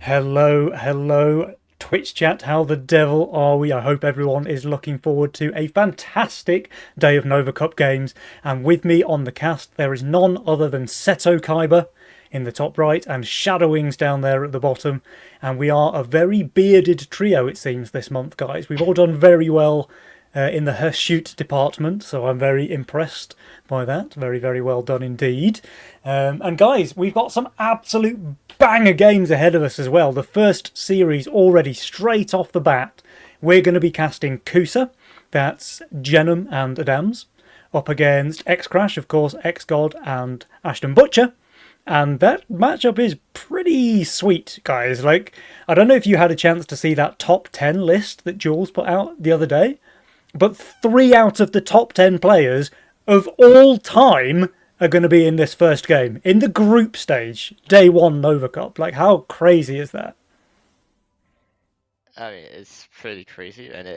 Hello, Twitch chat. How the devil are we? I hope everyone is looking forward to a fantastic day of Nova Cup games. And with me on the cast, there is none other than Seto Kaiba in the top right and Shadowwings down there at the bottom. And we are a very bearded trio, it seems, this month, guys. We've all done very well in the Hirsute department, so I'm very impressed by that. Very, very well done indeed. And guys, we've got some absolute banger games ahead of us as well. The first series already straight off the bat. We're going to be casting Kusa, that's Genum and Adams, up against X-Crash, of course, X-God and Ashton Butcher. And that matchup is pretty sweet, guys. Like, I don't know if you had a chance to see that top 10 list that Jules put out the other day, but 3 out of the top 10 players of all time are going to be in this first game, in the group stage, day one Nova Cup. Like, how crazy is that? I mean, it's pretty crazy, and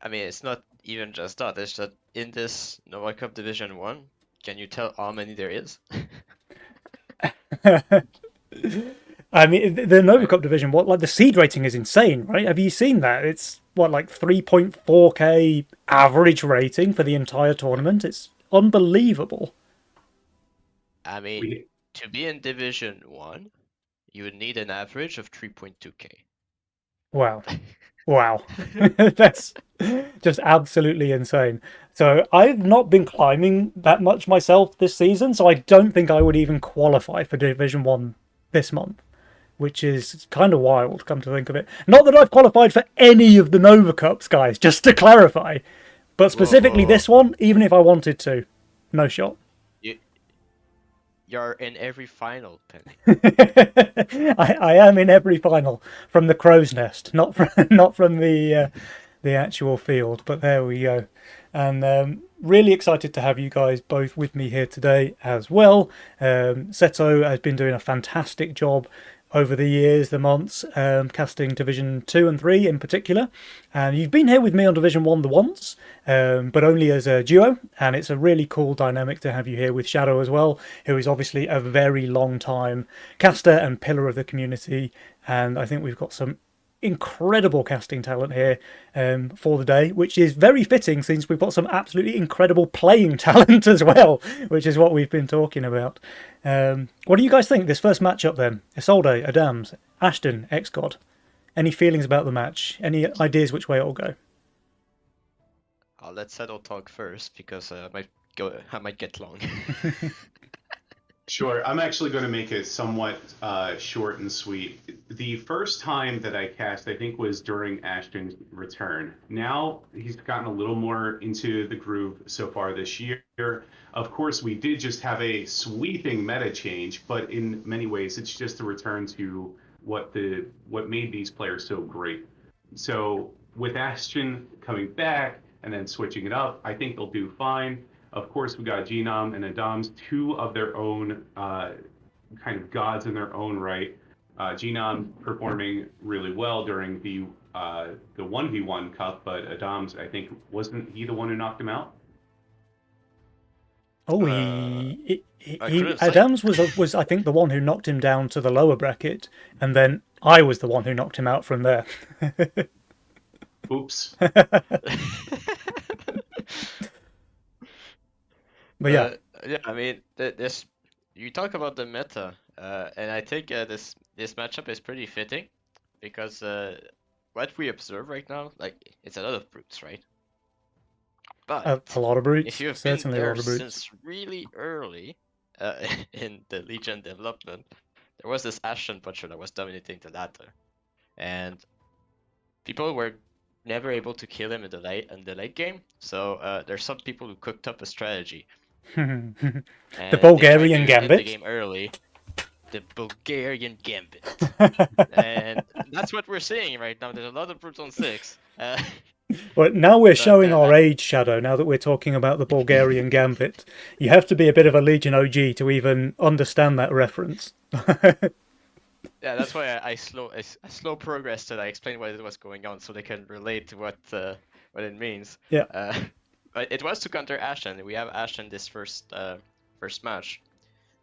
I mean, it's not even just that. It's that in this Nova Cup Division 1, can you tell how many there is? I mean, the Nova Right? Cup division, what, like, the seed rating is insane, right? Have you seen that? It's what, like 3.4k average rating for the entire tournament. It's unbelievable. I mean, We to be in Division 1, you would need an average of 3.2k. Wow. Wow. That's just absolutely insane. So I've not been climbing that much myself this season, so I don't think I would even qualify for Division 1 this month, which is kind of wild, come to think of it. Not that I've qualified for any of the Nova Cups, guys, just to clarify. But Whoa, specifically whoa, this one, even if I wanted to, no shot. you you're in every final, Penny. I am in every final from the crow's nest, not from not from the actual field. But there we go, and really excited to have you guys both with me here today as well. Seto has been doing a fantastic job over the years, the months, casting Division 2 and 3 in particular. And you've been here with me on Division 1 the once, but only as a duo. And it's a really cool dynamic to have you here with Shadow as well, who is obviously a very long time caster and pillar of the community. And I think we've got some incredible casting talent here for the day, which is very fitting since we've got some absolutely incredible playing talent as well, which is what we've been talking about. What do you guys think? This first matchup then, Isolde, Adams, Ashton, X-God. Any feelings about the match? Any ideas which way it'll go? I'll let Settle talk first because I might get long. Sure. I'm actually going to make it somewhat short and sweet. The first time that I cast, I think, was during Ashton's return. Now he's gotten a little more into the groove so far this year. Of course, we did just have a sweeping meta change, but in many ways, it's just a return to what made these players so great. So with Ashton coming back and then switching it up, I think they'll do fine. Of course, we got Genome and Adams, two of their own kind of gods in their own right. Genome performing really well during the 1v1 cup, but Adams, I think, wasn't he the one who knocked him out? Oh, uh, I he couldn't say. Adams was I think the one who knocked him down to the lower bracket, and then I was the one who knocked him out from there. Oops. But yeah, Yeah, I mean, this you talk about the meta, and I think this matchup is pretty fitting because what we observe right now, like it's a lot of brutes, right? a But lot of if brutes, you've been certainly a there lot of brutes. since really early in the Legion development, there was this Ashen Butcher that was dominating the ladder, and people were never able to kill him in the late game. So there's some people who cooked up a strategy The and they tried Bulgarian to end the Gambit. game early. The Bulgarian Gambit. And that's what we're seeing right now. There's a lot of brutes on 6. Well, now we're But showing our age, Shadow, now that we're talking about the Bulgarian Gambit. You have to be a bit of a Legion OG to even understand that reference. yeah, that's why I slow progress till I explain what it was going on, so they can relate to what it means. Yeah. Uh, but it was to counter Ashen. We have Ashen this first match,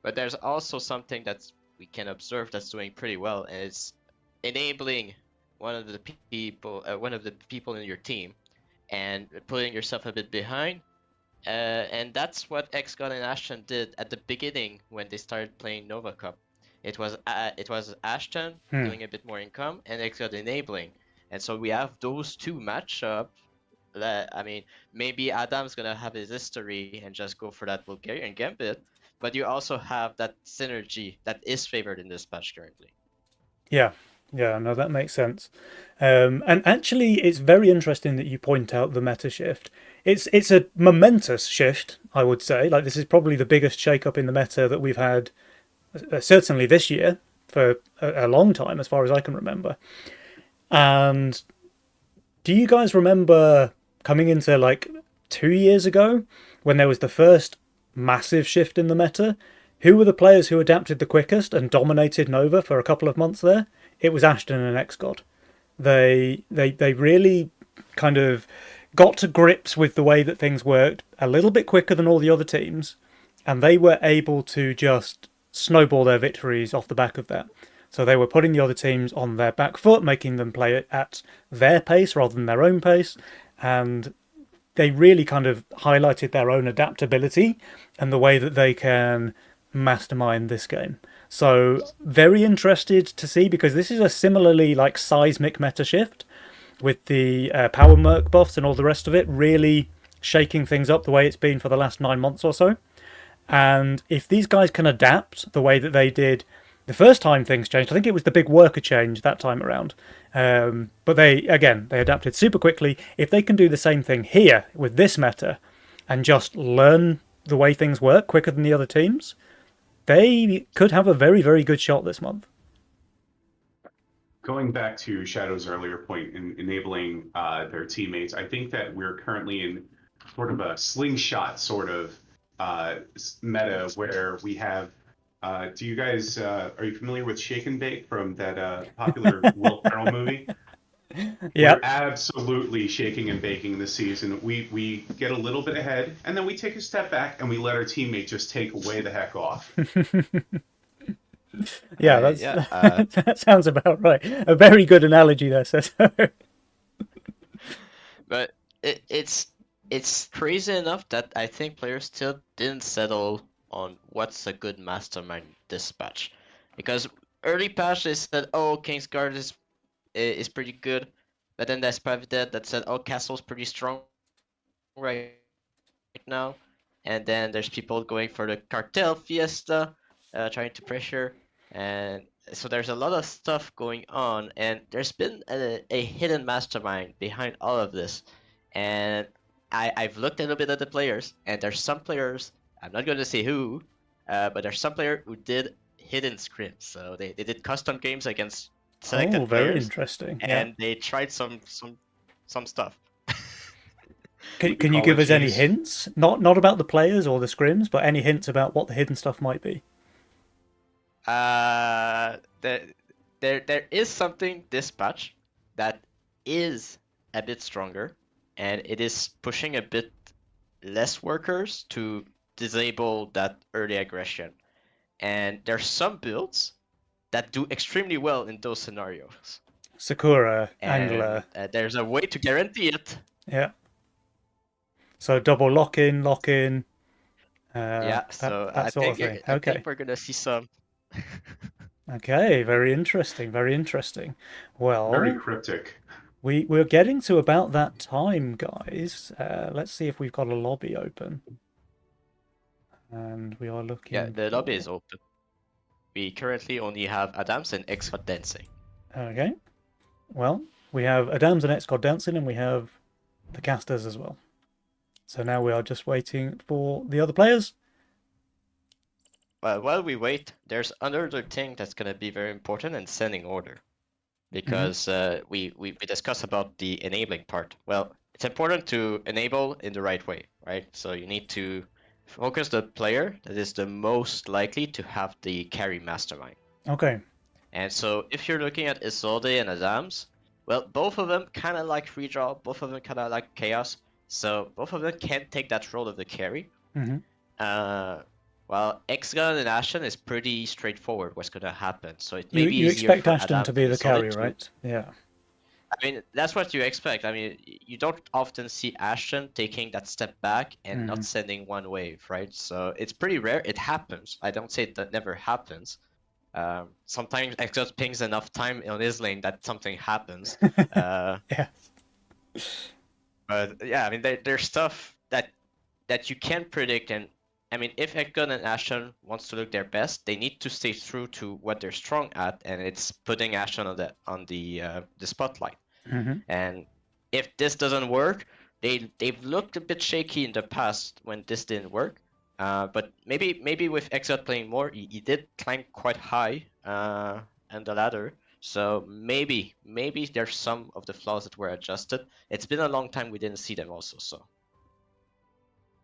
but there's also something that we can observe that's doing pretty well, and it's enabling one of the people in your team, and putting yourself a bit behind. And that's what XGod and Ashton did at the beginning when they started playing Nova Cup. It was Ashton doing a bit more income and XGod enabling. And so we have those two matchup. I mean, maybe Adam's gonna have his history and just go for that Bulgarian Gambit, but you also have that synergy that is favored in this patch currently. Yeah, yeah, no, that makes sense. And actually, it's very interesting that you point out the meta shift. It's a momentous shift, I would say. Like, this is probably the biggest shake-up in the meta that we've had, certainly this year, for a long time, as far as I can remember. And do you guys remember coming into like 2 years ago when there was the first massive shift in the meta? Who were the players who adapted the quickest and dominated Nova for a couple of months there? It was Ashton and XGod. They really kind of got to grips with the way that things worked a little bit quicker than all the other teams, and they were able to just snowball their victories off the back of that. So they were putting the other teams on their back foot, making them play at their pace rather than their own pace, and they really kind of highlighted their own adaptability and the way that they can mastermind this game. So very interested to see, because this is a similarly like seismic meta shift with the power merc buffs and all the rest of it really shaking things up the way it's been for the last 9 months or so. And if these guys can adapt the way that they did the first time things changed, I think it was the big worker change that time around. But they adapted super quickly. If they can do the same thing here with this meta and just learn the way things work quicker than the other teams, they could have a very, very good shot this month. Going back to Shadow's earlier point in enabling their teammates, I think that we're currently in sort of a slingshot sort of meta where we have. Do you guys are you familiar with Shake and Bake from that popular Will Ferrell movie? Yeah, We're absolutely shaking and baking this season. We get a little bit ahead, and then we take a step back, and we let our teammate just take way the heck off. yeah, that sounds about right. A very good analogy there, Seto. But it's crazy enough that I think players still didn't settle on what's a good mastermind dispatch, because early patch they said, oh, Kingsguard is pretty good, but then there's Private Dead that said, oh, Castle's pretty strong right now, and then there's people going for the Cartel Fiesta, trying to pressure, and so there's a lot of stuff going on, and there's been a hidden mastermind behind all of this, and I've looked a little bit at the players, and there's some players, I'm not going to say who, but there's some player who did hidden scrims. So they did custom games against selected very players, interesting. and they tried some stuff. Can you give us any hints? Not about the players or the scrims, but any hints about what the hidden stuff might be? There is something this patch that is a bit stronger, and it is pushing a bit less workers to disable that early aggression. And there's some builds that do extremely well in those scenarios. Sakura, And Angler. there's a way to guarantee it. Yeah. So double lock in. Yeah, so that I sort of think thing. I Okay. think we're gonna see some. Okay, very interesting. Very interesting. Well, Very cryptic. we're getting to about that time, guys. Let's see if we've got a lobby open. And we are looking. Yeah, the lobby is open. We currently only have Adams and XCOD dancing. Okay. Well, we have Adams and XCOD dancing, and we have the casters as well. So now we are just waiting for the other players. But while we wait, there's another thing that's gonna be very important in sending order, because we discussed about the enabling part. Well, it's important to enable in the right way, right? So you need to focus the player that is the most likely to have the carry mastermind. Okay. And so if you're looking at Isolde and Adams, well, both of them kind of like redraw, both of them kind of like chaos, so both of them can take that role of the carry. Mm-hmm. Well, Exgon and Ashen is pretty straightforward what's gonna happen, so it may You be you easier expect for Ashton to Adams be and the Isolde carry, to. right? Yeah. I mean, that's what you expect. I mean, you don't often see Ashton taking that step back and not Mhm. sending one wave, right? So it's pretty rare. It happens. I don't say that never happens. Sometimes Exos pings enough time on his lane that something happens. Uh, Yeah. but yeah, I mean, there's stuff that you can't predict, and I mean, if Ekgon and Ashen wants to look their best, they need to stay true to what they're strong at, and it's putting Ashen on the spotlight. Hmm. And if this doesn't work, they've looked a bit shaky in the past when this didn't work. But maybe with Exot playing more, he did climb quite high on the ladder. So maybe there's some of the flaws that were adjusted. It's been a long time we didn't see them also. So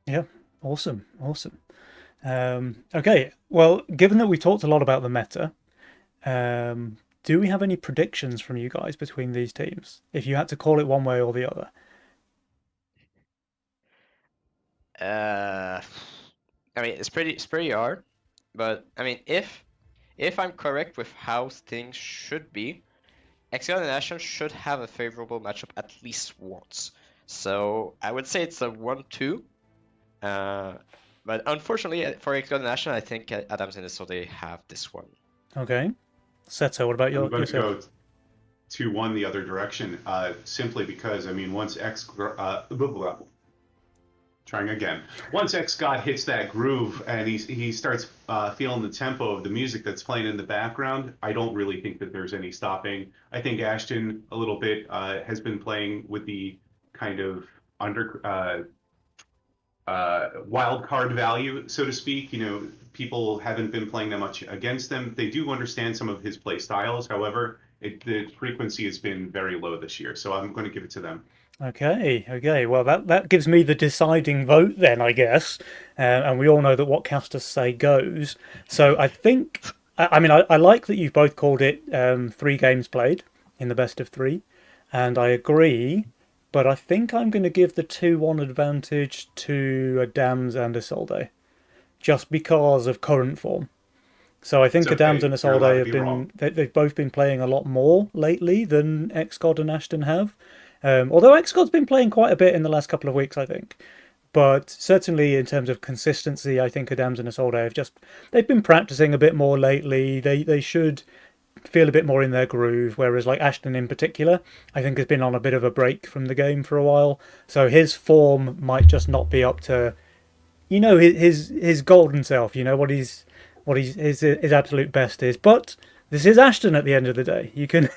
Yeah. Awesome. Awesome. Okay. Well, given that we talked a lot about the meta, do we have any predictions from you guys between these teams? If you had to call it one way or the other. I mean, it's pretty hard. But I mean, if I'm correct with how things should be, Exile and Ashen should have a favorable matchup at least once. So I would say it's a 1-2. But unfortunately for Exile and Ashen, I think Adams and Isolde have this one. Okay. Seto, what about I'm going to yourself? go 2-1 the other direction, simply because, I mean, once trying again. Once X God hits that groove and he starts feeling the tempo of the music that's playing in the background, I don't really think that there's any stopping. I think Ashton a little bit has been playing with the kind of wild card value, so to speak. You know, people haven't been playing that much against them. They do understand some of his play styles. However, the frequency has been very low this year, so I'm going to give it to them. Okay, okay. Well, that gives me the deciding vote then, I guess. And we all know that what casters say goes. So I think, I mean, I like that you've both called it 3 games played in the best of 3, and I agree. But I think I'm going to give the 2-1 advantage to Adams and Isolde, just because of current form. So I It's think Adams and okay. You're allowed Isolde to have be wrong. been they've both been playing a lot more lately than Xcod and Ashton have. Although Xcod's been playing quite a bit in the last couple of weeks, I think. But certainly in terms of consistency, I think Adams and Isolde have they've been practicing a bit more lately. They should feel a bit more in their groove. Whereas like Ashton in particular, I think has been on a bit of a break from the game for a while. So his form might just not be up to his golden self. You know what his absolute best is. But this is Ashton at the end of the day. You can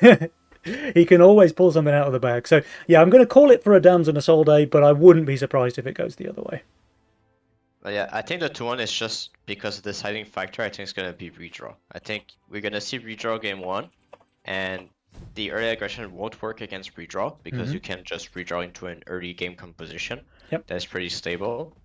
he can always pull something out of the bag. So yeah, I'm going to call it for Adams and Isolde, but I wouldn't be surprised if it goes the other way. But yeah, I think the 2-1 is just because the deciding factor. I think it's gonna be redraw. I think we're gonna see redraw game 1, and the early aggression won't work against redraw because you can just redraw into an early game composition Yep. that is pretty stable.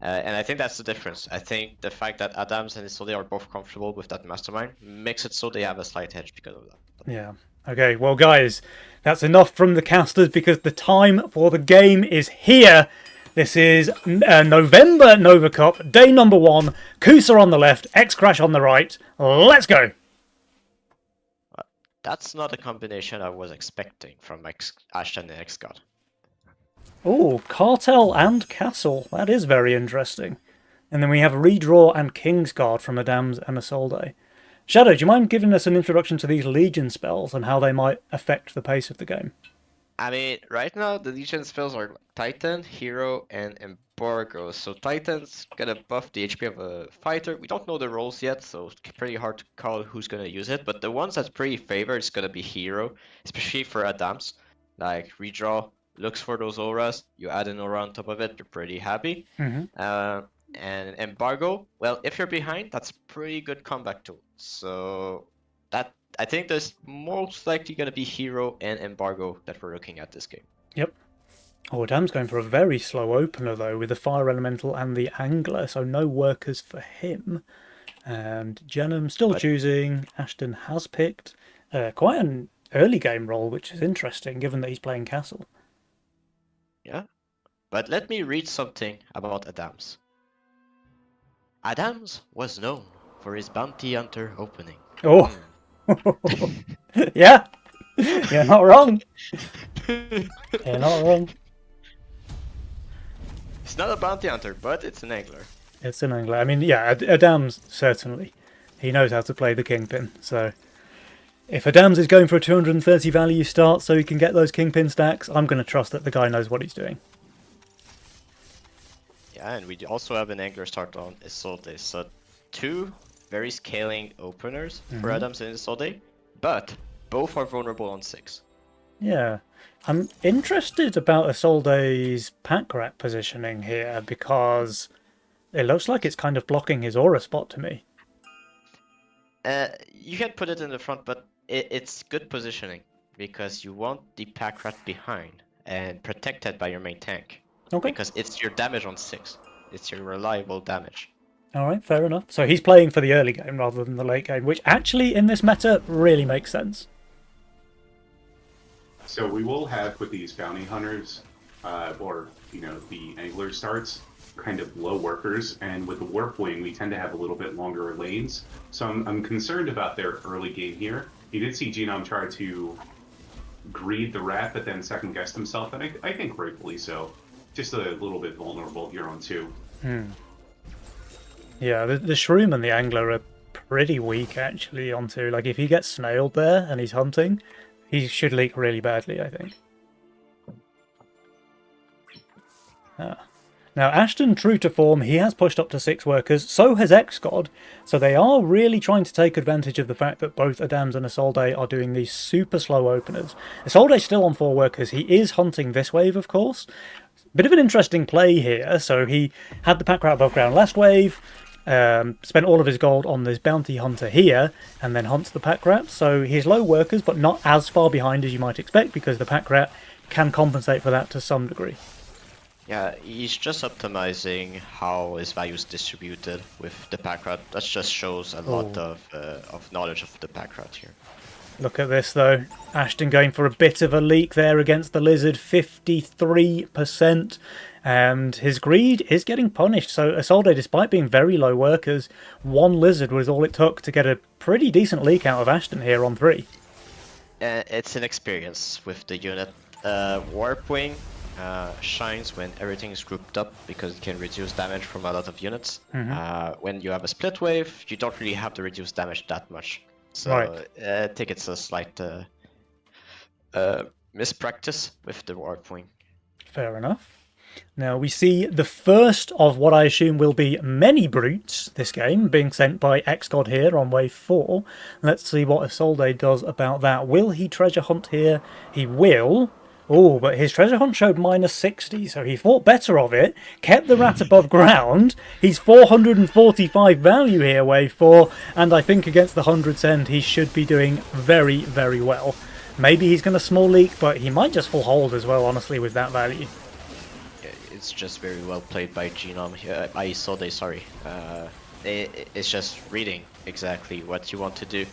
And I think that's the difference. I think the fact that Adams and Isolde are both comfortable with that mastermind makes it so they have a slight edge because of that. Yeah. Okay, well, guys, that's enough from the casters because the time for the game is here. This is November Nova Cup, day number 1. Kusa on the left, X-Crash on the right. Let's go. That's not a combination I was expecting from Ashton and X-God. Oh, Cartel and Castle. That is very interesting. And then we have Redraw and Kingsguard from Adams and Isolde. Shadow, do you mind giving us an introduction to these Legion spells and how they might affect the pace of the game? I mean, right now the Legion spells are Titan, Hero, and Embargo. So Titan's gonna buff the HP of a fighter. We don't know the roles yet, so it's pretty hard to call who's gonna use it. But the ones that's pretty favored is gonna be Hero, especially for Adams. Like redraw, looks for those auras. You add an aura on top of it, you're pretty happy. And Embargo, well, if you're behind, that's pretty good comeback tool. So that I think there's most likely going to be Hero and Embargo that we're looking at this game. Yep. Oh, Adam's going for a very slow opener, though, with the Fire Elemental and the Angler, so no workers for him. And Jenham still choosing. Ashton has picked quite an early game role, which is interesting, given that he's playing Castle. Yeah, but let me read something about Adams. Adams was known for his bounty hunter opening. Oh, yeah, you're not wrong. You're not wrong. It's not a bounty hunter, but it's an angler. It's an angler. I mean, yeah, Adams certainly. He knows how to play the kingpin. So if Adams is going for a 230 value start so he can get those kingpin stacks, I'm going to trust that the guy knows what he's doing. Yeah, and we also have an angler start on Isolde. So 2 very scaling openers for Adams and Isolde, but both are vulnerable on 6. Yeah. I'm interested about Isolde's pack rat positioning here because it looks like it's kind of blocking his aura spot to me. You can put it in the front, but it's good positioning because you want the pack rat behind and protected by your main tank. Okay. Because it's your damage on 6. It's your reliable damage. All right, fair enough. So he's playing for the early game rather than the late game, which actually in this meta really makes sense. So we will have with these bounty hunters, or the angler starts, kind of low workers, and with the warp wing we tend to have a little bit longer lanes. So I'm concerned about their early game here. You did see Genome try to greed the rat, but then second guessed himself, and I think rightfully so. Just a little bit vulnerable here on 2. Yeah, the shroom and the angler are pretty weak actually on 2. Like if he gets snailed there and he's hunting, he should leak really badly, I think. Now, Ashton, true to form, he has pushed up to 6 workers, so has XGod, so they are really trying to take advantage of the fact that both Adams and Isolde are doing these super slow openers. Isolde's still on 4 workers, he is hunting this wave, of course. Bit of an interesting play here, so he had the pack rat above ground last wave, spent all of his gold on this bounty hunter here, and then hunts the pack rat, so he's low workers, but not as far behind as you might expect, because the pack rat can compensate for that to some degree. Yeah, he's just optimizing how his value is distributed with the pack rat. That just shows a lot of knowledge of the pack rat here. Look at this though, Ashton going for a bit of a leak there against the lizard, 53%, and his greed is getting punished. So Isolde, despite being very low workers, 1 lizard was all it took to get a pretty decent leak out of Ashton here on 3. It's an experience with the unit. Warp Wing shines when everything is grouped up because it can reduce damage from a lot of units. When you have a split wave, you don't really have to reduce damage that much. So Right. I think it's a slight mispractice with the Warp Wing. Fair enough. Now we see the first of what I assume will be many brutes this game being sent by XGod here on wave 4. Let's see what Isolde does about that. Will he treasure hunt here? He will. Oh, but his treasure hunt showed -60, so he thought better of it, kept the rat above ground. He's 445 value here, wave 4, and I think against the 100 send he should be doing very, very well. Maybe he's going to small leak, but he might just full hold as well, honestly, with that value. It's just very well played by Genome here, by Isolde, sorry. It's just reading exactly what you want to do.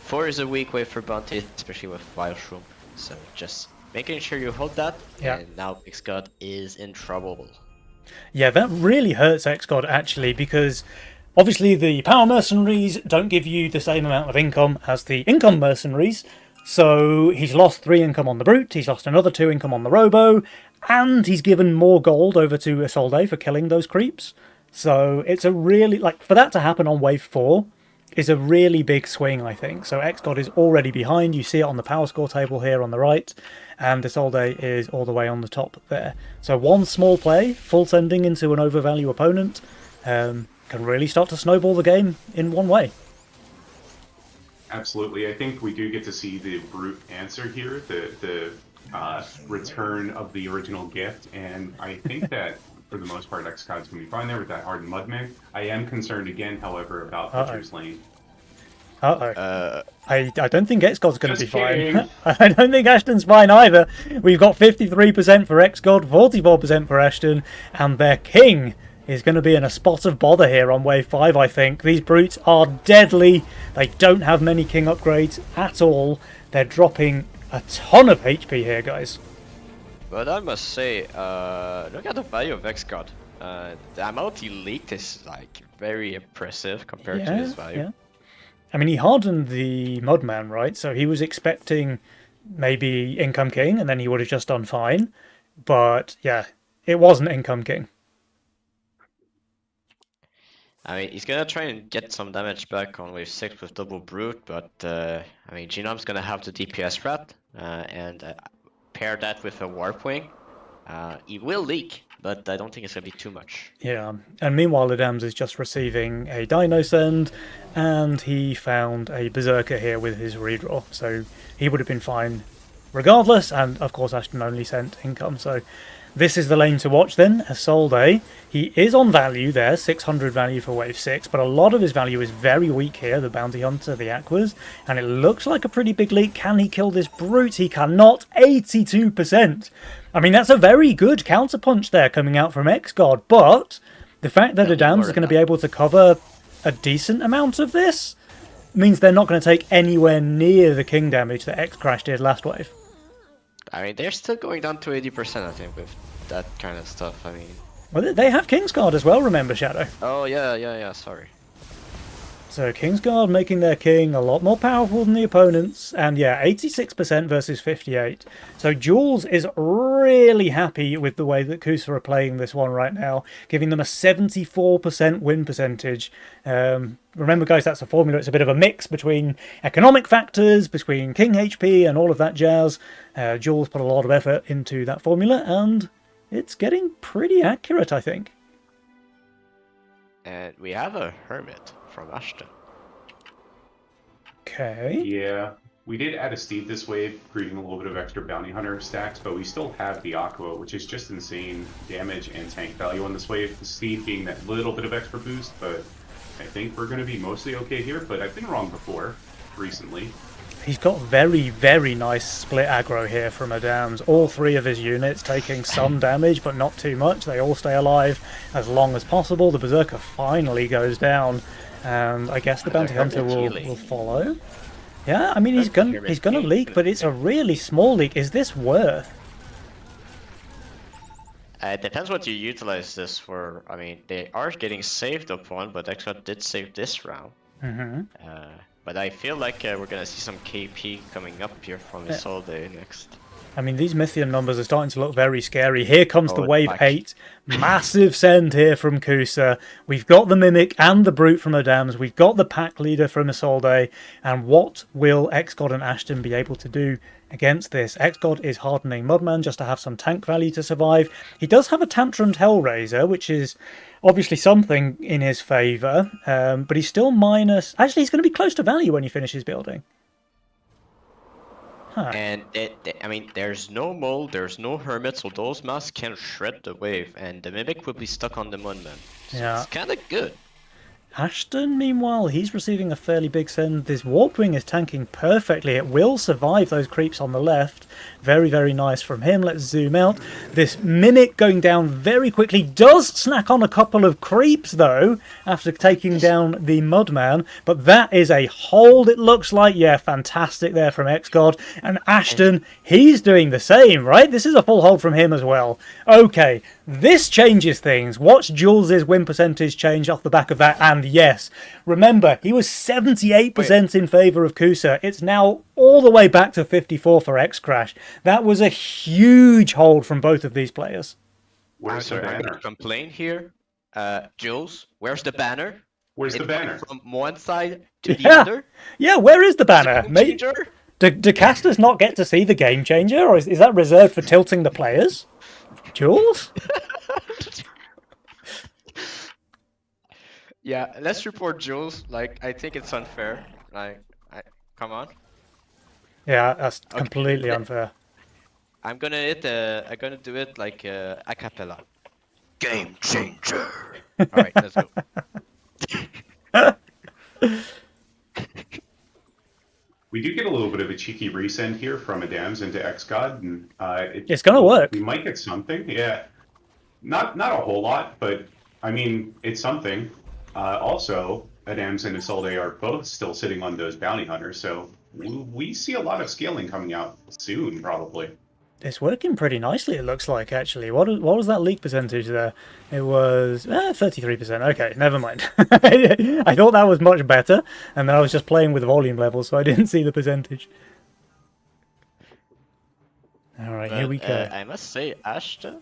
4 is a weak wave for bounty, especially with Wild Shroom, so just making sure you hold that, Yeah. and now XGod is in trouble. Yeah, that really hurts XGod actually, because obviously the power mercenaries don't give you the same amount of income as the income mercenaries, so he's lost 3 income on the brute, he's lost another 2 income on the robo, and he's given more gold over to Isolde for killing those creeps. So it's a really, like, for that to happen on wave 4 is a really big swing, I think. So XGod is already behind. You see it on the power score table here on the right, and Isolde is all the way on the top there. So one small play, full sending into an overvalue opponent, can really start to snowball the game in one way. Absolutely. I think we do get to see the brute answer here, the return of the original gift, and I think that for the most part XGod's going to be fine there with that hardened mudman. I am concerned again, however, about Butcher's Lane. Uh-oh. I don't think XGod's going to be Just kidding. fine. I don't think Ashton's fine either. We've got 53% for XGod, 44% for Ashton, and their king is going to be in a spot of bother here on wave 5, I think. These brutes are deadly. They don't have many king upgrades at all. They're dropping a ton of HP here, guys. But I must say, look at the value of XGod. The amount he leaked is like very impressive compared to Yeah, his value. yeah. I mean, he hardened the Mudman, right? So he was expecting maybe Income King, and then he would have just done fine. But yeah, it wasn't Income King. I mean, he's gonna try and get some damage back on wave 6 with double brute, but I mean, Genome's gonna have the DPS rat, and pair that with a warp wing. He will leak, but I don't think it's gonna be too much. Yeah, and meanwhile, Adams is just receiving a Dino Send, and he found a Berserker here with his redraw, so he would have been fine regardless, and of course Ashton only sent Income, so this is the lane to watch then. Isolde, he is on value there, 600 value for wave 6, but a lot of his value is very weak here, the Bounty Hunter, the Aquas, and it looks like a pretty big leak. Can he kill this Brute? He cannot, 82%! I mean, that's a very good counterpunch there coming out from X-God, but the fact that Adams is going to be able to cover a decent amount of this means they're not going to take anywhere near the King damage that X-Crash did last wave. I mean, they're still going down to 80%, I think, with that kind of stuff. I mean, Well, they have Kingsguard as well, remember, Shadow? oh yeah, sorry. So Kingsguard making their king a lot more powerful than the opponents, and yeah, 86% versus 58. So Jules is really happy with the way that Kusa are playing this one right now, giving them a 74% win percentage. Remember guys, that's a formula, it's a bit of a mix between economic factors, between king HP and all of that jazz. Jules put a lot of effort into that formula, and it's getting pretty accurate, I think. And we have a Hermit from Ashton. Okay. Yeah, we did add a Steve this wave, creating a little bit of extra Bounty Hunter stacks, but we still have the Aqua, which is just insane damage and tank value on this wave. The Steve being that little bit of extra boost, but I think we're going to be mostly okay here, but I've been wrong before, recently. He's got very, very nice split aggro here from Adams. All three of his units taking some damage, but not too much. They all stay alive as long as possible. The Berserker finally goes down, and I guess the Bounty Hunter will follow. Yeah, I mean, he's gonna leak, but it's a really small leak. Is this worth? It depends what you utilize this for. I mean, they are getting saved up one, but X-God did save this round. But I feel like we're gonna see some KP coming up here from Isolde next. I mean, these Mythian numbers are starting to look very scary. Here comes the Wave back. 8. Massive send here from Kusa. We've got the Mimic and the Brute from Adams. We've got the Pack Leader from Isolde. And what will X-God and Ashton be able to do against this? X-God is hardening Mudman just to have some tank value to survive. He does have a Tantrumed Hellraiser, which is obviously something in his favour. But he's still minus... Actually, he's going to be close to value when he finishes building. Huh. And I mean, there's no mole, there's no hermit, so those masks can shred the wave, and the mimic will be stuck on the Mudman. So Yeah. it's kind of good. Ashton, meanwhile, he's receiving a fairly big send. This Warp Wing is tanking perfectly. It will survive those creeps on the left. Very, very nice from him. Let's zoom out. This Mimic going down very quickly. Does snack on a couple of creeps, though, after taking down the Mudman. But that is a hold, it looks like. Yeah, fantastic there from X-God. And Ashton, he's doing the same, right? This is a full hold from him as well. Okay, this changes things. Watch Jules' win percentage change off the back of that. And yes, remember, he was 78% in favour of Kusa. It's now all the way back to 54 for X-Crash. That was a huge hold from both of these players. Where's the I'm banner? gonna complain here. Jules, where's the banner? Where's the It banner? went from one side to the Yeah. other. Yeah, where is the banner? Game Mate, changer? do casters not get to see the game changer, or is that reserved for tilting the players? Jules? Yeah, let's report Jules. Like, I think it's unfair. Come on. Yeah, that's completely unfair. I'm gonna do it like a cappella. Game changer. All right, let's go. We do get a little bit of a cheeky resend here from Adams into X-God, and It's gonna work. We might get something, yeah. Not a whole lot, but I mean, it's something. Also, Adams and Isolde are both still sitting on those bounty hunters, so we see a lot of scaling coming out soon, probably. It's working pretty nicely, it looks like, actually. What was that leak percentage there? It was 33%. Okay, never mind. I thought that was much better, and then I was just playing with volume levels, so I didn't see the percentage. Alright, here we go. I must say, Ashton,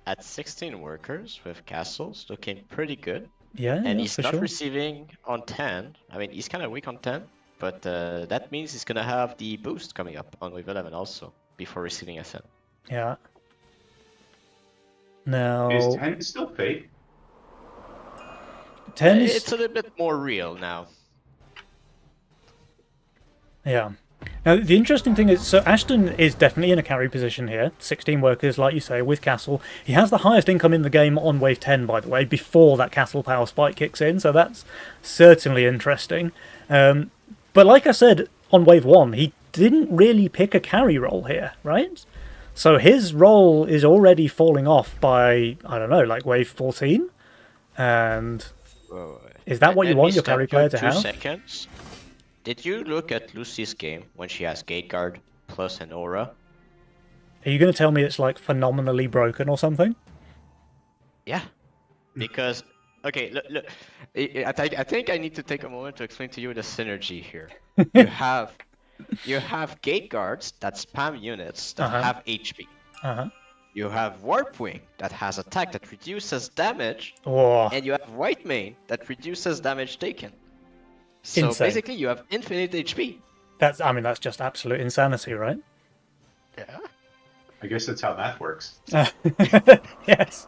at 16 workers with castles, looking pretty good. Yeah, And he's for not sure. receiving on 10. I mean, he's kind of weak on 10, but that means he's going to have the boost coming up on Wave 11 also, before receiving Ascent. Yeah. Now, Is 10 still fake? 10 is... It's a little bit more real now. Yeah. Now, the interesting thing is, so Ashton is definitely in a carry position here. 16 workers, like you say, with Castle. He has the highest income in the game on Wave 10, by the way, before that Castle power spike kicks in, so that's certainly interesting. But like I said, on Wave 1, he didn't really pick a carry role here, right? So his role is already falling off by, I don't know, like Wave 14? And Whoa. is that what you Let want me your carry stop you player to 2 have? seconds. Did you look at Lucy's game when she has Gate Guard plus an Aura? Are you going to tell me it's like phenomenally broken or something? Yeah. Because, okay, look, I think I need to take a moment to explain to you the synergy here. You have Gate Guards that spam units that have HP. Uh-huh. You have Warp Wing that has attack that reduces damage, Oh, and you have White Mane that reduces damage taken. So Insane. basically you have infinite HP. that's just absolute insanity, right? Yeah. I guess that's how that works. Yes.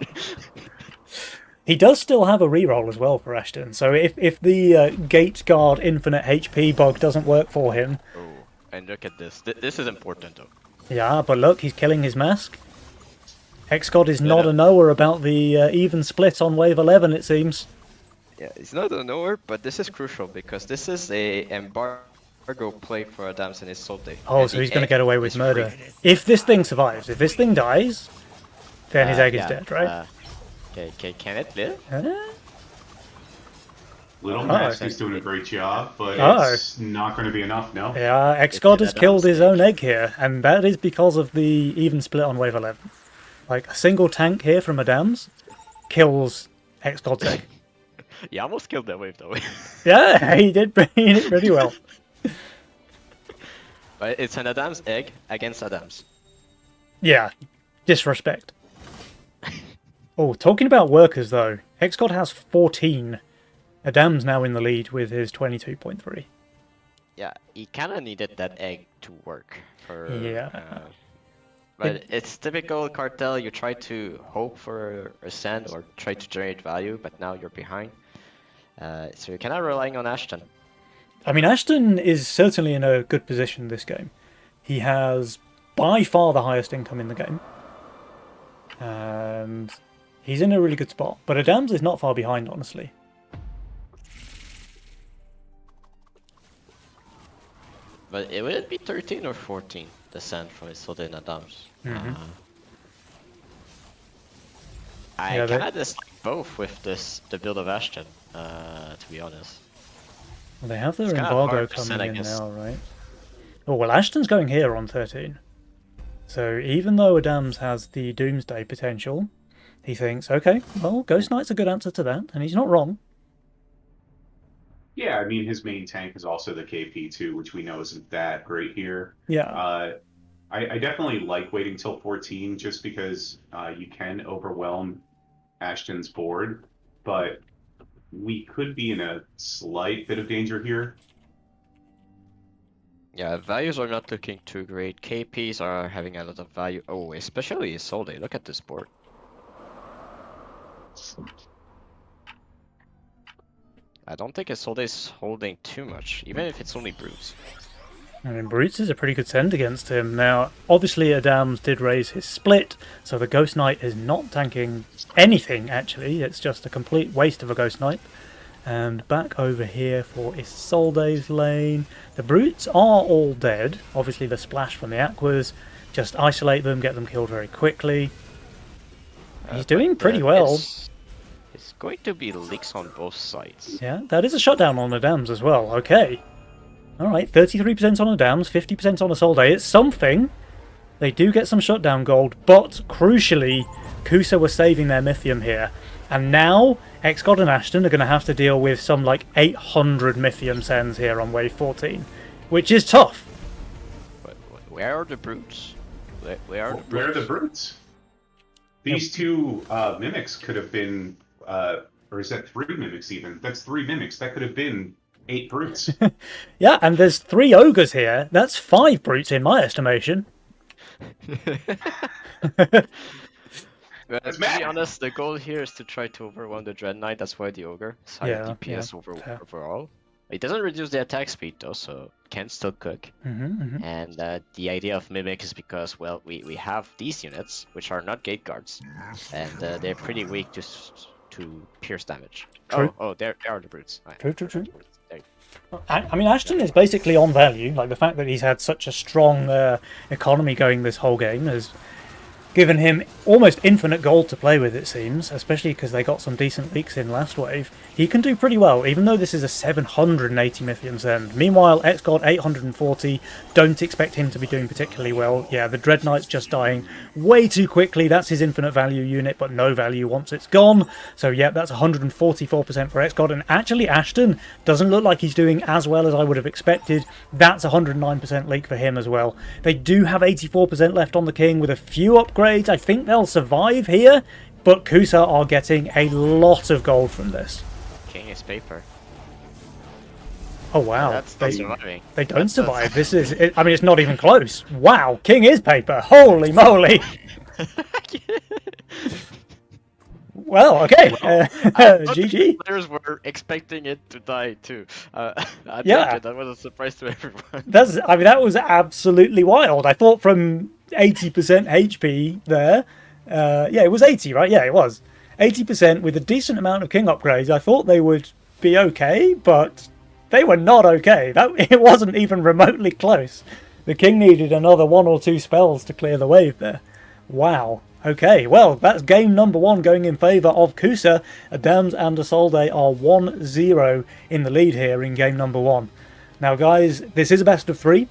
He does still have a reroll as well for Ashton, so if the Gate Guard infinite HP bug doesn't work for him... Oh, and look at this. This is important though. Yeah, but look, he's killing his mask. Hexgod is not no. a knower about the even split on Wave 11, it seems. Yeah, it's not a knower, but this is crucial because this is a embargo play for Adams and his Soul Day. Oh, And so the he's going to egg get away with is murder. free. If this thing survives, if this thing dies, then his egg is Yeah, dead, right? Okay, can it live? Little Oh. Max is doing a great job, but Oh. it's not going to be enough, no? Yeah, Hexgod did has killed his Adam's own egg here, and that is because of the even split on Wave 11. Like, a single tank here from Adams kills Hexgod's egg. He almost killed that wave though. Yeah, he did pretty well. But it's an Adams egg against Adams. Yeah, disrespect. Oh, talking about workers though, Hexgod has 14. Adam's now in the lead with his 22.3. Yeah, he kind of needed that egg to work for. Yeah. But it's typical cartel. You try to hope for a send or try to generate value, but now you're behind. So you're kind of relying on Ashton. I mean, Ashton is certainly in a good position this game. He has by far the highest income in the game. And he's in a really good spot. But Adams is not far behind, honestly. But it would be 13 or 14, the send from Isolde and Adams. I Yeah, kind of dislike both with the build of Ashton, to be honest. Well, they have their It's kinda embargo hard to send, coming I in guess. now, right? Oh, well, Ashton's going here on 13. So even though Adams has the Doomsday potential, he thinks, okay, well, Ghost Knight's a good answer to that, and he's not wrong. Yeah, I mean, his main tank is also the KP too, which we know isn't that great here. Yeah. I definitely like waiting till 14 just because you can overwhelm Ashton's board, but we could be in a slight bit of danger here. Yeah, values are not looking too great. KPs are having a lot of value. Oh, especially Isolde. Look at this board. I don't think Isolde is holding too much, even if it's only Brutes. I mean, Brutes is a pretty good send against him. Now, obviously, Adams did raise his split, so the Ghost Knight is not tanking anything, actually. It's just a complete waste of a Ghost Knight. And back over here for Isolde's lane. The Brutes are all dead. Obviously, the splash from the Aquas. Just isolate them, get them killed very quickly. He's doing pretty well. It's going to be leaks on both sides. Yeah, that is a shutdown on Adams as well. Okay. Alright, 33% on Adams, 50% on Isolde. It's something. They do get some shutdown gold, but crucially, Kusa were saving their Mythium here. And now, Xgod and Ashton are going to have to deal with some like 800 Mythium sends here on wave 14, which is tough. Where are the brutes? Where are the brutes? Where are the brutes? These two mimics could have been, or is that 3 mimics even? That's 3 mimics. That could have been 8 brutes. Yeah, and there's 3 ogres here. That's 5 brutes in my estimation. But to be honest, the goal here is to try to overwhelm the Dread Knight. That's why the ogre is higher DPS overall. It doesn't reduce the attack speed though, so can still cook. And the idea of Mimic is because, well, we have these units, which are not gate guards, and they're pretty weak to pierce damage. True. Oh, there are the brutes. True. I mean, Ashton is basically on value. Like, the fact that he's had such a strong economy going this whole game has given him almost infinite gold to play with, it seems, especially because they got some decent leaks in last wave. He can do pretty well, even though this is a 780 Mythium send. Meanwhile, Xgod 840, don't expect him to be doing particularly well. Yeah, the Dread Knight's just dying way too quickly. That's his infinite value unit, but no value once it's gone. So yeah, that's 144% for Xgod, and actually Ashton doesn't look like he's doing as well as I would have expected. That's 109% leak for him as well. They do have 84% left on the King with a few upgrades. I think they'll survive here, but Kusa are getting a lot of gold from this. King is paper. Oh wow, That's not surviving. they don't survive. This is, I mean, it's not even close. Wow, King is paper. Holy moly. Well, okay. GG. Players were expecting it to die too. Yeah, that was a surprise to everyone. I mean, that was absolutely wild. I thought from 80% HP there. Yeah, it was 80, right? Yeah, it was 80% with a decent amount of King upgrades. I thought they would be okay, but they were not okay. It wasn't even remotely close. The King needed another 1 or 2 spells to clear the wave there. Wow. Okay, well, that's game number 1 going in favour of Kusa. Adams and Isolde are 1-0 in the lead here in game number 1. Now, guys, this is a best of 3.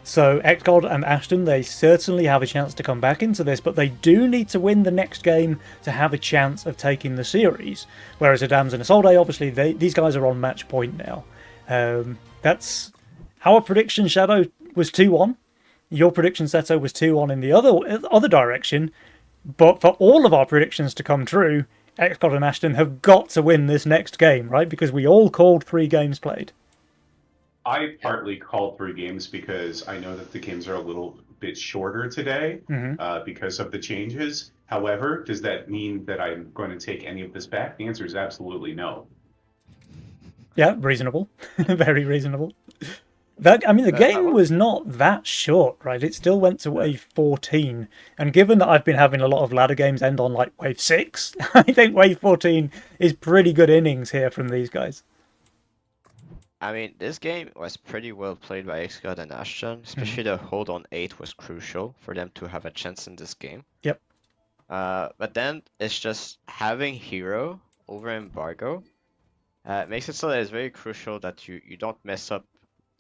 So Xgod and Ashton, they certainly have a chance to come back into this, but they do need to win the next game to have a chance of taking the series. Whereas Adams and Isolde, obviously, these guys are on match point now. That's our prediction. Shadow was 2-1. Your prediction, Seto, was 2-1 in the other direction. But for all of our predictions to come true, Xgod and Ashton have got to win this next game, right? Because we all called 3 games played. I partly called 3 games because I know that the games are a little bit shorter today because of the changes. However, does that mean that I'm going to take any of this back? The answer is absolutely no. Yeah, reasonable. Very reasonable. The game was not that short, right? It still went to wave 14. And given that I've been having a lot of ladder games end on like wave 6, I think wave 14 is pretty good innings here from these guys. I mean, this game was pretty well played by Xgod and Ashton. Especially the hold on 8 was crucial for them to have a chance in this game. Yep. But then it's just having Hero over Embargo makes it so that it's very crucial that you don't mess up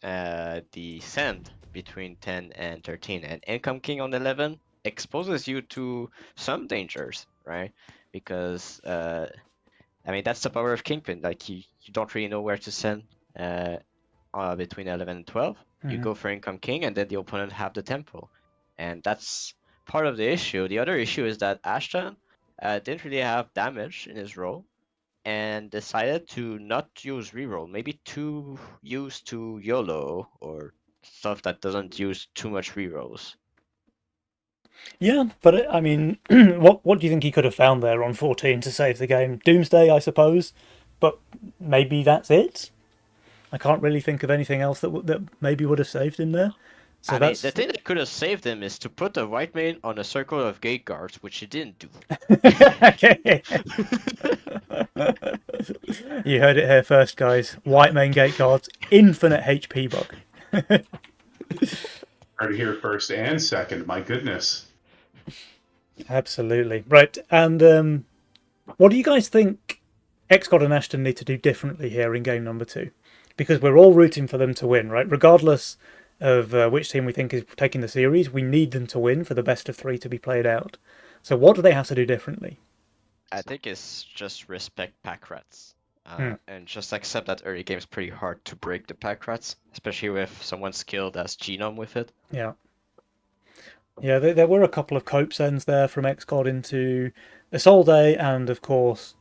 the send between 10 and 13. And Income King on 11 exposes you to some dangers, right? Because, I mean, that's the power of Kingpin. Like, you don't really know where to send between 11 and 12. You go for Income King, and then the opponent have the tempo. And that's part of the issue. The other issue is that Ashton didn't really have damage in his role and decided to not use reroll, maybe to use to YOLO or stuff that doesn't use too much rerolls. Yeah, but I mean, what do you think he could have found there on 14 to save the game? Doomsday, I suppose, but maybe that's it. I can't really think of anything else that maybe would have saved him there. So I mean, the thing that could have saved him is to put the white main on a circle of gate guards, which he didn't do. Okay. You heard it here first, guys. White main gate guards, infinite HP bug. Heard it here first and second. My goodness. Absolutely. Right. And what do you guys think Xgod and Ashton need to do differently here in game number 2? Because we're all rooting for them to win, right? Regardless of which team we think is taking the series. We need them to win for the best of 3 to be played out. So what do they have to do differently? I think it's just respect pack rats. Hmm. And just accept that early game is pretty hard to break the pack rats, especially with someone skilled as Genome with it. Yeah. Yeah, there were a couple of cope sends there from XCOD into Isolde, and of course,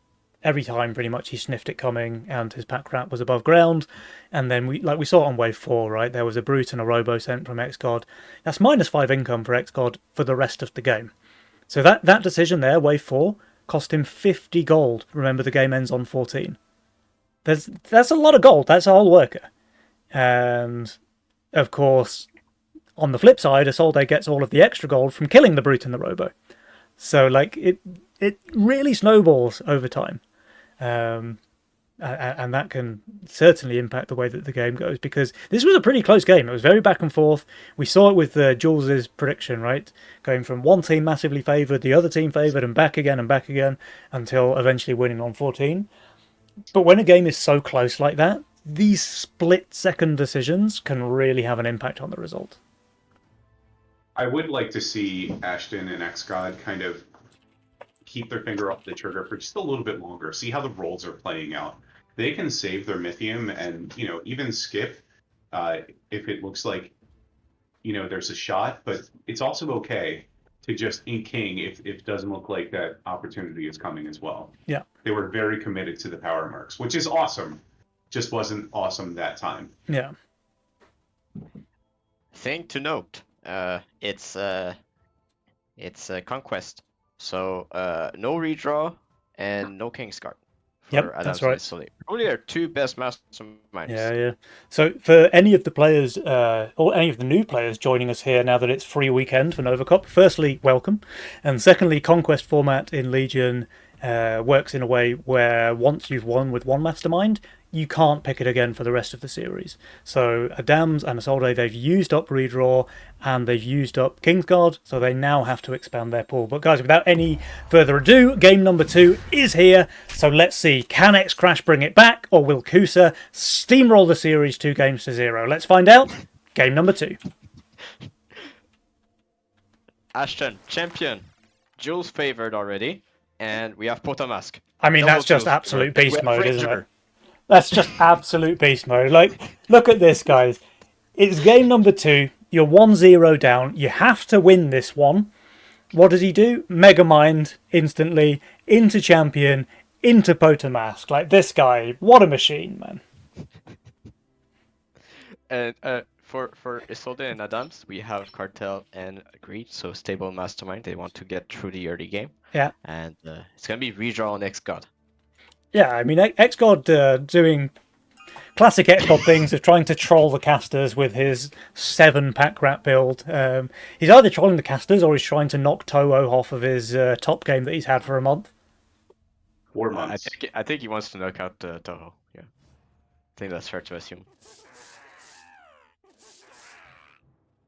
every time pretty much he sniffed it coming and his pack rat was above ground. And then we saw it on wave 4, right? There was a brute and a robo sent from XCOD. That's -5 income for XCOD for the rest of the game. So that decision there, wave 4, cost him 50 gold. Remember, the game ends on 14. That's a lot of gold. That's a whole worker. And of course, on the flip side, Isolde gets all of the extra gold from killing the brute and the robo. So like it really snowballs over time. And that can certainly impact the way that the game goes, because this was a pretty close game. It was very back and forth. We saw it with Jules's prediction, right? Going from one team massively favoured, the other team favoured, and back again, until eventually winning on 14. But when a game is so close like that, these split-second decisions can really have an impact on the result. I would like to see Ashton and XGod kind of keep their finger off the trigger for just a little bit longer, see how the roles are playing out. They can save their Mythium and, even skip if it looks like, there's a shot, but it's also okay to just ink King if it doesn't look like that opportunity is coming as well. Yeah. They were very committed to the power marks, which is awesome. Just wasn't awesome that time. Yeah. Thing to note, it's a conquest, so no redraw and no Kingsguard. Yep, that's right. Only our 2 best masterminds. Yeah. So for any of the players, or any of the new players joining us here now that it's free weekend for Nova Cup, firstly, welcome. And secondly, Conquest format in Legion works in a way where once you've won with one mastermind, you can't pick it again for the rest of the series. So Adams and Isolde, they've used up redraw and they've used up Kingsguard, so they now have to expand their pool. But guys, without any further ado, game number 2 is here. So let's see, can X-Crash bring it back, or will Kusa steamroll the series 2 games to 0? Let's find out. Game number 2. Ashton, champion. Jules favored already, and we have Potamask. I mean, Double that's just Jules. absolute beast mode, isn't it? Ranger. That's just absolute beast mode. Like, look at this, guys. It's game number 2. You're 1-0 down. You have to win this one. What does he do? Megamind instantly into champion, into Potamask. Like, this guy, what a machine, man. And for Isolde and Adams, we have Cartel and Greed, so stable mastermind. They want to get through the early game. Yeah. And it's gonna be redraw on XGod. Yeah, I mean, XGod doing classic XGod things of trying to troll the casters with his 7 pack rat build. He's either trolling the casters or he's trying to knock Toho off of his top game that he's had for a month. 4 months. I think he wants to knock out Toho. Yeah, I think that's fair to assume.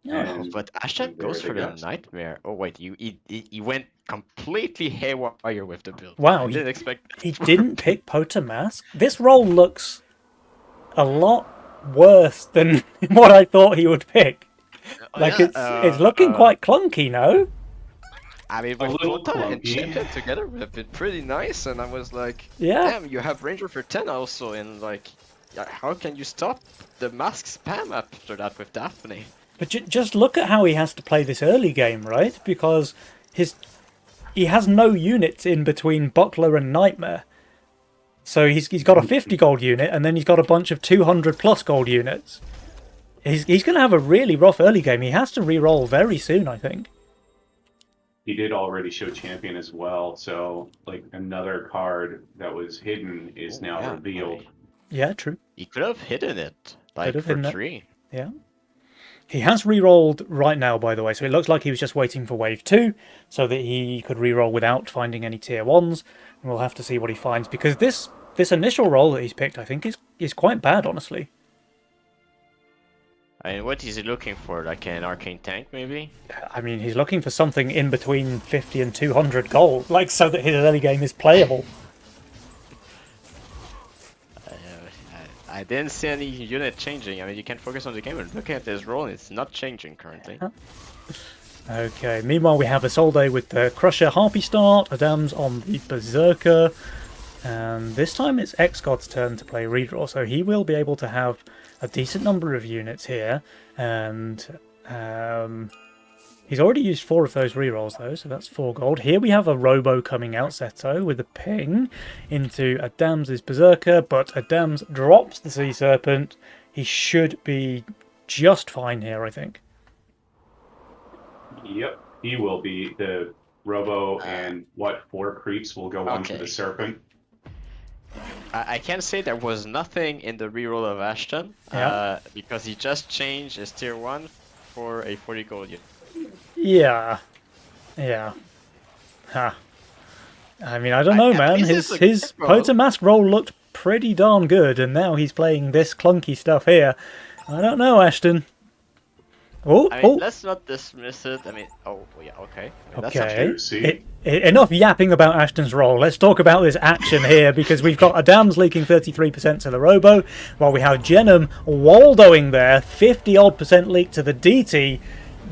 Yeah. But Ashton goes for the nightmare. Oh wait, he went completely haywire with the build. Wow, I didn't expect. He didn't pick Potamask. This roll looks a lot worse than what I thought he would pick. Like, it's looking quite clunky, no? I mean, A with little Pota and clunky. Champion together would have been pretty nice, and I was like, Yeah. damn, you have Ranger for 10 also, and like, how can you stop the mask spam after that with Daphne? But just look at how he has to play this early game, right? Because he has no units in between Buckler and Nightmare. So he's got a 50 gold unit, and then he's got a bunch of 200 plus gold units. He's going to have a really rough early game. He has to re-roll very soon, I think. He did already show champion as well, so like another card that was hidden is now yeah, revealed. Yeah, true. He could have hidden it, like Could have for hidden it. 3. Yeah. He has re-rolled right now, by the way, so it looks like he was just waiting for wave 2 so that he could re-roll without finding any tier 1s. And we'll have to see what he finds, because this initial roll that he's picked, I think, is quite bad, honestly. I mean, what is he looking for? Like an arcane tank, maybe? I mean, he's looking for something in between 50 and 200 gold, like, so that his early game is playable. I didn't see any unit changing. I mean, you can focus on the game and look at his role, and it's not changing currently. Okay, meanwhile we have Isolde with the Crusher Harpy start, Adams on the Berserker, and this time it's X-God's turn to play redraw, so he will be able to have a decent number of units here, and he's already used 4 of those rerolls though, so that's 4 gold. Here we have a Robo coming out, Seto, with a ping into Adams' Berserker, but Adams drops the Sea Serpent. He should be just fine here, I think. Yep, he will be. The Robo and 4 creeps will go on to the Serpent. I can say there was nothing in the reroll of Ashton, because he just changed his tier 1 for a 40 gold unit. Yeah. Huh. I mean, I don't know, man. His Potent Mask roll looked pretty darn good, and now he's playing this clunky stuff here. I don't know, Ashton. Let's not dismiss it. I mean, yeah, okay. I mean, okay. Enough yapping about Ashton's role. Let's talk about this action here, because we've got Adams leaking 33% to the Robo, while we have Jenem Waldoing there, 50-odd% leak to the DT.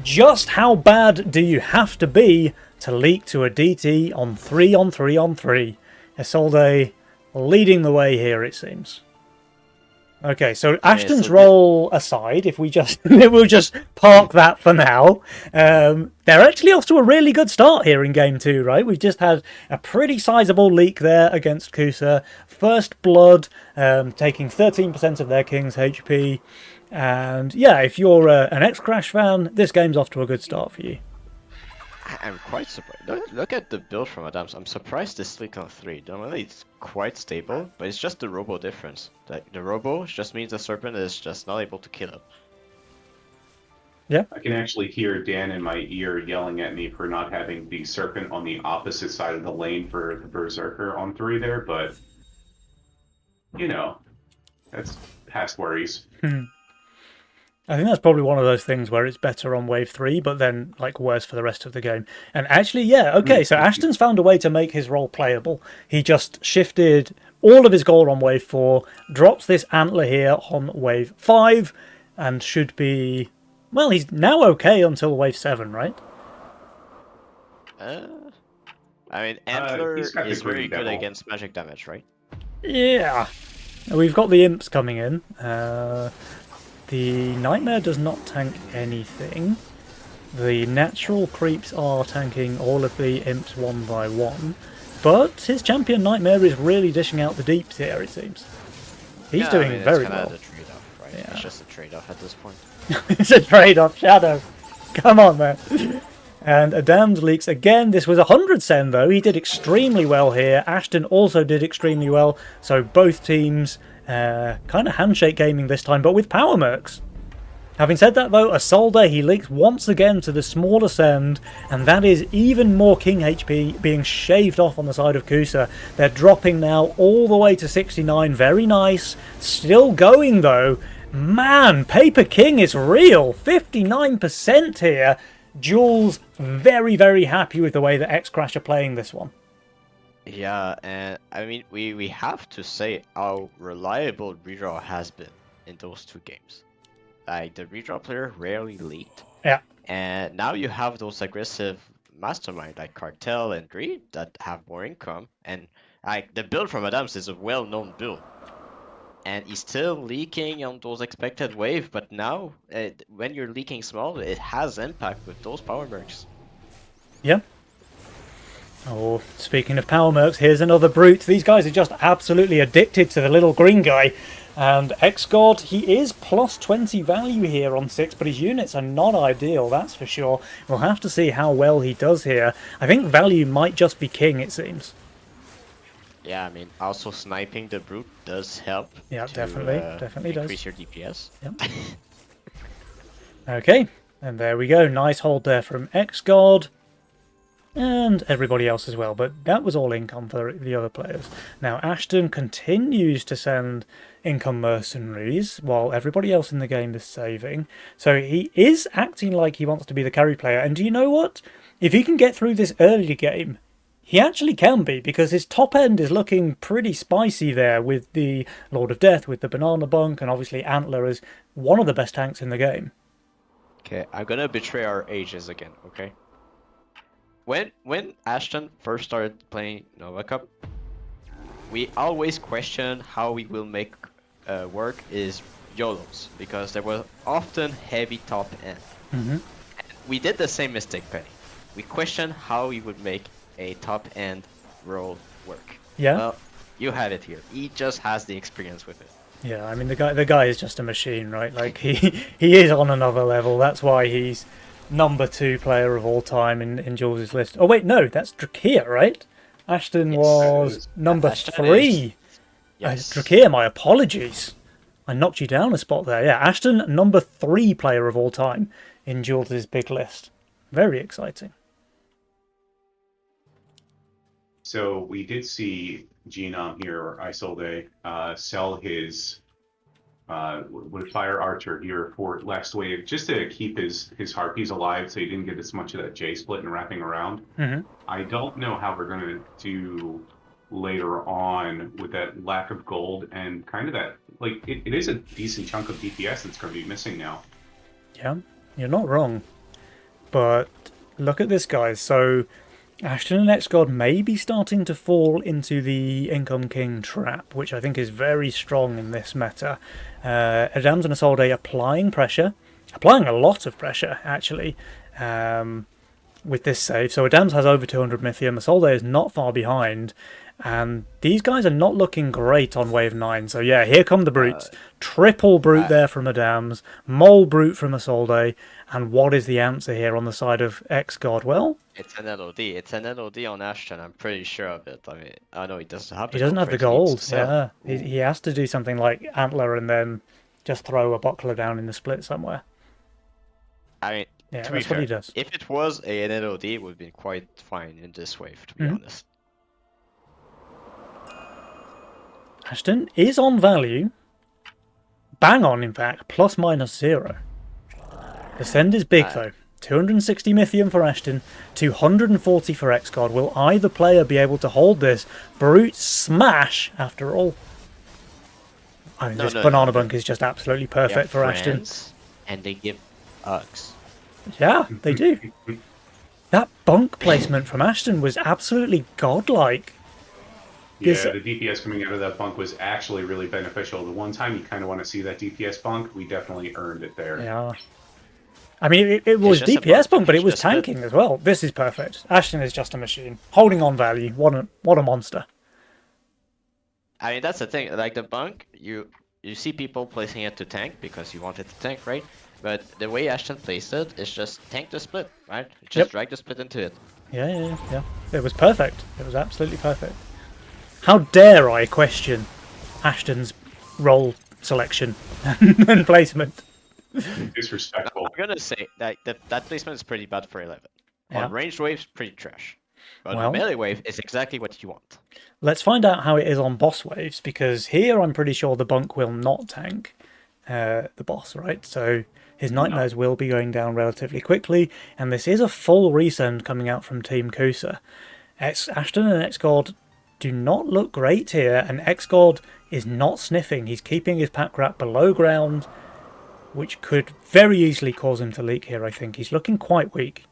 Just how bad do you have to be to leak to a DT on 3-on-3-on-3? Isolde leading the way here, it seems. Okay, so Ashton's role aside, if we just we'll just park that for now. They're actually off to a really good start here in game 2, right? We've just had a pretty sizable leak there against Kusa. First blood, taking 13% of their king's HP. And yeah, if you're an X-Crash fan, this game's off to a good start for you. I'm quite surprised. Look at the build from Adams. I'm surprised this leak on 3. Normally it's quite stable, but it's just the Robo difference. Like, the Robo just means the Serpent is just not able to kill him. Yeah. I can actually hear Dan in my ear yelling at me for not having the Serpent on the opposite side of the lane for the Berserker on 3 there, but, you know, that's past worries. I think that's probably one of those things where it's better on wave 3, but then like worse for the rest of the game. And actually, yeah, okay, so Ashton's found a way to make his role playable. He just shifted all of his gold on wave 4, drops this antler here on wave 5, and should be... Well, he's now okay until wave 7, right? I mean, antler is very good against magic damage, right? Yeah. We've got the imps coming in. The Nightmare does not tank anything. The natural creeps are tanking all of the imps one by one. But his champion Nightmare is really dishing out the deeps here, it seems. He's doing very well. It's kind of a trade-off, right? Yeah. It's just a trade-off at this point. It's a trade-off, Shadow. Come on, man. And Adams leaks again. This was 100 Sen, though. He did extremely well here. Ashton also did extremely well. So both teams... kind of handshake gaming this time, but with power mercs. Having said that though, Isolde, he leaks once again to the smaller send, and that is even more king HP being shaved off on the side of Kusa. They're dropping now all the way to 69, very nice. Still going though. Man, Paper King is real, 59% here. Jules very, very happy with the way that X-Crash are playing this one. Yeah, and I mean, we have to say how reliable redraw has been in those 2 games. Like, the redraw player rarely leaked. Yeah. And now you have those aggressive mastermind like Cartel and Greed that have more income. And like, the build from Adams is a well-known build. And he's still leaking on those expected wave, but now, when you're leaking small, it has impact with those power mercs. Yeah. Oh, speaking of power mercs, here's another brute. These guys are just absolutely addicted to the little green guy. And X-God, he is plus 20 value here on 6, but his units are not ideal, that's for sure. We'll have to see how well he does here. I think value might just be king, it seems. Yeah, I mean, also sniping the brute does help. Yeah, definitely does. Increase your DPS. Yep. Okay, and there we go. Nice hold there from X-God. And everybody else as well, but that was all income for the other players. Now Ashton continues to send income mercenaries while everybody else in the game is saving. So he is acting like he wants to be the carry player, and do you know what? If he can get through this early game, He actually can be, because his top end is looking pretty spicy there with the Lord of Death, with the Banana Bunk, and obviously Antler as one of the best tanks in the game. Okay, I'm gonna betray our ages again, okay? When Ashton first started playing Nova Cup, we always question how we will make work is YOLOs, because there was often heavy top end. Mm-hmm. We did the same mistake, Penny. We questioned how we would make a top end role work. Yeah. Well, you have it here. He just has the experience with it. Yeah, I mean the guy is just a machine, right? Like he is on another level. That's why he's number 2 player of all time in Jules' list. Oh wait, no, that's Drakir, right? Ashton Yes. was number Ashton 3. Yes. Drakir, my apologies. I knocked you down a spot there. Yeah, Ashton, number 3 player of all time in Jules' big list. Very exciting. So we did see Genome here, or Isolde, sell his with Fire Archer here for last wave, just to keep his Harpies alive, so he didn't get as much of that J split and wrapping around. Mm-hmm. I don't know how we're going to do later on with that lack of gold and kind of that, like, it is a decent chunk of DPS that's going to be missing now. Yeah, you're not wrong. But look at this, guys. So Ashton and X-God may be starting to fall into the Income King trap, which I think is very strong in this meta. Adams and Isolde applying pressure, applying a lot of pressure, actually, with this save. So Adams has over 200 Mythium, Isolde is not far behind, and these guys are not looking great on wave 9. So yeah, here come the brutes. Triple brute there from Adams, mole brute from Isolde, and what is the answer here on the side of X-God? Well, It's an LOD. It's an LOD on Ashton. I'm pretty sure of it. I mean, I know he doesn't have he the doesn't have the for it, he needs gold. to sell. Yeah, he has to do something like Antler and then just throw a buckler down in the split somewhere. I mean, Yeah, to be that's what fair, he does. if it was an LOD, it would be quite fine in this wave, to be Mhm. honest. Ashton is on value. Bang on, in fact, plus minus 0. The send is big, though. 260 Mythium for Ashton, 240 for X-God. Will either player be able to hold this brute smash after all? I mean, No, this no, Banana no. Bunk is just absolutely They are perfect for Ashton. friends, and they give hugs. Yeah, they do. That bunk placement from Ashton was absolutely godlike. Yeah, This- the DPS coming out of that bunk was actually really beneficial. The one time you kind of want to see that DPS bunk, we definitely earned it there. Yeah. I mean, it was just a DPS bunk, bunk, but it it's was just a- tanking as well. This is perfect. Ashton is just a machine. Holding on value. What a monster. I mean, that's the thing. Like the bunk, you see people placing it to tank because you want it to tank, right? But the way Ashton placed it is just tank the split, right? Just Yep. drag the split into it. Yeah. It was perfect. It was absolutely perfect. How dare I question Ashton's role selection and placement? Disrespectful. I'm gonna say that that placement is pretty bad for 11. Yeah. On ranged waves, pretty trash. But Well- on melee wave is exactly what you want. Let's find out how it is on boss waves, because here I'm pretty sure the bunk will not tank the boss, right? So his nightmares will be going down relatively quickly, and this is a full resend coming out from Team Kusa. Ashton and X-God do not look great here, and X-God is not sniffing. He's keeping his pack rat below ground, which could very easily cause him to leak here, I think. He's looking quite weak.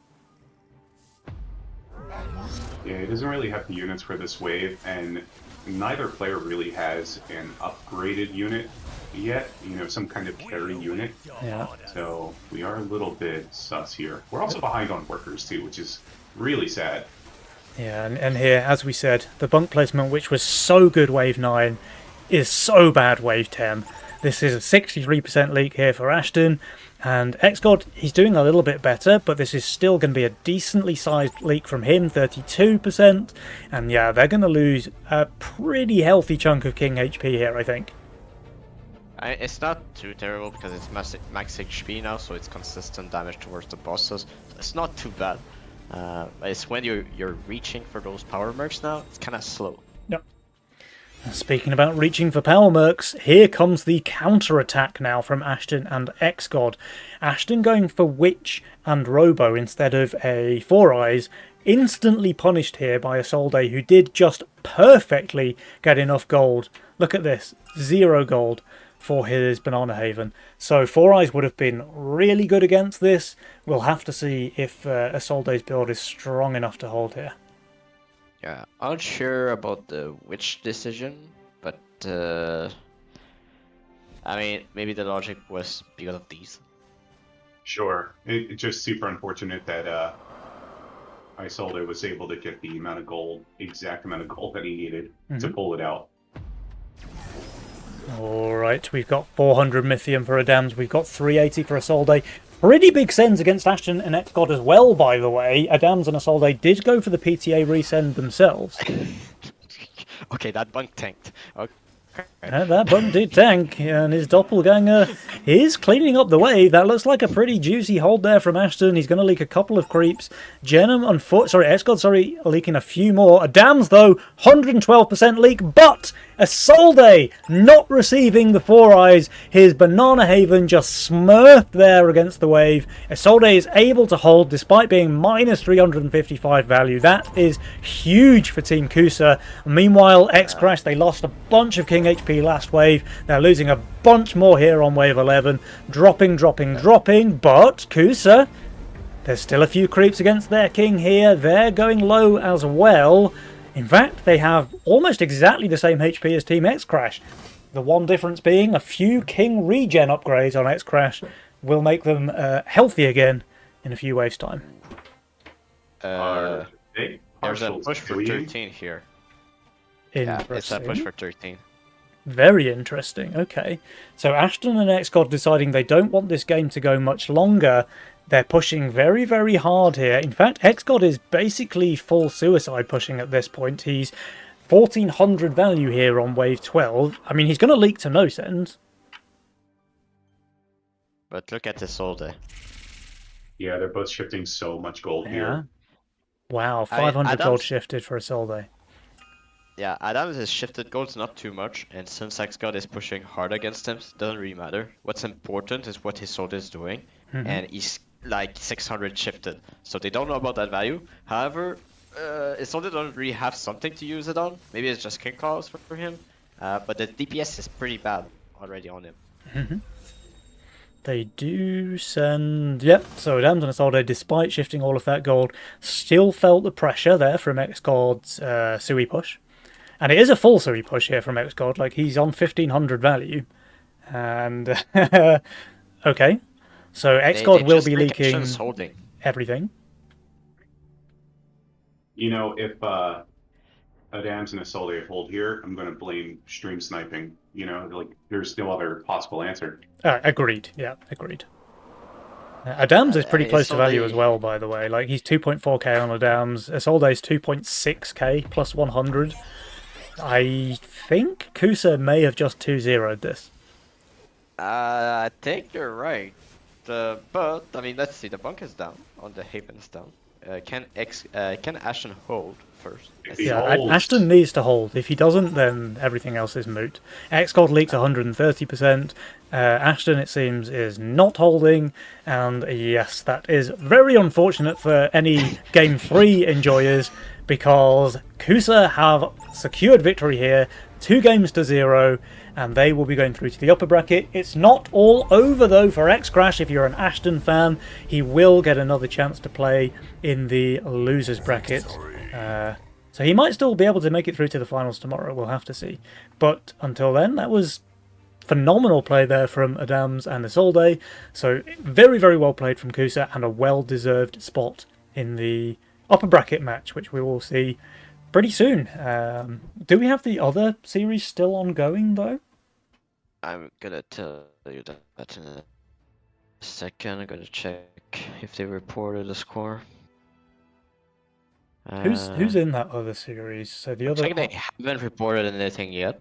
Yeah, he doesn't really have the units for this wave, and neither player really has an upgraded unit yet, some kind of carry unit. Yeah. So we are a little bit sus here. We're also behind on workers too, which is really sad. Yeah, and here, as we said, the bunk placement, which was so good wave 9, is so bad wave 10. This is a 63% leak here for Ashton, and X-God, he's doing a little bit better, but this is still going to be a decently sized leak from him, 32%, and yeah, they're going to lose a pretty healthy chunk of King HP here, I think. It's not too terrible because it's max HP now, so it's consistent damage towards the bosses. So it's not too bad. But it's when you're reaching for those power mercs now, it's kind of slow. Yep. Speaking about reaching for power mercs, here comes the counter-attack now from Ashton and X-God. Ashton going for Witch and Robo instead of a Four Eyes. instantly punished here by Isolde, who did just perfectly get enough gold. Look at this, 0 gold for his Banana Haven. So Four Eyes would have been really good against this. We'll have to see if Isolde's build is strong enough to hold here. Yeah, unsure about the witch decision, but I mean, maybe the logic was because of these. Sure. It's just super unfortunate that Isolde was able to get the amount of gold, exact amount of gold that he needed to pull it out. Alright, we've got 400 Mythium for Adams, we've got 380 for Isolde. Pretty big sends against Ashton and X-God as well, by the way. Adams and Isolde did go for the PTA resend themselves. Okay, that bunk tanked. Okay. That button did tank, and his doppelganger is cleaning up the wave. That looks like a pretty juicy hold there from Ashton. He's going to leak a couple of creeps. Jenem on foot, X-God, leaking a few more. Adams, though, 112% leak, but Isolde not receiving the Four Eyes. His Banana Haven just smurfed there against the wave. Isolde is able to hold despite being minus 355 value. That is huge for Team Kusa. Meanwhile, X-Crash, they lost a bunch of King HP last wave. They're losing a bunch more here on wave 11. Dropping, but Kusa, there's still a few creeps against their king here. They're going low as well. In fact, they have almost exactly the same HP as Team X-Crash. The one difference being a few king regen upgrades on X-Crash will make them healthy again in a few waves' time. There's a push for 13 here. Yeah, it's a push for 13. Very interesting. Okay. So Ashton and X-God deciding they don't want this game to go much longer. They're pushing very, very hard here. In fact, X-God is basically full suicide pushing at this point. He's 1400 value here on wave 12. I mean, he's going to leak to no sends. But look at Isolde. Yeah, they're both shifting so much gold here. Wow, 500 gold shifted for Isolde. Yeah, Adams has shifted golds not too much, and since X-God is pushing hard against him, it doesn't really matter. What's important is what Isolde is doing, and he's like 600 shifted, so they don't know about that value. However, Isolde doesn't really have something to use it on. Maybe it's just King Claws for him, but the DPS is pretty bad already on him. They do send... Yep, so Adams and Isolde, despite shifting all of that gold, still felt the pressure there from X-God's Sui push. And it is a full Sui push here from X-God, like he's on 1500 value. And, okay. So X-God will be leaking everything. You know, if Adams and Isolde hold here, I'm going to blame stream sniping. You know, like, there's no other possible answer. Agreed, yeah, agreed. Adams is pretty close to value as well, by the way. Like, he's 2.4k on Adams. Isolde's 2.6k plus 100. I think Kusa may have just 2-0'd this. I think you're right. But, I mean, let's see. The bunk is down. On the Haven is down. Can Ashton hold first? Yeah, Ashton needs to hold. If he doesn't, then everything else is moot. X-God leaks 130%. Ashton, it seems, is not holding. And yes, that is very unfortunate for any Game 3 enjoyers, because Kusa have secured victory here, 2 games to 0, and they will be going through to the upper bracket. It's not all over, though, for X-Crash. If you're an Ashton fan, he will get another chance to play in the losers bracket. So he might still be able to make it through to the finals tomorrow. We'll have to see. But until then, that was phenomenal play there from Adams and Isolde. So very, very well played from Kusa, and a well-deserved spot in the upper bracket match, which we will see pretty soon. Do we have the other series still ongoing, though? I'm gonna tell you that in a second. I'm gonna check if they reported the score. Who's in that other series? So the other. They haven't reported anything yet.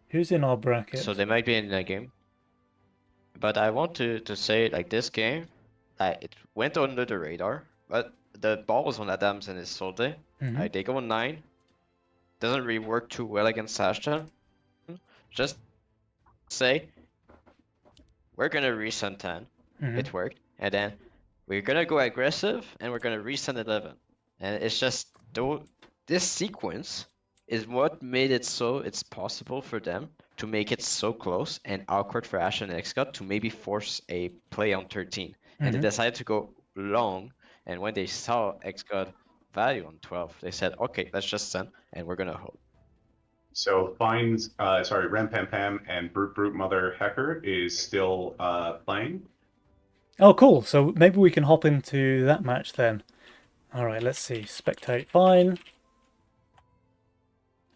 Who's in our bracket? So they might be in the game. But I want to say, like, this game, it went under the radar, but the ball was on Adams and Isolde. They go on 9. Doesn't really work too well against Ashton. Just say, we're gonna resend 10. It worked. And then we're gonna go aggressive and we're gonna resend 11. And it's just though this sequence is what made it so it's possible for them to make it so close and awkward for Ashen and Xcot to maybe force a play on 13. And they decided to go long, and when they saw Xcot value on 12, they said, okay, let's just send and we're gonna hold. So finds Rem Pam Pam and Brute Brute Mother Hecker is still playing. Oh, cool. So maybe we can hop into that match then. All right, let's see. Spectate Fine.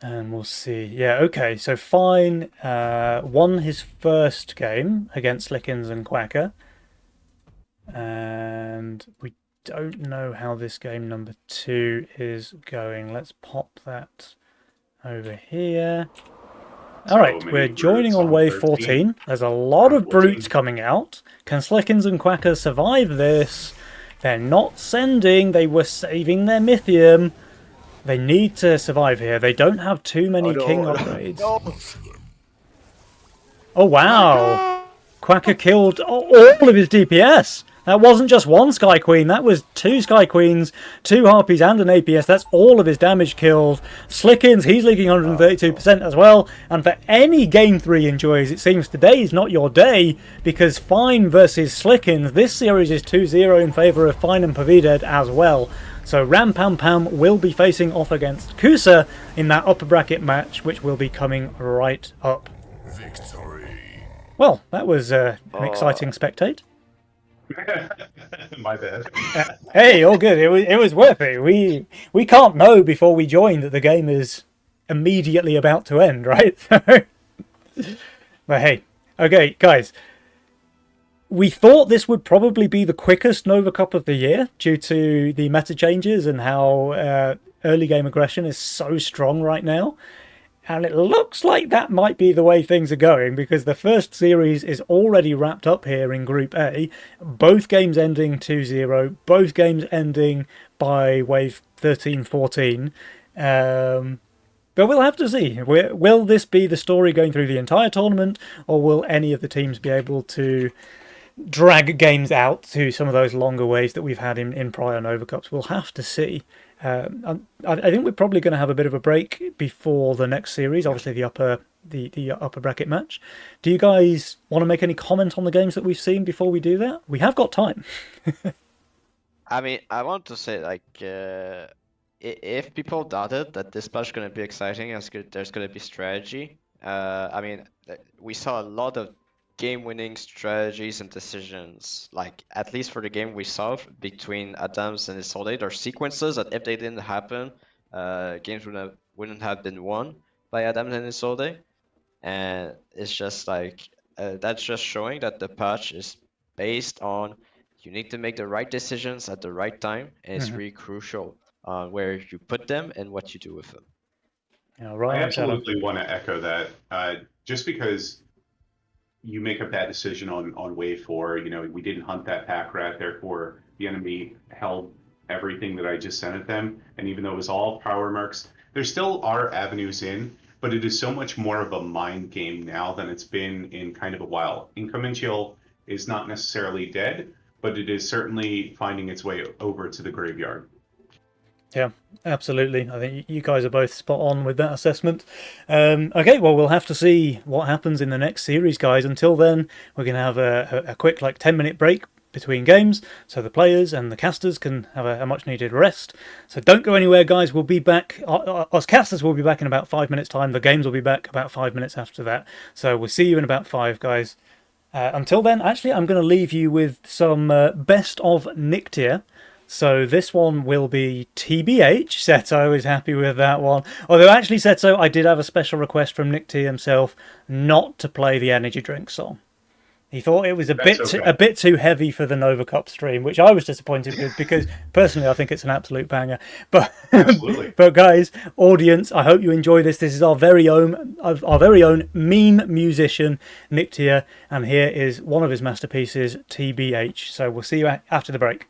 And we'll see. Yeah, okay. So Fine won his first game against Slickens and Quacker. And we don't know how this game number 2 is going. Let's pop that over here. All right, So we're many joining brutes on wave 13. 14. There's a lot of 14. brutes coming out. Can Slickens and Quacker survive this? They're not sending. They were saving their Mythium. They need to survive here. They don't have too many king upgrades. Oh, wow. Quacker killed all of his DPS. That wasn't just one Sky Queen, that was 2 Sky Queens, 2 Harpies and an APS. That's all of his damage killed. Slickens, he's leaking 132% as well. And for any Game 3 enjoyers, it seems today is not your day, because Fine versus Slickens, this series is 2-0 in favour of Fine and Pavided as well. So Ram Pam Pam will be facing off against Kusa in that upper bracket match, which will be coming right up. Victory. Well, that was an exciting spectate. My bad. Hey, all good. It was worth it. We can't know before we join that the game is immediately about to end, right? But hey, okay, guys. We thought this would probably be the quickest Nova Cup of the year due to the meta changes and how early game aggression is so strong right now. And it looks like that might be the way things are going, because the first series is already wrapped up here in Group A. Both games ending 2-0, both games ending by wave 13-14. But we'll have to see. Will this be the story going through the entire tournament, or will any of the teams be able to drag games out to some of those longer ways that we've had in prior Nova Cups? We'll have to see. I think we're probably going to have a bit of a break before the next series, obviously the upper bracket match. Do you guys want to make any comment on the games that we've seen before we do that? We have got time. I mean, I want to say, like, if people doubted that this match is going to be exciting, there's going to be strategy. I mean, we saw a lot of game-winning strategies and decisions, like, at least for the game we saw between Adams and Isolde. There are sequences that if they didn't happen, games wouldn't have been won by Adams and Isolde. And it's just like, that's just showing that the patch is based on you need to make the right decisions at the right time, and it's really crucial where you put them and what you do with them. Yeah, I right on, Shadow. absolutely want to echo that. Just because you make a bad decision on wave 4, we didn't hunt that pack rat, therefore the enemy held everything that I just sent at them. And even though it was all power marks, there still are avenues in, but it is so much more of a mind game now than it's been in kind of a while. Income and Chill is not necessarily dead, but it is certainly finding its way over to the graveyard. Yeah, absolutely. I think you guys are both spot on with that assessment. Okay, well, we'll have to see what happens in the next series, guys. Until then, we're going to have a quick 10-minute break between games so the players and the casters can have a much needed rest. So don't go anywhere, guys. We'll be back. Us casters will be back in about 5 minutes time. The games will be back about 5 minutes after that. So we'll see you in about 5, guys. Until then, actually, I'm going to leave you with some best of Nictia. So this one will be TBH. Seto is happy with that one. Although actually, Seto, I did have a special request from Nictia himself not to play the energy drink song. He thought it was a bit too heavy for the Nova Cup stream, which I was disappointed with, because personally I think it's an absolute banger. But Absolutely. But guys, audience, I hope you enjoy this. This is our very own meme musician, Nictia, and here is one of his masterpieces, TBH. So we'll see you after the break.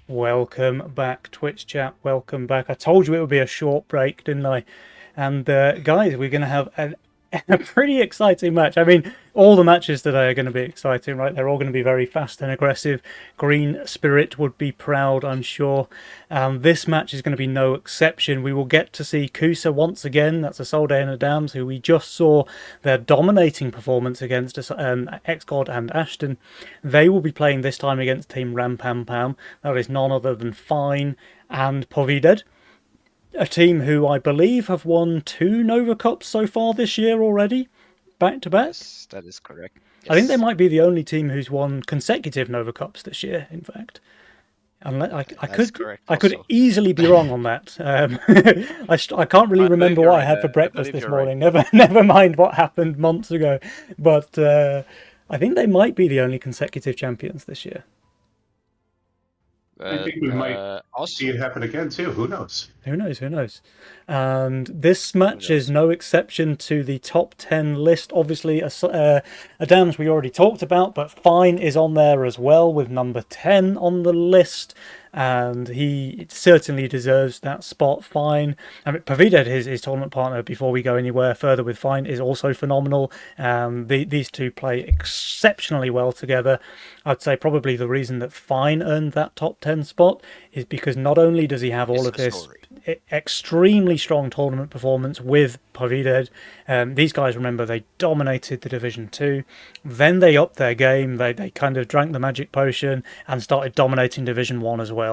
Welcome back, Twitch chat. Welcome back. I told you it would be a short break, didn't I? And guys, we're going to have a pretty exciting match. I mean, all the matches today are going to be exciting, right? They're all going to be very fast and aggressive. Green Spirit would be proud, I'm sure. This match is going to be no exception. We will get to see Kusa once again. That's Isolde and Adams, who we just saw their dominating performance against X-God and Ashton. They will be playing this time against Team Rampampam. That is none other than Fine and Povided. A team who I believe have won 2 Nova Cups so far this year already, back to back. Yes, that is correct. I think they Yes. might be the only team who's won consecutive Nova Cups this year, in fact. Unless I That's correct could also. easily be wrong on that. I can't really I believe remember you're what I right, had for I breakfast believe this you're right. morning. Never mind what happened months ago. But I think they might be the only consecutive champions this year. I think we might also, see it happen again too. Who knows? Who knows? Who knows? And this match knows? is no exception to the top 10 list. Obviously, Adams we already talked about, but Fine is on there as well with number 10 on the list. And he certainly deserves that spot. Fine. I mean, Pavided, his tournament partner, before we go anywhere further with Fine, is also phenomenal. These two play exceptionally well together. I'd say probably the reason that Fine earned that top 10 spot is because not only does he have all It's of the this story. extremely strong tournament performance with Pavided. These guys, remember, they dominated the Division 2. Then they upped their game. They kind of drank the magic potion and started dominating Division 1 as well.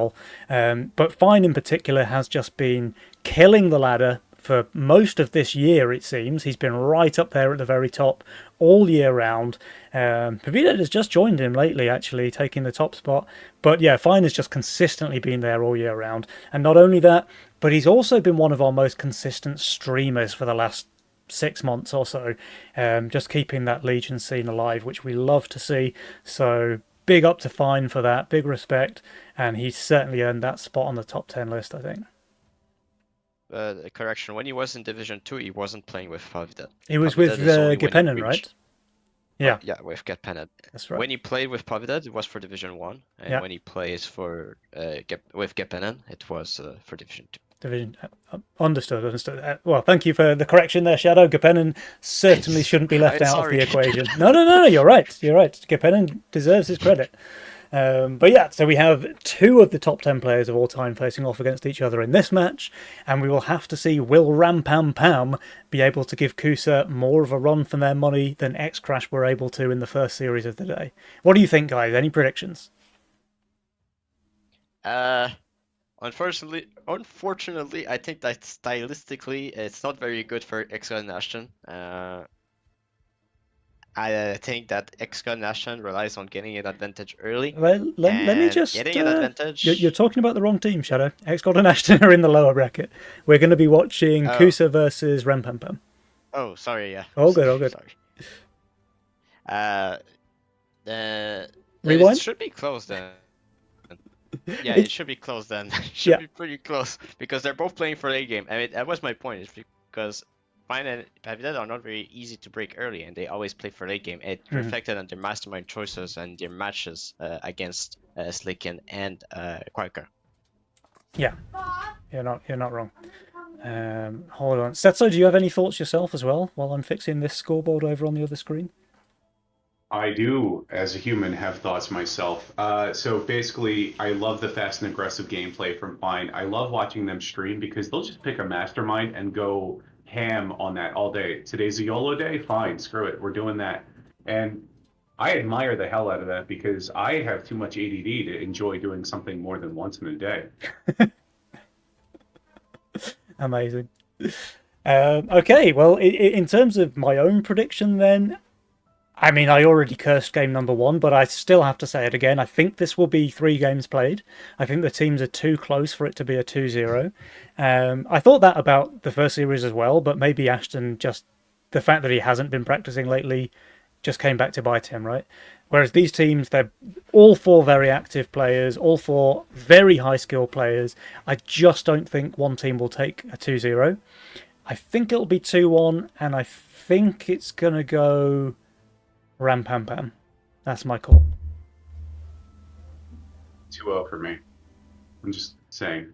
But Fine in particular has just been killing the ladder for most of this year, it seems. He's been right up there at the very top all year round. Pavided has just joined him lately, actually, taking the top spot. But yeah, Fine has just consistently been there all year round. And not only that, but he's also been one of our most consistent streamers for the last 6 months or so. Just keeping that Legion scene alive, which we love to see. So big up to Fine for that, big respect. And he's certainly earned that spot on the top 10 list, I think. Correction, when he was in Division 2, he wasn't playing with Pavided. He was Pavided with is only when he Gepennen, reached- right? Yeah, Yeah, with Gepennen. that's right. When he played with Pavided, it was for Division 1, and Yeah. when he plays for with Gepennen, it was for Division 2. Division. Understood. Well, thank you for the correction there, Shadow. Gepennen certainly shouldn't be left I'm out of sorry. the equation. No, you're right. You're right. Gepennen deserves his credit. But yeah, so we have 2 of the top 10 players of all time facing off against each other in this match, and we will have to see, will Rampampam be able to give Kusa more of a run for their money than X-Crash were able to in the first series of the day? What do you think, guys? Any predictions? Unfortunately, I think that stylistically, it's not very good for X-God and Ashton. I think that X-God and Ashton relies on getting an advantage early. Let me and just... getting an advantage. You're talking about the wrong team, Shadow. X-God and Ashton are in the lower bracket. We're going to be watching Oh. Kusa versus Rampampam. Oh, sorry, yeah. All good, all good. Sorry. It Rewind? should be close then. Yeah, It- it should be close then. It should Yeah. be pretty close because they're both playing for late game. I mean, that was my point. Is because Fine and Pavided are not very easy to break early, and they always play for late game. It reflected on their mastermind choices and their matches against Slicken and Quaker. Yeah, you're not wrong. Hold on. Setso, do you have any thoughts yourself as well while I'm fixing this scoreboard over on the other screen? I do, as a human, have thoughts myself. So basically, I love the fast and aggressive gameplay from Fine. I love watching them stream because they'll just pick a mastermind and go ham on that all day. Today's a YOLO day? Fine, screw it. We're doing that. And I admire the hell out of that because I have too much ADD to enjoy doing something more than once in a day. Amazing. Okay, well, in terms of my own prediction then, I mean, I already cursed game number 1, but I still have to say it again. I think this will be 3 games played. I think the teams are too close for it to be a 2-0. I thought that about the first series as well, but maybe Ashton just... The fact that he hasn't been practicing lately just came back to bite him, right? Whereas these teams, they're all 4 very active players, all 4 very high-skill players. I just don't think one team will take a 2-0. I think it'll be 2-1, and I think it's going to go Rampampam. That's my call. 2-0 for me. I'm just saying.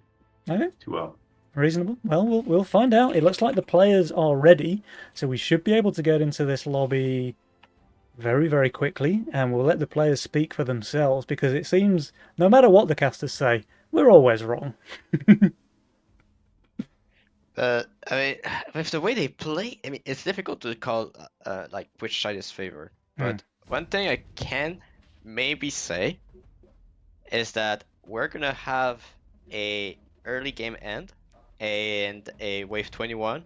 Okay. Too well. Reasonable. Well, we'll find out. It looks like the players are ready, so we should be able to get into this lobby very, very quickly, and we'll let the players speak for themselves, because it seems, no matter what the casters say, we're always wrong. I mean, with the way they play, I mean, it's difficult to call like which side is favored. But one thing I can maybe say is that we're gonna have a early game end and a wave 21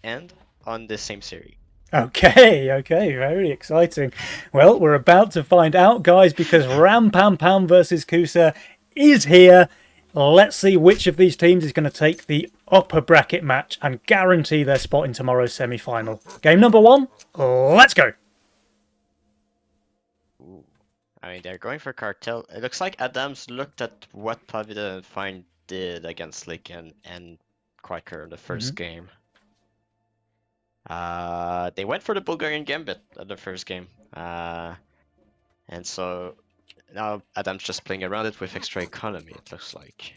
end on the same series. Okay, very exciting. Well, we're about to find out, guys, because Ram Pam Pam versus Kusa is here. Let's see which of these teams is going to take the upper bracket match and guarantee their spot in tomorrow's semi-final. Game number 1, let's go. Ooh. I mean, they're going for cartel. It looks like Adams looked at what Pavida and Fine did against Slick and Quaker in the 1st game. They went for the Bulgarian Gambit at the first game. And so now Adam's just playing around it with extra economy, it looks like.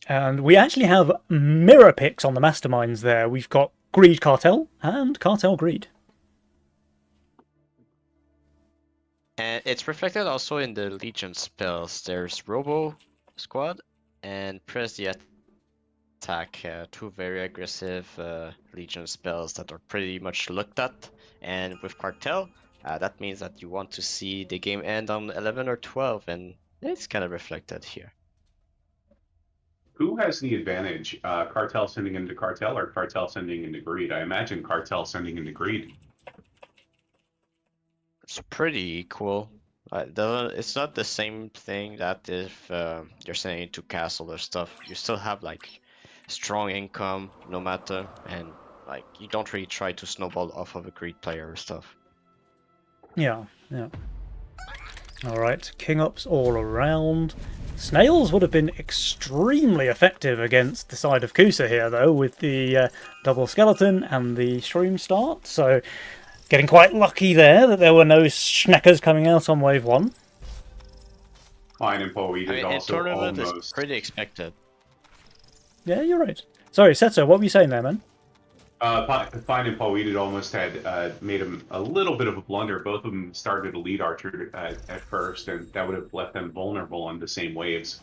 And we actually have mirror picks on the masterminds there. We've got Greed Cartel and Cartel Greed. And it's reflected also in the Legion spells. There's Robo Squad and Press the Attack, two very aggressive Legion spells that are pretty much looked at. And with Cartel, that means that you want to see the game end on 11 or 12, and it's kind of reflected here. Who has the advantage? Cartel sending into Cartel or Cartel sending into Greed? I imagine Cartel sending into Greed. It's pretty equal. It's not the same thing that if you're sending into Castle or stuff. You still have like strong income no matter, and like you don't really try to snowball off of a Greed player or stuff. Yeah. Alright, King Ups all around. Snails would have been extremely effective against the side of Kusa here, though, with the double skeleton and the shroom start. So, getting quite lucky there that there were no Schneckers coming out on wave 1. Fine and Poe did also tournament almost. is pretty expected. Yeah, you're right. Sorry, Seto, what were you saying there, man? Fine and Poe did almost had made him a little bit of a blunder. Both of them started a lead archer at first, and that would have left them vulnerable on the same waves.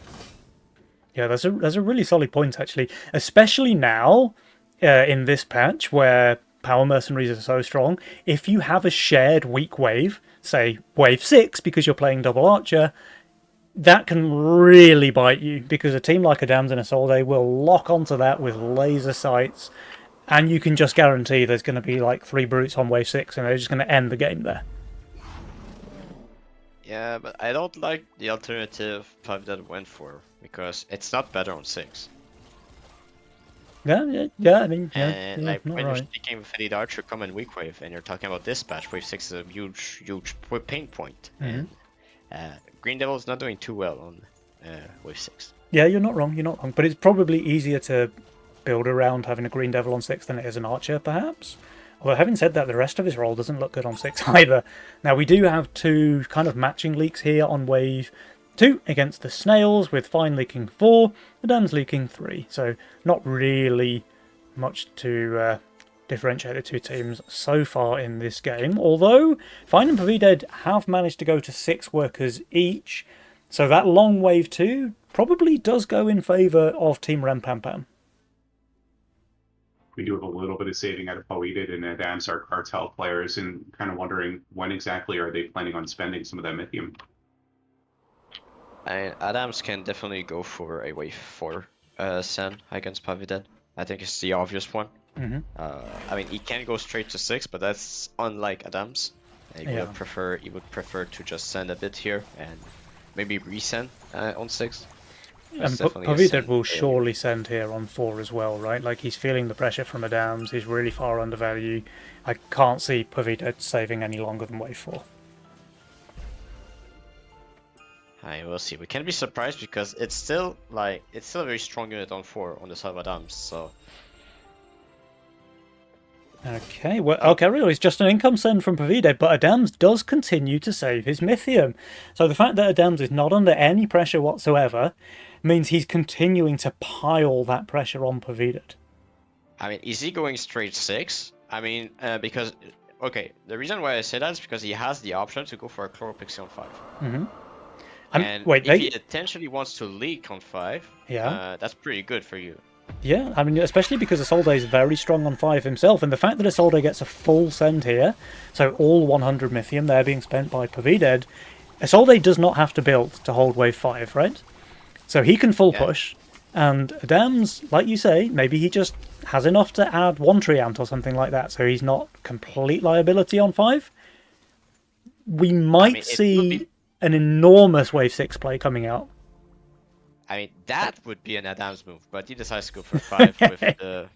Yeah, that's a really solid point, actually. Especially now, in this patch, where Power Mercenaries are so strong. If you have a shared weak wave, say wave 6, because you're playing double archer, that can really bite you, because a team like Adams and Isolde will lock onto that with laser sights, and you can just guarantee there's going to be like 3 brutes on wave 6, and they're just going to end the game there. Yeah, but I don't like the alternative Pavida went for, because it's not better on 6. Yeah, I mean, And like not when you're right. speaking with Elite Archer common weak wave, and you're talking about dispatch, wave 6 is a huge pain point. And Green Devil's not doing too well on wave 6. Yeah, you're not wrong, but it's probably easier to build around having a Green Devil on 6 than it is an Archer, perhaps. Although, having said that, the rest of his role doesn't look good on 6 either. Now, we do have 2 kind of matching leaks here on wave 2 against the Snails, with Fine leaking 4, the Dams leaking 3. So, not really much to differentiate the 2 teams so far in this game. Although, Fine and Pavided have managed to go to 6 workers each. So that long wave 2 probably does go in favour of Team Ram Pam Pam. We do have a little bit of saving out of Poeted and Adams, our Cartel players, and kind of wondering when exactly are they planning on spending some of that Mythium. And Adams can definitely go for a wave 4 Sen against Pavided. I think it's the obvious one. I mean, he can go straight to 6, but that's unlike Adams. He would prefer to just send a bit here and maybe resend on 6. And Pavided will surely send here on 4 as well, right? Like, he's feeling the pressure from Adams, he's really far under value. I can't see Pavided saving any longer than wave 4. I will see. We can't be surprised because it's still a very strong unit on 4 on the side of Adams, so Okay, well, okay, really, it's just an income send from Pavide, but Adams does continue to save his Mythium. So the fact that Adams is not under any pressure whatsoever means he's continuing to pile that pressure on Pavide. I mean, is he going straight 6? I mean, because, okay, the reason why I say that is because he has the option to go for a Chloropixie on 5. Mm-hmm. And wait, if he potentially wants to leak on 5, Yeah. that's pretty good for you. Yeah, I mean, especially because Isolde is very strong on 5 himself, and the fact that Isolde gets a full send here, so all 100 Mythium there being spent by Pavide, Isolde does not have to build to hold wave 5, right? So he can full push, and Adams, like you say, maybe he just has enough to add 1 Treant or something like that, so he's not complete liability on 5. We might see an enormous wave 6 play coming out. I mean, that would be an Adams move, but he decides to go for 5 with the...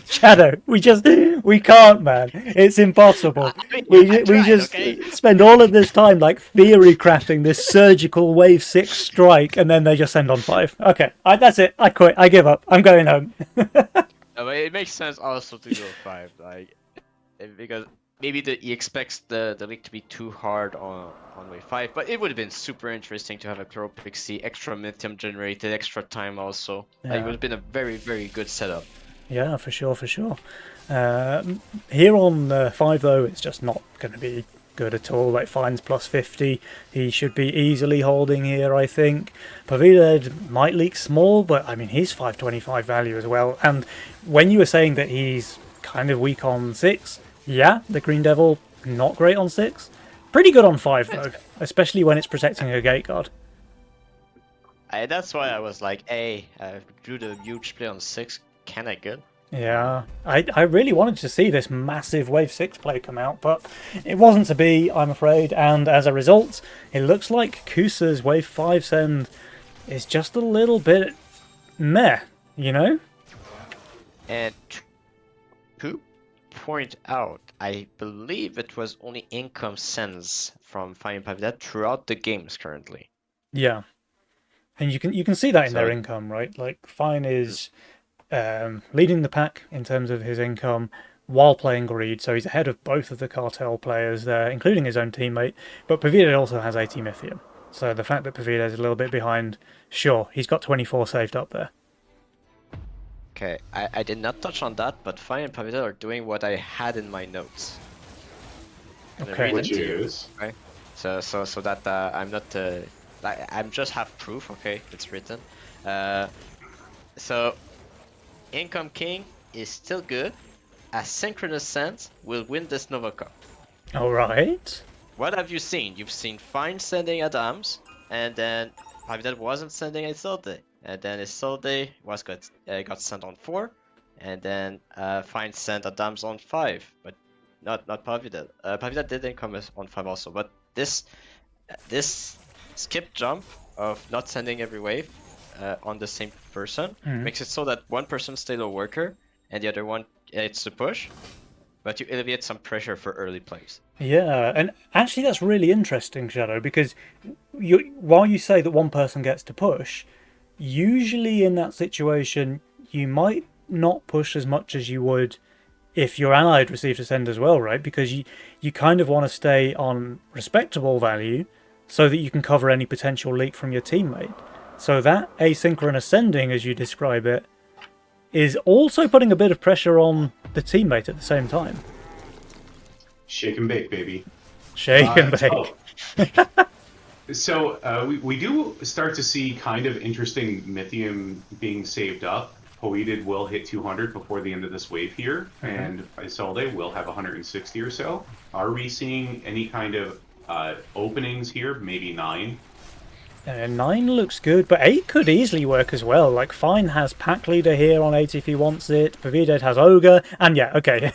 Shadow, we can't, man. It's impossible. I mean, We just spend all of this time like theory crafting this surgical wave 6 strike, and then they just send on 5. Okay, that's it. I quit. I give up. I'm going home. No, but it makes sense also to go 5, like, because maybe he expects the league to be too hard on wave 5, but it would have been super interesting to have a Chloropixie, extra Mythium generated, extra time also. Yeah. Like, it would have been a very, very good setup. Yeah, for sure, for sure. Here on 5 though, it's just not going to be good at all. Like Fines plus 50, he should be easily holding here, I think. Pavide might leak small, but I mean he's 525 value as well. And when you were saying that he's kind of weak on 6, yeah, the Green Devil not great on 6. Pretty good on 5 though, especially when it's protecting a gate guard. That's why I was like, hey, drew the huge play on 6, kinda good. Yeah, I really wanted to see this massive Wave 6 play come out, but it wasn't to be, I'm afraid, and as a result, it looks like Kusa's Wave 5 send is just a little bit meh, you know? And to point out, I believe it was only income sends from Fine Pavide throughout the games currently. Yeah, and you can see that in their So- income, right? Like Fine is leading the pack in terms of his income while playing Greed, so he's ahead of both of the cartel players there, including his own teammate. But Pavide also has 80 Mythium, so the fact that Pavide is a little bit behind, sure, he's got 24 saved up there. Okay, I did not touch on that, but Fine and Pavide are doing what I had in my notes. I'm gonna Okay. read it Which to you, is okay? So that I'm not I'm just have proof. Okay, it's written. So Income King is still good. Asynchronous Send will win this Nova Cup. All right. What have you seen? You've seen Fine sending Adams, and then Pavide wasn't sending Isolde, and then Isolde got sent on 4, and then Fine sent Adams on 5, but not Pavide. Pavide didn't come on 5 also, but this skip jump of not sending every wave on the same person makes it so that one person stays a worker and the other one it's a push, but you alleviate some pressure for early plays. Yeah, and actually that's really interesting, Shadow, because while you say that one person gets to push, usually in that situation you might not push as much as you would if your allied received a send as well, right? Because you kind of want to stay on respectable value so that you can cover any potential leak from your teammate. So that asynchronous sending, as you describe it, is also putting a bit of pressure on the teammate at the same time. shake and bake, baby. Shake and bake. So we do start to see kind of interesting Mythium being saved up. Poeted will hit 200 before the end of this wave here, and Isolde will have 160 or so. Are we seeing any kind of openings here? Maybe 9? 9 looks good, but 8 could easily work as well. Like, Fine has Pack Leader here on 8 if he wants it. Pavide has Ogre, and yeah, okay.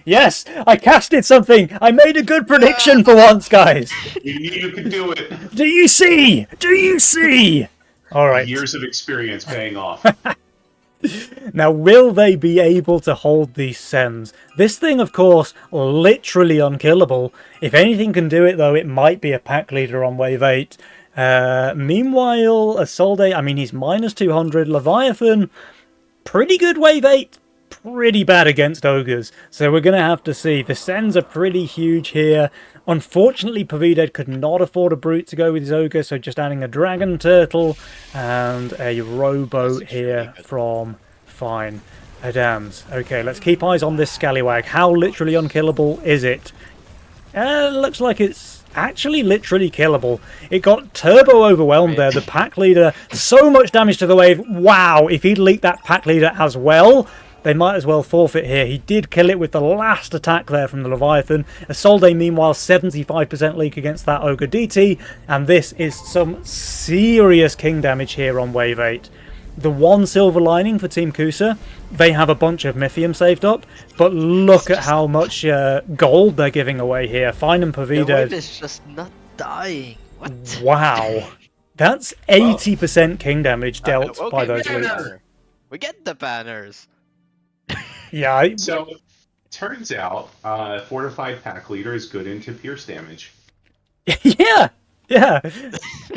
Yes, I casted something! I made a good prediction for once, guys! You knew you could do it. Do you see? Do you see? Alright. Years of experience paying off. Now, will they be able to hold these sends? This thing, of course, literally unkillable. If anything can do it, though, it might be a Pack Leader on wave 8. Meanwhile, Isolde, I mean, he's minus 200. Leviathan, pretty good wave 8. pretty bad against ogres. So we're going to have to see. The sends are pretty huge here. Unfortunately, Pavided could not afford a brute to go with his ogre, so just adding a dragon turtle and a rowboat here from Fine. Adams. Okay, let's keep eyes on this scallywag. How literally unkillable is it? Looks like it's actually literally killable. It got turbo overwhelmed there. The pack leader, so much damage to the wave. Wow, if he'd leaked that pack leader as well, they might as well forfeit here. He did kill it with the last attack there from the Leviathan. Isolde, meanwhile, 75% leak against that Ogre DT. And this is some serious king damage here on wave 8. The one silver lining for Team Kusa, they have a bunch of Mythium saved up, but look at how much gold they're giving away here. Fine and The wave Pavida. is just not dying. What? Wow. That's 80% king damage dealt Okay, by those we get leaks. the- We get the banners. Yeah, So, turns out, Fortified Pack Leader is good into pierce damage. yeah, yeah.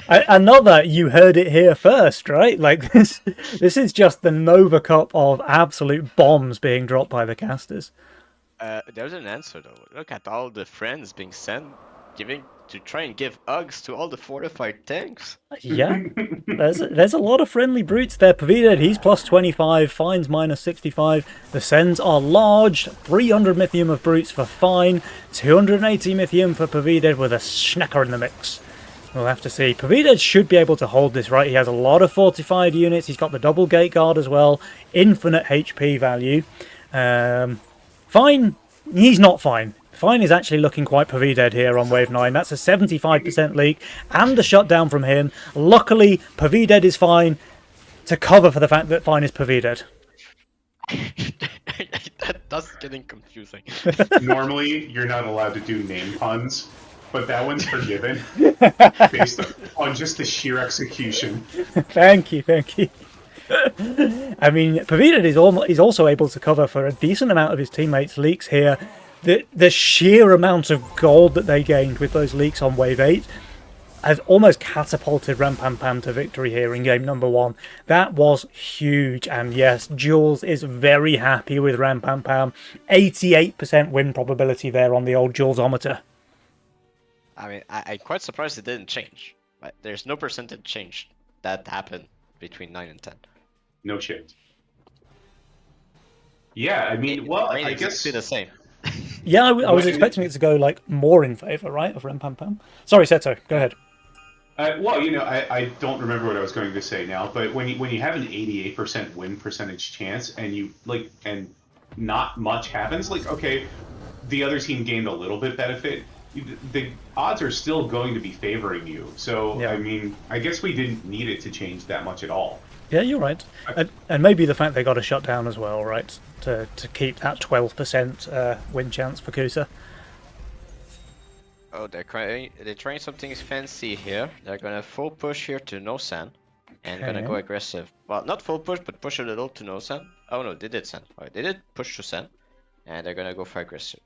Another, you heard it here first, right? Like this is just the Nova Cup of absolute bombs being dropped by the casters. There's an answer though. Look at all the friends being sent, to try and give Uggs to all the fortified tanks. Yeah, there's a lot of friendly brutes there. Pavida, he's plus 25, Fine's minus 65. The sends are large, 300 Mythium of brutes for Fine, 280 Mythium for Pavida with a Schnecker in the mix. We'll have to see. Pavida should be able to hold this, right? He has a lot of fortified units. He's got the double gate guard as well. Infinite HP value. Fine, he's not fine. Fine is actually looking quite Pavided here on wave 9. That's a 75% leak and a shutdown from him. Luckily, Pavided is fine to cover for the fact that Fine is Pavided. That's getting confusing. Normally, you're not allowed to do name puns, but that one's forgiven based on just the sheer execution. Thank you, thank you. I mean, Pavided is also able to cover for a decent amount of his teammates' leaks here. The sheer amount of gold that they gained with those leaks on wave 8 has almost catapulted Rampampam to victory here in game number 1. That was huge, and yes, Jules is very happy with Rampampam. 88% win probability there on the old Julesometer. I mean, I'm quite surprised it didn't change. But there's no percentage change that happened between 9 and 10. No shit. Yeah, I mean, well, I mean, I it's guess exactly the same. Yeah, I was expecting it to go like more in favour, right, of Rampampam. Sorry, Seto, go ahead. well, I don't remember what I was going to say now, but when you have an 88% win percentage chance and not much happens, like, okay, the other team gained a little bit benefit, the odds are still going to be favoring you. So, Yeah. I mean, I guess we didn't need it to change that much at all. Yeah, you're right. And maybe the fact they got a shutdown as well, right, to keep that 12% win chance for Kusa. Oh, they're trying something fancy here. They're gonna full push here to no sand, and gonna go Okay. aggressive. Well, not full push, but push a little to no sand. Oh no, they did sand. Alright, they did push to sand, and they're gonna go for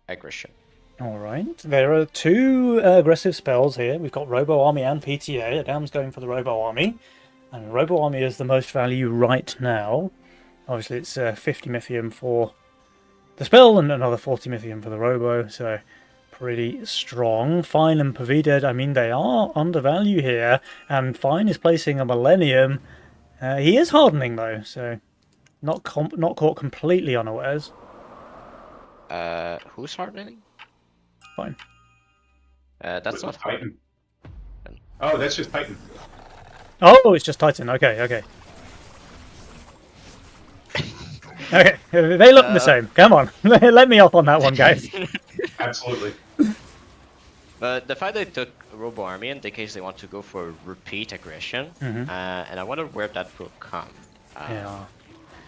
aggression. All right, there are two aggressive spells here. We've got Robo Army and PTA. Adam's going for the Robo Army, and Robo Army is the most value right now. Obviously, it's 50 Mythium for the spell and another 40 Mythium for the Robo, so pretty strong. Fine and Pavided, I mean, they are undervalued here, and Fine is placing a Millennium. He is hardening though, so not caught completely unawares. Who's hardening? Fine. That's not hard. Titan. Oh, that's just Titan. Oh, it's just Titan. Okay, okay. Okay, they look the same. Come on, let me off on that one, guys. Absolutely. But the fact they took Robo Army in the case they want to go for repeat aggression, and I wonder where that will come. Yeah.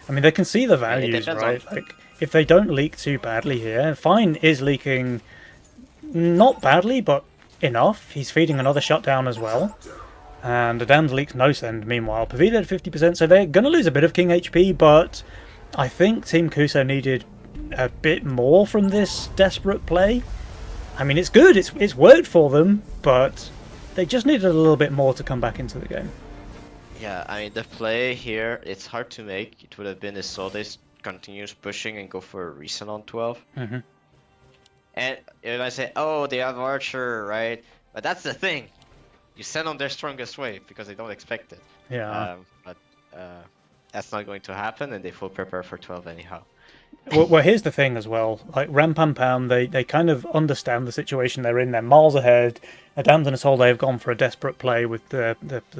I mean, they can see the values, depends right? on- Like, if they don't leak too badly here, Fine is leaking not badly, but enough. He's feeding another shutdown as well. And Adam's leaks no send, meanwhile. Pavida at 50%, so they're going to lose a bit of King HP, but I think Team Kuso needed a bit more from this desperate play. I mean, it's good, it's worked for them, but they just needed a little bit more to come back into the game. Yeah, I mean the play here, it's hard to make. It would have been Isolde's continues pushing and go for a recent on 12. Mm-hmm. And if I say, oh, they have Archer, right? But that's the thing. You send on their strongest wave because they don't expect it. Yeah. But that's not going to happen, and they full prepare for 12 anyhow. Well, here's the thing as well. Like Ram Pam Pam, they kind of understand the situation they're in. They're miles ahead. Adams and Assault have gone for a desperate play with the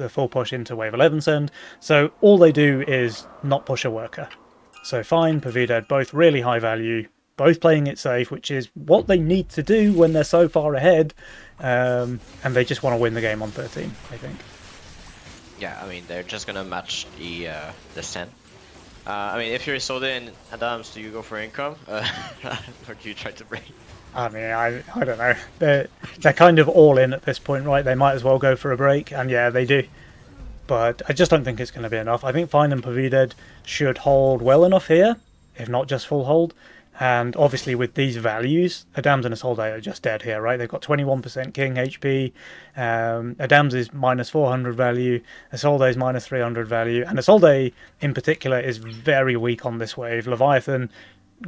full push into Wave 11 send. So all they do is not push a worker. So Fine, Pavidad, both really high value, both playing it safe, which is what they need to do when they're so far ahead. And they just want to win the game on 13, I think. Yeah, I mean, they're just gonna match the send. I mean, if you're Isolde and Adams, do you go for income? Or do you try to break? I mean, I don't know. They're kind of all in at this point, right? They might as well go for a break, and yeah, they do. But I just don't think it's going to be enough. I think Fine and Pavidad should hold well enough here, if not just full hold. And obviously with these values, Adams and Isolde are just dead here, right? They've got 21% King HP. Adams is minus 400 value. Isolde is minus 300 value. And Isolde, in particular, is very weak on this wave. Leviathan,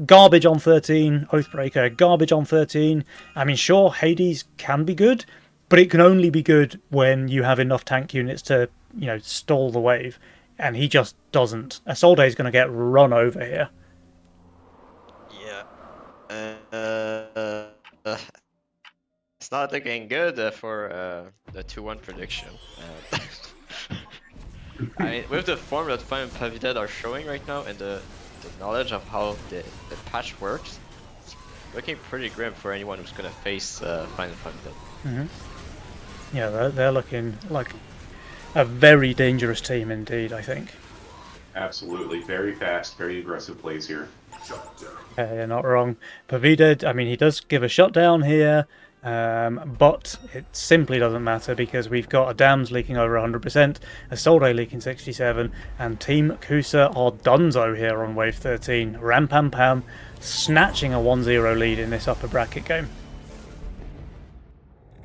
garbage on 13. Oathbreaker, garbage on 13. I mean, sure, Hades can be good, but it can only be good when you have enough tank units to, stall the wave. And he just doesn't. Isolde is going to get run over here. It's not looking good for the 2-1 prediction. I mean, with the form that Fine and Pavidad are showing right now and the knowledge of how the patch works, it's looking pretty grim for anyone who's gonna face Fine and Pavidad. Mm-hmm. Yeah, they're looking like a very dangerous team indeed, I think. Absolutely. Very fast, very aggressive plays here. You're not wrong. Pavidad, I mean, he does give a shutdown here, but it simply doesn't matter because we've got Adams leaking over 100%, Isolde leaking 67, and Team Kusa are donezo here on wave 13. Ram Pam Pam snatching a 1-0 lead in this upper bracket game.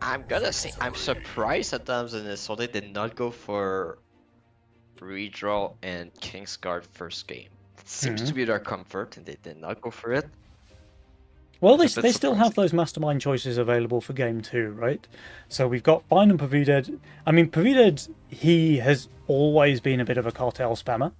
I'm gonna say I'm surprised Adams and Isolde did not go for redraw and Kingsguard first game. It seems to be their comfort, and they did not go for it. Well, they still have those mastermind choices available for game 2, right? So we've got Fine and Pavidad. I mean, Pavidad, he has always been a bit of a cartel spammer.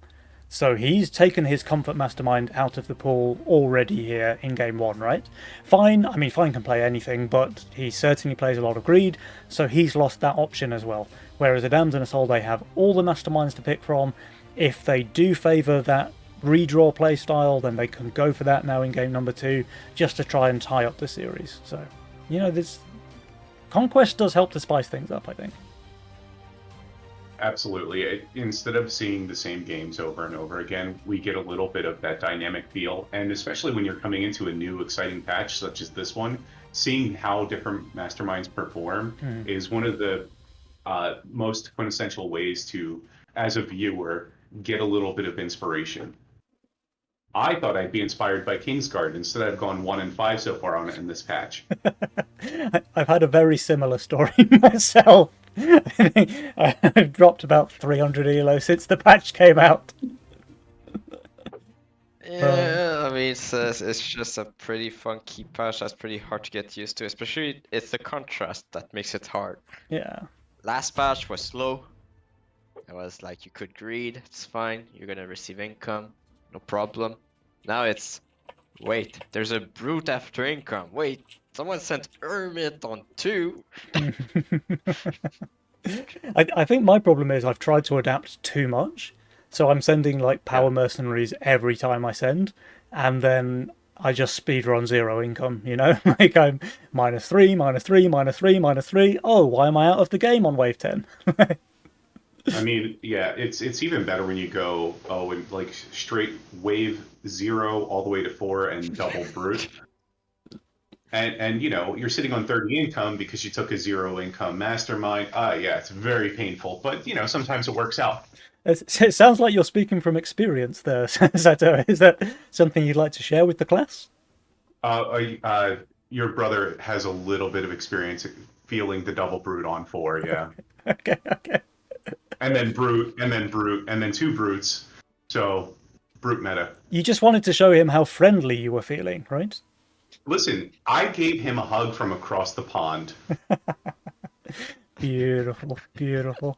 So he's taken his comfort mastermind out of the pool already here in game 1, right? Fine, I mean, Fine can play anything, but he certainly plays a lot of greed, so he's lost that option as well. Whereas Adams and Isolde have all the masterminds to pick from. If they do favour that redraw playstyle, then they can go for that now in game number 2, just to try and tie up the series. So, this Conquest does help to spice things up, I think. Absolutely. Instead of seeing the same games over and over again, we get a little bit of that dynamic feel. And especially when you're coming into a new exciting patch such as this one, seeing how different masterminds perform is one of the most quintessential ways to, as a viewer, get a little bit of inspiration. I thought I'd be inspired by Kingsguard. Instead, I've gone 1 and 5 so far on it in this patch. I've had a very similar story myself. I've dropped about 300 elo since the patch came out. Yeah, I mean, it's just a pretty funky patch that's pretty hard to get used to. Especially, it's the contrast that makes it hard. Yeah. Last patch was slow. It was like you could greed, it's fine. You're gonna receive income, no problem. Now it's, wait, there's a brute after income. Wait, someone sent Hermit on 2. I think my problem is I've tried to adapt too much. So I'm sending like power mercenaries every time I send, and then I just speedrun 0 income, Like I'm -3, -3, -3, -3. Oh, why am I out of the game on wave 10? I mean, yeah, it's even better when you go, and like straight wave 0 all the way to 4 and double brute. And you're sitting on 30 income because you took a 0 income mastermind. Yeah, it's very painful, but sometimes it works out. It sounds like you're speaking from experience there, Sato. Is that something you'd like to share with the class? Your brother has a little bit of experience feeling the double brute on 4, yeah. Okay. And then brute, and then 2 brutes. So brute meta. You just wanted to show him how friendly you were feeling, right? Listen, I gave him a hug from across the pond. Beautiful, beautiful.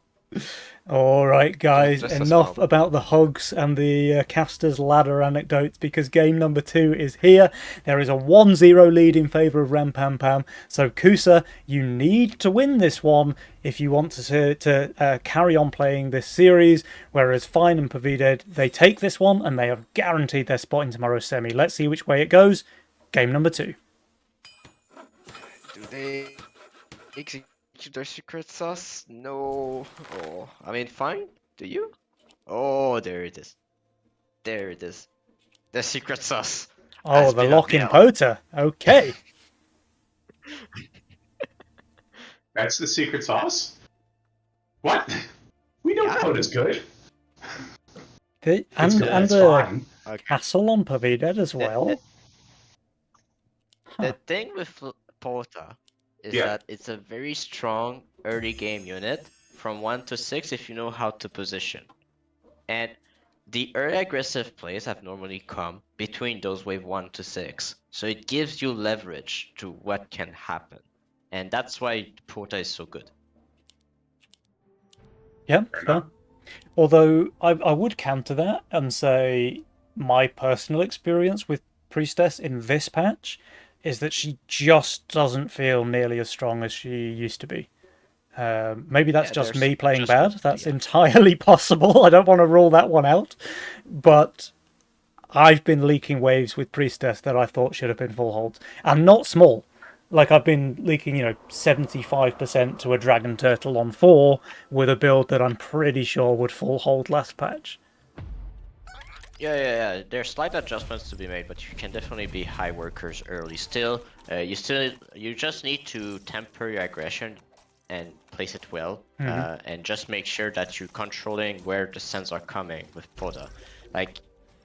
All right, guys, Just a enough smile. about the hugs and the caster's ladder anecdotes, because game number 2 is here. There is a 1-0 lead in favour of Rampampam. So, Kusa, you need to win this one if you want to carry on playing this series, whereas Fine and Pavided, they take this one and they have guaranteed their spot in tomorrow's semi. Let's see which way it goes. Game number 2. Do they execute their secret sauce? No. Oh, I mean, fine. Do you? Oh, there it is. There it is. The secret sauce. Oh, Has the been lock in unveiled. Pota. Okay. That's the secret sauce? What? We know Yeah. Pota's good. And It's good. and It's the fine. castle on Pavided as well. The thing with Porta is Yeah. that it's a very strong early game unit from 1 to 6 if you know how to position. And the early aggressive plays have normally come between those wave 1 to 6. So it gives you leverage to what can happen. And that's why Porta is so good. Yeah, Fair fair. enough. Although I would counter that and say my personal experience with Priestess in this patch is that she just doesn't feel nearly as strong as she used to be. Maybe that's Yeah, just there's me playing bad. adjustments, That's yeah. entirely possible. I don't want to rule that one out. But I've been leaking waves with Priestess that I thought should have been full holds. And not small. Like I've been leaking, 75% to a Dragon Turtle on 4 with a build that I'm pretty sure would full hold last patch. Yeah. There's slight adjustments to be made, but you can definitely be high workers early. Still, you just need to temper your aggression and place it well, and just make sure that you're controlling where the sends are coming with Poda. Like,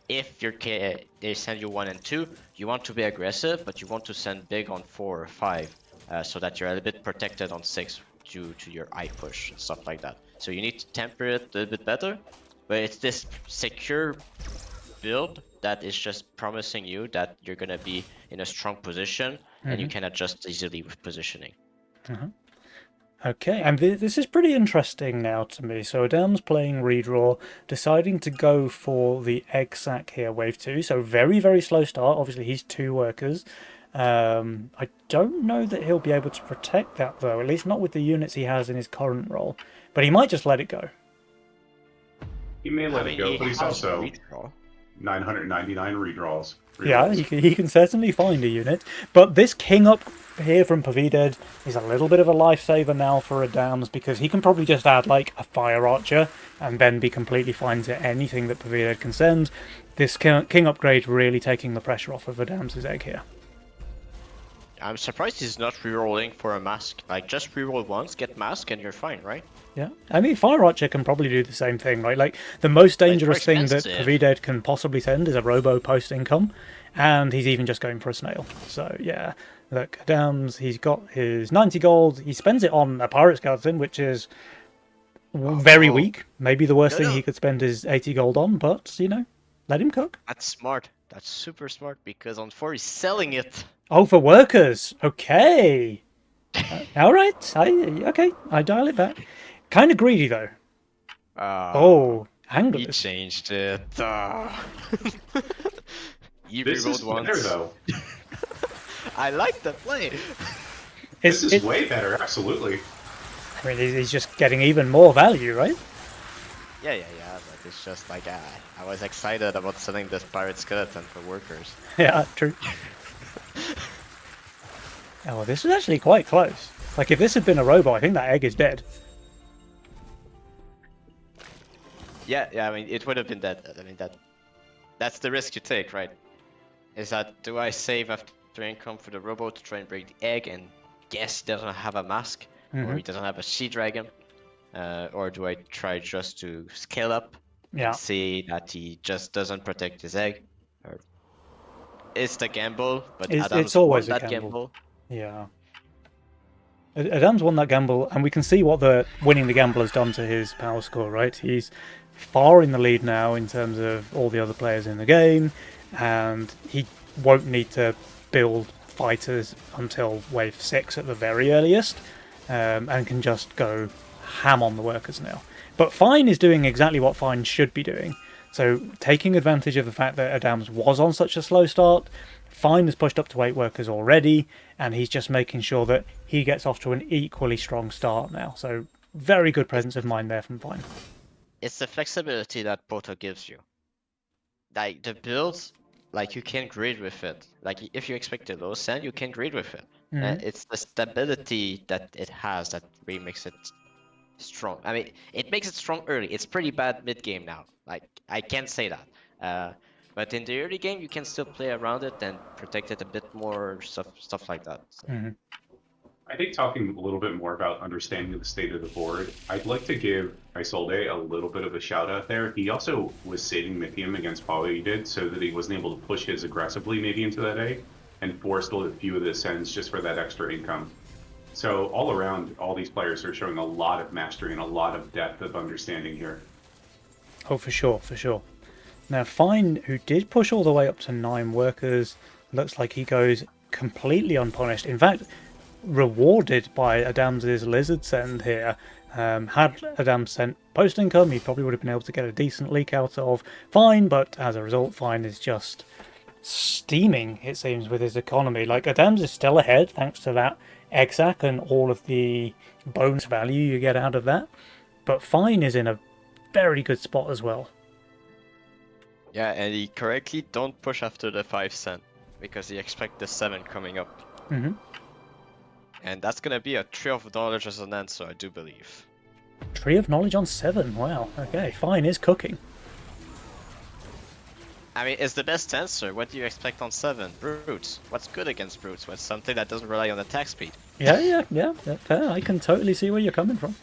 if they send you 1 and 2, you want to be aggressive, but you want to send big on 4 or 5, so that you're a little bit protected on 6 due to your eye push and stuff like that. So you need to temper it a little bit better, but it's this secure build that is just promising you that you're gonna be in a strong position and you can adjust easily with positioning. Okay, and this is pretty interesting now to me. So Adam's playing redraw, deciding to go for the egg sack here, wave 2. So very, very slow start. Obviously, he's 2 workers. I don't know that he'll be able to protect that, though, at least not with the units he has in his current role. But he might just let it go. He may let it go, but he's has also redraw. 999 redraws. Yeah, he can certainly find a unit. But this king up here from Pavided is a little bit of a lifesaver now for Adams, because he can probably just add like a fire archer and then be completely fine to anything that Pavided can send. This king upgrade really taking the pressure off of Adams' egg here. I'm surprised he's not rerolling for a mask. Like, just reroll once, get mask, and you're fine, right? Yeah, I mean, Fire Archer can probably do the same thing, right? Like, the most dangerous thing that expensive. Pavided can possibly send is a Robo post-income, and he's even just going for a snail. So, yeah, look, Adams, he's got his 90 gold, he spends it on a Pirate Skeleton, which is very Oh. weak. Maybe the worst No, thing no. he could spend is 80 gold on, but, let him cook. That's smart. That's super smart, because on 4 he's selling it. Oh, for workers! Okay! Alright, okay, I dial it back. Kind of greedy, though. Oh, He anglers. changed it. You This is rerolled better, once. though. I like the play. This is way better, absolutely. I mean, he's just getting even more value, right? Yeah, but it's just like, I was excited about selling this pirate skeleton for workers. Yeah, true. Oh, this is actually quite close. Like, if this had been a robot, I think that egg is dead. Yeah, I mean, it would have been dead. I mean, that's the risk you take, right? Is that, do I save after income for the robot to try and break the egg and guess he doesn't have a mask, or he doesn't have a sea dragon? Or do I try just to scale up Yeah. and see that he just doesn't protect his egg? Or it's the gamble, but It's Adams always won a that gamble. Yeah. Adams won that gamble, and we can see what winning the gamble has done to his power score, right? He's far in the lead now in terms of all the other players in the game, and he won't need to build fighters until wave 6 at the very earliest, and can just go ham on the workers now. But Fine is doing exactly what Fine should be doing. So taking advantage of the fact that Adams was on such a slow start, Fine has pushed up to 8 workers already, and he's just making sure that he gets off to an equally strong start now. So very good presence of mind there from Fine. It's the flexibility that Porto gives you. Like the builds, like you can grid with it. Like if you expect a low send, you can grid with it. It's the stability that it has that really makes it strong. I mean, it makes it strong early. It's pretty bad mid game now. Like I can't say that. But in the early game, you can still play around it and protect it a bit more, stuff like that. So. I think talking a little bit more about understanding the state of the board, I'd like to give Isolde a little bit of a shout out there. He also was saving Mithium against Paulo he did, so that he wasn't able to push his aggressively maybe into that A, and forced a few of the ascends just for that extra income. So all around, all these players are showing a lot of mastery and a lot of depth of understanding here. Oh, for sure, for sure. Now, Fine, who did push all the way up to 9 workers, looks like he goes completely unpunished. In fact, rewarded by Adams' Lizard Send here. Had Adams sent post income, he probably would have been able to get a decent leak out of Fine, but as a result, Fine is just steaming, it seems, with his economy. Like, Adams is still ahead thanks to that Exac and all of the bonus value you get out of that, but Fine is in a very good spot as well. Yeah, and he correctly don't push after the 5 cent because he expect the 7 coming up. And that's gonna be a Tree of Knowledge as an answer, I do believe. Tree of Knowledge on 7, wow, okay, Fine is cooking. I mean, it's the best answer. What do you expect on 7? Brutes. What's good against Brutes? What's something that doesn't rely on attack speed? Yeah, fair, I can totally see where you're coming from.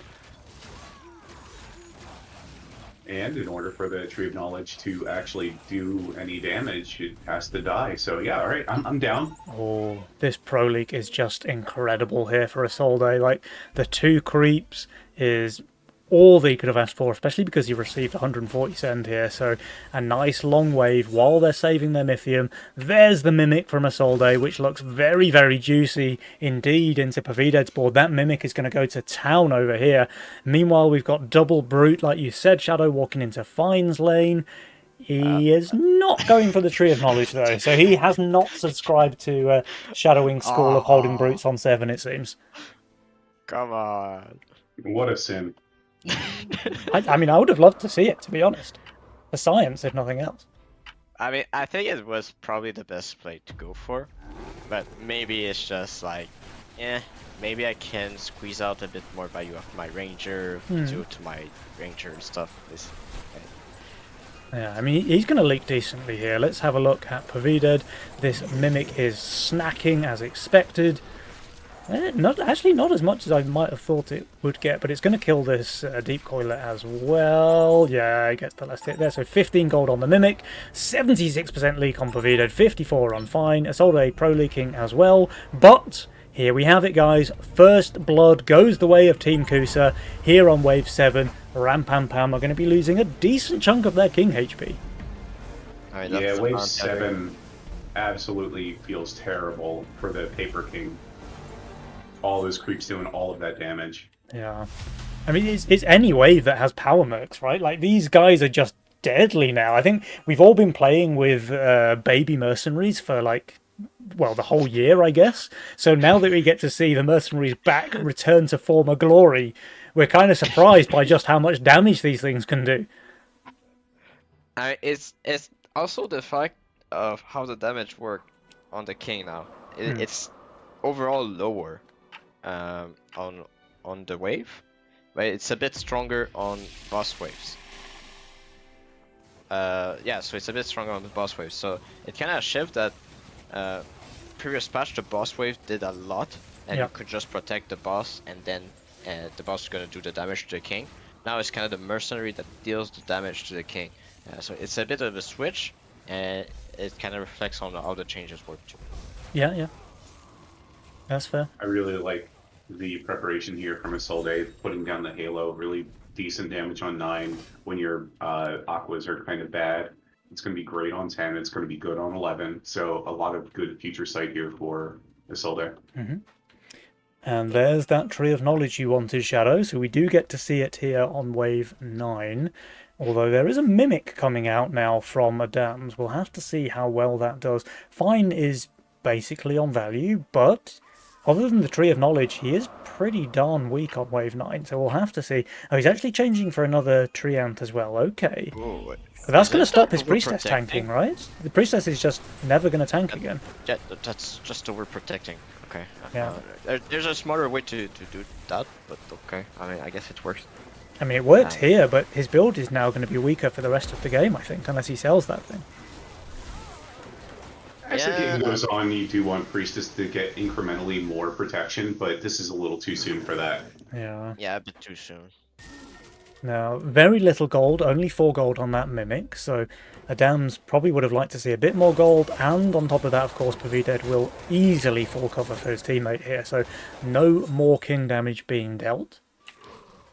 And in order for the Tree of Knowledge to actually do any damage, it has to die. So yeah, all right, I'm down. Oh, this Pro League is just incredible here for Isolde. Like, the 2 creeps is all that he could have asked for, especially because he received 140 send here. So a nice long wave while they're saving their Mythium. There's the Mimic from Isolde, which looks very, very juicy indeed into Pavided's board. That Mimic is going to go to town over here. Meanwhile, we've got double Brute, like you said, Shadow walking into Fine's lane. He is not going for the Tree of Knowledge, though, so he has not subscribed to Shadowing School of holding Brutes on 7, it seems. Come on. What a sin. I mean, I would have loved to see it, to be honest. The science, if nothing else. I mean, I think it was probably the best play to go for, but maybe it's just like, maybe I can squeeze out a bit more value of my Ranger due to my Ranger and stuff. Yeah, I mean, he's going to leak decently here. Let's have a look at Pavided. This Mimic is snacking as expected. Not as much as I might have thought it would get, but it's going to kill this Deep Coiler as well. Yeah, it gets the last hit there. So 15 gold on the Mimic, 76% leak on Pavided, 54 on Fine. Isolde Pro leaking as well, but here we have it, guys. First blood goes the way of Team Kusa here on Wave 7. Rampampam are going to be losing a decent chunk of their King HP. I mean, Yeah, Wave 7 absolutely feels terrible for the Paper King. All those creeps doing all of that damage. Yeah. I mean, it's any wave that has power mercs, right? Like, these guys are just deadly now. I think we've all been playing with baby mercenaries for, like, well, the whole year, I guess. So now that we get to see the mercenaries back return to former glory, we're kind of surprised by just how much damage these things can do. It's also the fact of how the damage work on the King now. It's overall lower on the wave, but it's a bit stronger on boss waves. Yeah, so it's a bit stronger on the boss waves. So it kind of shift that previous patch the boss wave did a lot, and you could just protect the boss, and then the boss is gonna do the damage to the King. Now it's kind of the mercenary that deals the damage to the King. So it's a bit of a switch, and it kind of reflects on how the changes work too. Yeah. That's fair. I really like the preparation here from Isolde, putting down the Halo, really decent damage on 9 when your Aquas are kind of bad. It's going to be great on 10. It's going to be good on 11. So a lot of good future sight here for Isolde. And there's that Tree of Knowledge you wanted, Shadow. So we do get to see it here on Wave 9. Although there is a Mimic coming out now from Adams. We'll have to see how well that does. Fine is basically on value, but other than the Tree of Knowledge, he is pretty darn weak on Wave 9. So we'll have to see. Oh, he's actually changing for another Treant as well. Okay. Ooh, But that's going to isn't stop that his Priestess overprotecting? tanking, right? The Priestess is just never going to tank again. Yeah, that's just overprotecting. Okay. Yeah. There's a smarter way to do that, but okay. I mean, I guess it works. I mean, it works here, but his build is now going to be weaker for the rest of the game, I think, unless he sells that thing. As the Yeah. game goes on, you do want Priestess to get incrementally more protection, but this is a little too soon for that. Yeah. Yeah, a bit too soon. Now, very little gold, only 4 gold on that Mimic, so Adams probably would have liked to see a bit more gold, and on top of that, of course, Pavided will easily full cover for his teammate here, so no more king damage being dealt.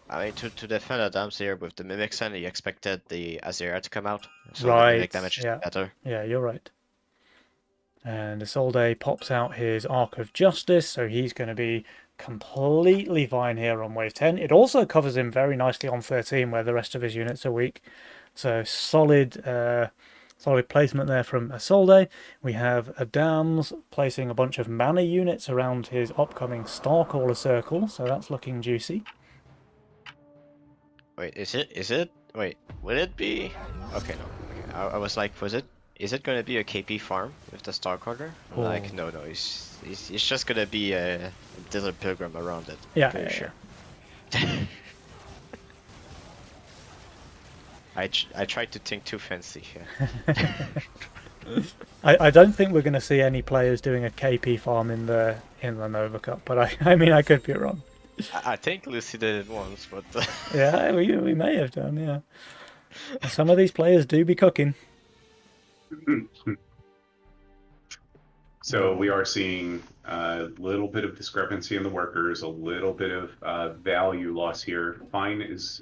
I mean, to defend Adams here with the Mimic Sun, he expected the Azera to come out, so Right, the Mimic damage is yeah. better. Yeah, you're right. And Isolde pops out his Arc of Justice, so he's going to be completely fine here on Wave 10. It also covers him very nicely on 13, where the rest of his units are weak. So solid placement there from Isolde. We have Adams placing a bunch of mana units around his upcoming Starcaller circle, so that's looking juicy. Wait, is it? Wait, will it be? Okay, no. Okay. I was like, is it gonna be a KP farm with the Starcaller? Oh. Like, no, it's just gonna be a Desert Pilgrim around it. Yeah, Pretty yeah, sure. I tried to think too fancy here. I don't think we're going to see any players doing a KP farm in the Nova Cup, but I mean, I could be wrong. I think Lucy did it once, but Yeah, we may have done, yeah. Some of these players do be cooking. So we are seeing a little bit of discrepancy in the workers, a little bit of value loss here. Fine is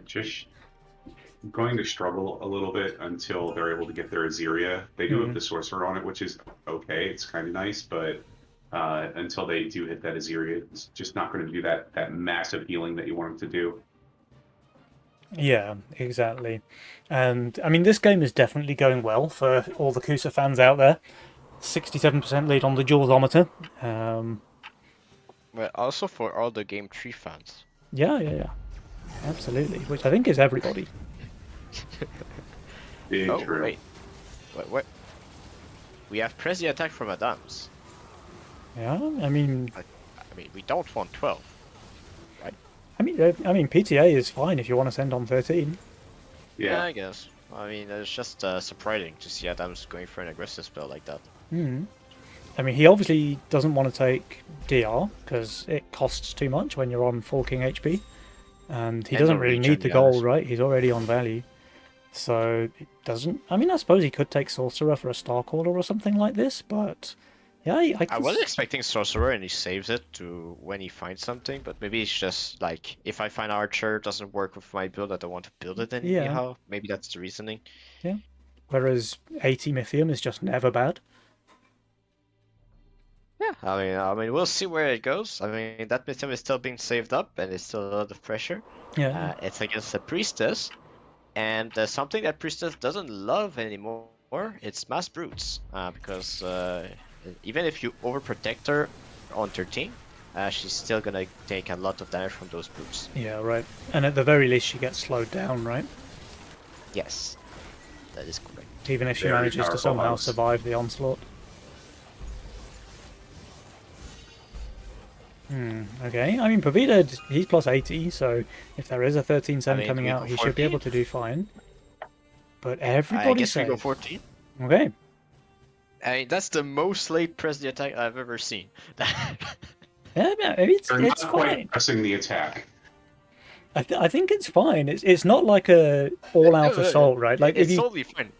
just going to struggle a little bit until they're able to get their Azeria. They do have the Sorcerer on it, which is okay. It's kind of nice, but until they do hit that Azeria, it's just not going to do that massive healing that you want them to do. Yeah, exactly. And, I mean, this game is definitely going well for all the Kusa fans out there. 67% lead on the Jawsometer. but also for all the Game 3 fans. Yeah. Absolutely. Which I think is everybody. Big Oh true. wait, what? We have press the attack from Adams. Yeah, I mean, We don't want 12. I mean, PTA is fine if you want to send on 13. Yeah. I guess. I mean, it's just surprising to see Adams going for an aggressive spell like that. I mean, he obviously doesn't want to take DR because it costs too much when you're on full King HP. And he And doesn't no really regen, need the to be honest. gold, right? He's already on value. So it doesn't... I mean, I suppose he could take Sorcerer for a Starcaller or something like this, but... Yeah, I I can wasn't expecting Sorcerer and he saves it to when he finds something, but maybe it's just like, if I find Archer doesn't work with my build, I don't want to build it anyhow. Maybe that's the reasoning. Whereas 80 Mythium is just never bad. Yeah, I mean, we'll see where it goes. I mean, that Mythium is still being saved up and it's still a lot of pressure. Yeah. It's against a Priestess, and something that Priestess doesn't love anymore, it's Mass Brutes, because even if you overprotect her on 13, she's still gonna take a lot of damage from those Brutes. Yeah, right. And at the very least, she gets slowed down, right? Yes, that is correct. Even if she Very manages to powerful somehow mouse. survive the onslaught. Okay. I mean, Pavida, he's plus 80, so if there is a 13-7 I mean, coming we out, go he should be 14? able to do fine. But I everybody guess we go says... 14. Okay. I mean, that's the most late press the attack I've ever seen. Yeah, it's They're not fine. quite pressing the attack. I think it's fine. It's not like a all-out assault, right? Like it's if you... totally fine.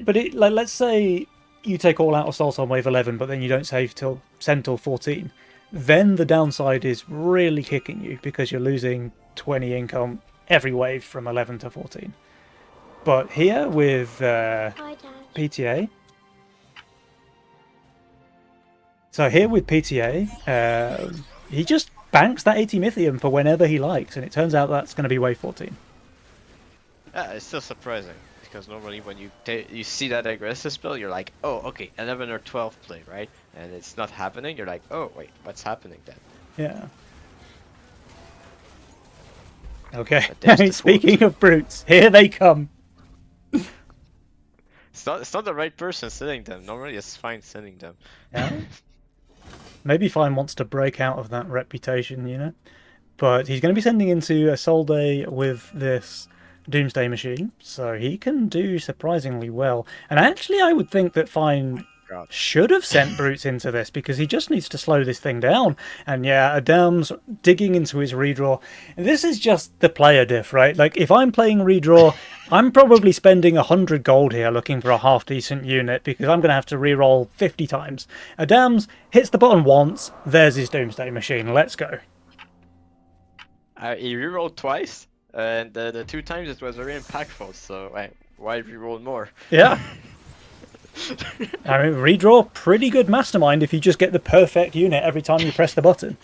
But like, let's say you take all-out assault on wave 11, but then you don't save till 14. then the downside is really kicking you because you're losing 20 income every wave from 11 to 14. But here with Hi, Dad. PTA, so here with PTA, he just banks that 80 Mythium for whenever he likes, and it turns out that's going to be wave 14. Yeah, it's still surprising because normally when you see that aggressive spell, you're like, oh, okay, 11 or 12 play, right? And it's not happening. You're like, oh, wait, what's happening then? Yeah. Okay, But there's the speaking of brutes, here they come. It's not the right person sending them. Normally it's fine sending them. Yeah. Maybe Fine wants to break out of that reputation, you know? But he's going to be sending into a Solday with this Doomsday Machine, so he can do surprisingly well. And actually, I would think that Fine God. should have sent brutes into this, because he just needs to slow this thing down. And yeah, Adam's digging into his redraw. This is just the player diff, right? Like, if I'm playing redraw, I'm probably spending 100 gold here looking for a half-decent unit, because I'm going to have to reroll 50 times. Adam's hits the button once, there's his Doomsday Machine, let's go. He rerolled twice, and the 2 times it was very impactful, so why reroll more? Yeah. I mean, redraw, pretty good mastermind if you just get the perfect unit every time you press the button.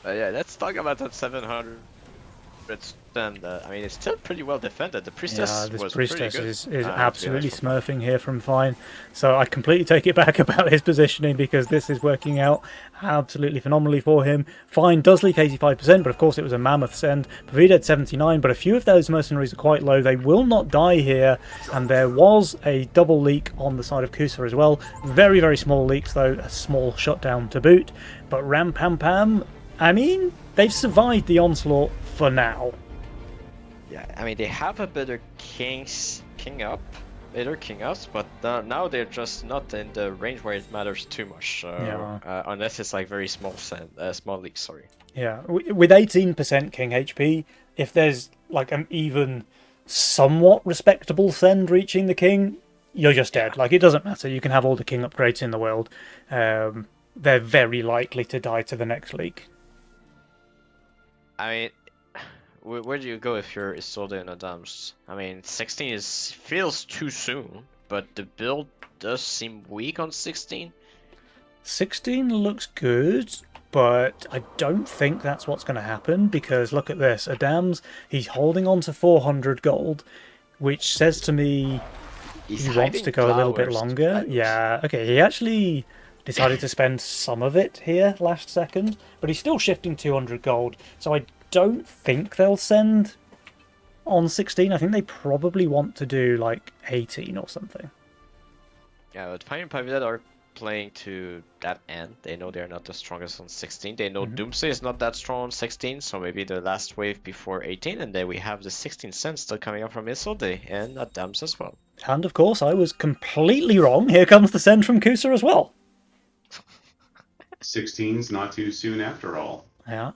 Yeah, let's talk about that 700 stand. I mean, it's still pretty well defended. The Priestess Yeah, this was Priestess pretty good. is To be absolutely honest. smurfing here from Fine. So I completely take it back about his positioning, because this is working out absolutely phenomenally for him. Fine does leak 85%, but of course it was a mammoth send. Pavida at 79, but a few of those mercenaries are quite low. They will not die here, and there was a double leak on the side of Kusa as well. Very, very small leaks though, a small shutdown to boot. But Ram Pam Pam, I mean, they've survived the onslaught for now. Yeah, I mean, they have a better king ups, but now they're just not in the range where it matters too much. So, Yeah. unless it's like very small small leaks, sorry. Yeah, with 18% king HP, if there's like an even somewhat respectable send reaching the king, you're just dead. Like, it doesn't matter. You can have all the king upgrades in the world. They're very likely to die to the next leak. I mean, where do you go if you're Isolde and Adams? I mean, 16 feels too soon, but the build does seem weak on 16. 16 looks good, but I don't think that's what's going to happen, because look at this. Adams, he's holding on to 400 gold, which says to me He's he wants hiding to go a little bit flowers. longer. Yeah, okay, he actually decided to spend some of it here last second, but he's still shifting 200 gold, so I don't think they'll send on 16. I think they probably want to do like 18 or something. Yeah, but Fire and Pavidad are playing to that end. They know they're not the strongest on 16. They know Doomsday is not that strong on 16, so maybe the last wave before 18, and then we have the 16 cents still coming up from Isolde and Adams as well. And of course, I was completely wrong. Here comes the send from Kusa as well. 16's not too soon after all. Yeah.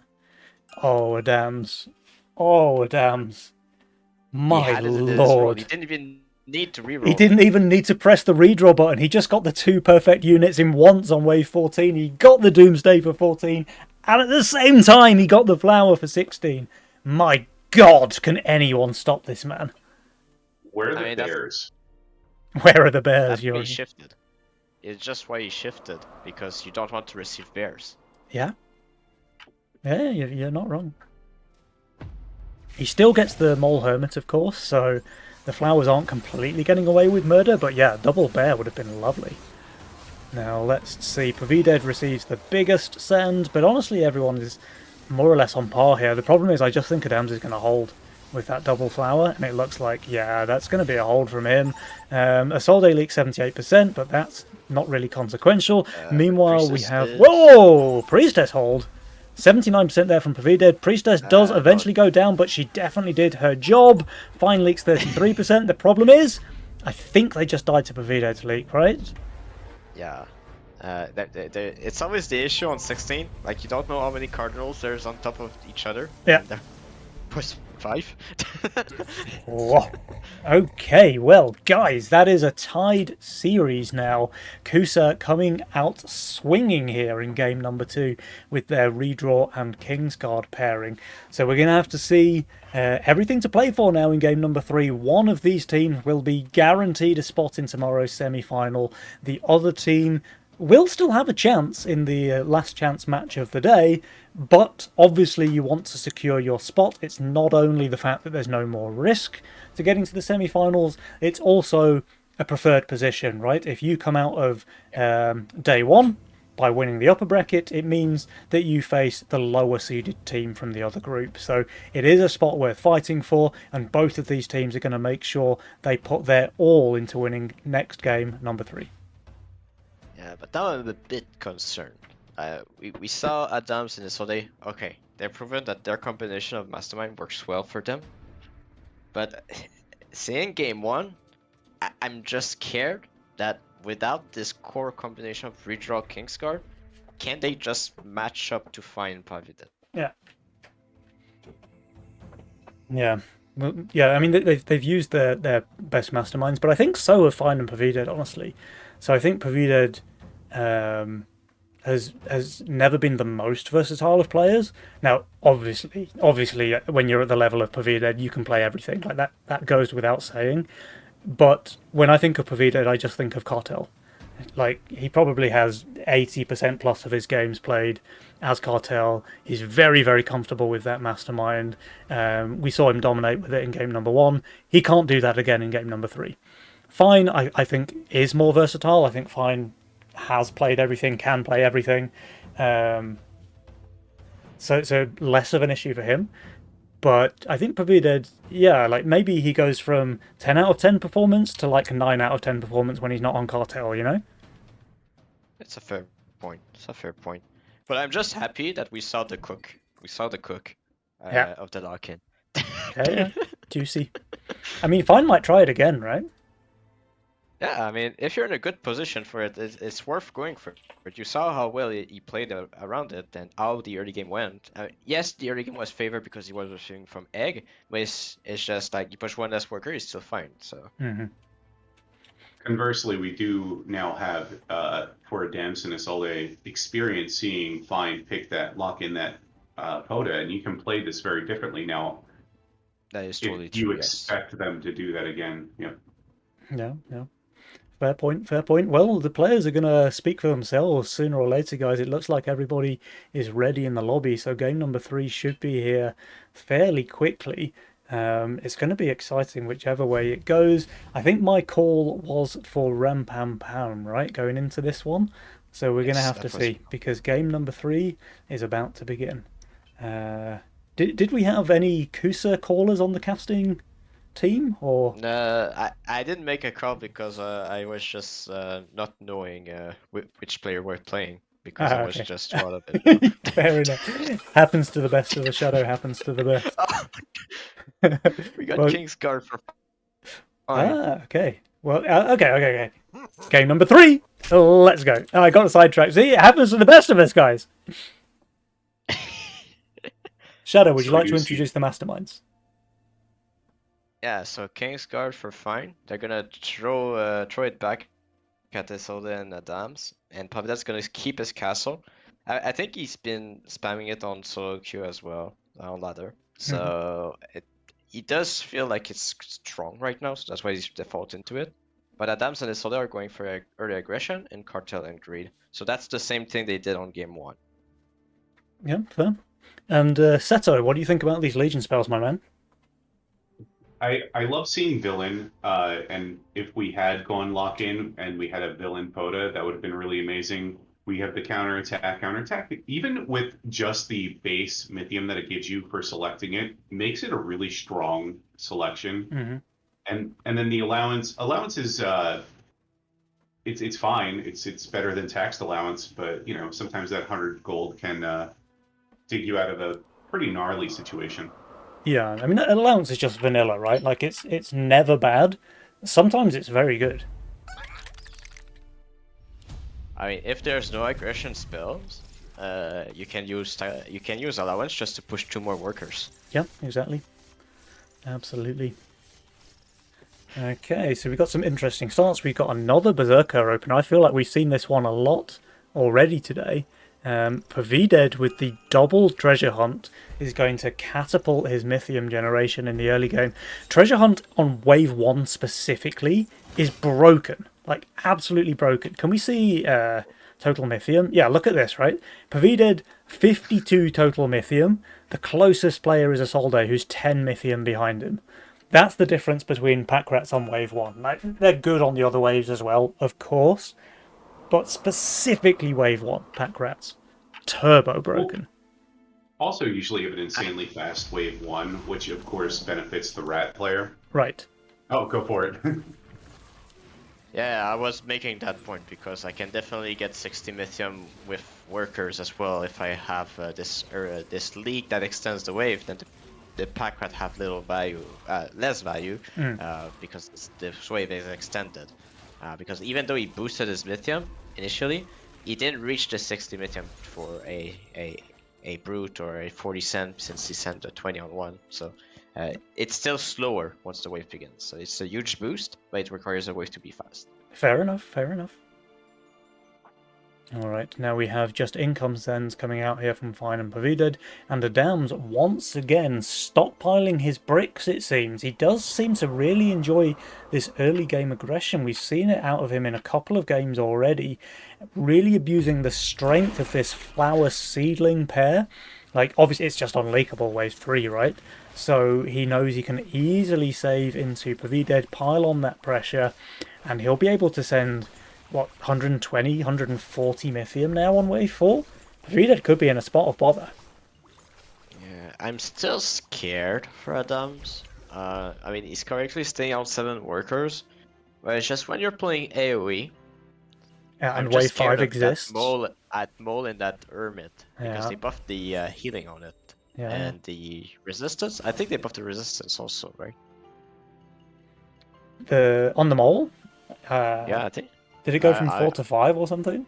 Oh, Adams. Oh, Adams. My He had it in his roll. lord. He didn't even need to reroll. He didn't even need to press the redraw button. He just got the 2 perfect units in once on wave 14. He got the Doomsday for 14. And at the same time, he got the flower for 16. My god, can anyone stop this man? Where are the I mean, that's- bears? Where are the bears? That's why You're... he shifted. It's just why he shifted, because you don't want to receive bears. Yeah. Yeah, you're not wrong. He still gets the Mole Hermit, of course, so the flowers aren't completely getting away with murder, but yeah, double bear would have been lovely. Now, let's see. Pavidad receives the biggest send, but honestly, everyone is more or less on par here. The problem is, I just think Adams is going to hold with that double flower, and it looks like, yeah, that's going to be a hold from him. Isolde leaks 78%, but that's not really consequential. Meanwhile, we Priestess have... is- Whoa! Priestess hold. 79% there from Pavidad. Priestess does but- eventually go down, but she definitely did her job. Fine leaks 33%. The problem is, I think they just died to Pavidad's leak, right? Yeah. It's always the issue on 16. Like, you don't know how many cardinals there's on top of each other. Yeah. And they're 5. Whoa. Okay, well, guys, that is a tied series now. Kusa coming out swinging here in game number 2 with their redraw and Kingsguard pairing. So we're going to have to see everything to play for now in game number 3. One of these teams will be guaranteed a spot in tomorrow's semi-final. The other team will still have a chance in the last chance match of the day, but obviously you want to secure your spot. It's not only the fact that there's no more risk to getting to the semi-finals, it's also a preferred position, right? If you come out of day 1 by winning the upper bracket, it means that you face the lower seeded team from the other group. So it is a spot worth fighting for, and both of these teams are going to make sure they put their all into winning next game, number 3. Yeah, but now I'm a bit concerned. We saw Adams and Isolde. Okay, they've proven that their combination of Mastermind works well for them. But seeing game 1, I'm just scared that without this core combination of redraw Kingsguard, can they just match up to find Pavidad? Yeah. Yeah. Well, yeah, I mean, they've used their best masterminds, but I think so have Fine and Pavidad, honestly. So I think Pavidad has never been the most versatile of players. Now, obviously, when you're at the level of Pavidad, you can play everything. Like that goes without saying. But when I think of Pavidad, I just think of Cartel. Like, he probably has 80% plus of his games played as Cartel. He's very, very comfortable with that mastermind. We saw him dominate with it in game number 1. He can't do that again in game number 3. Fine, I think, is more versatile. I think Fine has played everything, can play everything. So less of an issue for him. But I think Pavidad, yeah, like maybe he goes from 10 out of 10 performance to like 9 out of 10 performance when he's not on Cartel, you know? It's a fair point. But I'm just happy that we saw the cook. Yeah. Of the lock-in. Okay, yeah. Juicy. I mean, Fine might try it again, right? Yeah, I mean, if you're in a good position for it, it's worth going for it. But you saw how well he played around it and how the early game went. Yes, the early game was favored because he was receiving from Egg, but it's just like you push one less worker, he's still fine. So. Mm-hmm. Conversely, we do now have, for Adams and Isolde, experience seeing Fine pick that, lock in that POTA, and you can play this very differently now. That is totally if true. you expect them to do that again. Yeah. No. Fair point. Well, the players are going to speak for themselves sooner or later, guys. It looks like everybody is ready in the lobby, so game number 3 should be here fairly quickly. It's going to be exciting whichever way it goes. I think my call was for Ram Pam Pam, right, going into this one. So we're going to have to see, because game number 3 is about to begin. Did we have any Kusa callers on the casting team, or I didn't make a call because I was just not knowing which player we're playing because I was just out of it. Fair enough. Happens to the best of the shadow. Happens to the best. We got Kingsguard for. Okay. Well, okay. Game number 3. Let's go. Oh, I got a sidetrack. See, it happens to the best of us, guys. Shadow, would you like to introduce the masterminds? Yeah, so Kingsguard for Fine. They're gonna throw it back at Isolde and Adams, and Pavidad's gonna keep his castle. I think he's been spamming it on solo queue as well, on ladder. So it does feel like it's strong right now, so that's why he's defaulting to it. But Adams and Isolde are going for early aggression and Cartel and Greed. So that's the same thing they did on game 1. Yeah, fair. And Seto, what do you think about these Legion spells, my man? I love seeing villain, and if we had gone lock-in and we had a villain POTA, that would have been really amazing. We have the counterattack. Even with just the base Mythium that it gives you for selecting it, makes it a really strong selection. Mm-hmm. And then the allowance is it's fine. It's better than taxed allowance, but you know sometimes that 100 gold can dig you out of a pretty gnarly situation. Yeah, I mean, allowance is just vanilla, right? Like, it's never bad. Sometimes it's very good. I mean, if there's no aggression spells, you can use allowance just to push 2 more workers. Yeah, exactly. Absolutely. Okay, so we've got some interesting starts. We've got another Berserker open. I feel like we've seen this one a lot already today. Pavided with the double Treasure Hunt is going to catapult his Mythium generation in the early game. Treasure Hunt on Wave 1 specifically is broken. Like, absolutely broken. Can we see total Mythium? Yeah, look at this, right? Pavided, 52 total Mythium. The closest player is Isolde, who's 10 Mythium behind him. That's the difference between pack rats on wave 1. Like, they're good on the other waves as well, of course. But specifically wave 1 pack rats. Turbo broken. Also, usually have an insanely fast wave 1, which of course benefits the rat player. Right. Oh, go for it. Yeah, I was making that point because I can definitely get 60 Mythium with workers as well if I have this leak that extends the wave. Then the pack rat have less value because this wave is extended. Because even though he boosted his Mythium initially, he didn't reach the 60 Mythium for a brute or a 40 cent since he sent a 20 on 1. So it's still slower once the wave begins. So it's a huge boost, but it requires a wave to be fast. Fair enough, fair enough. Alright, now we have just income sends coming out here from Fine and Pavided, and Adams once again stockpiling his bricks, it seems. He does seem to really enjoy this early game aggression. We've seen it out of him in a couple of games already, really abusing the strength of this flower seedling pair. Like, obviously it's just unleakable wave 3, right? So he knows he can easily save into Pavided, pile on that pressure, and he'll be able to send... what, 120, 140 Mythium now on wave 4? Pavided could be in a spot of bother. Yeah, I'm still scared for Adams. I mean, he's correctly staying out 7 workers, but it's just when you're playing AoE. And I'm wave just scared 5 of exists. that mole and that Hermit, because Yeah. they buffed the healing on it. Yeah. And the resistance? I think they buffed the resistance also, right? On the mole? Yeah, I think. Did it go I- from I- 4 to 5 or something?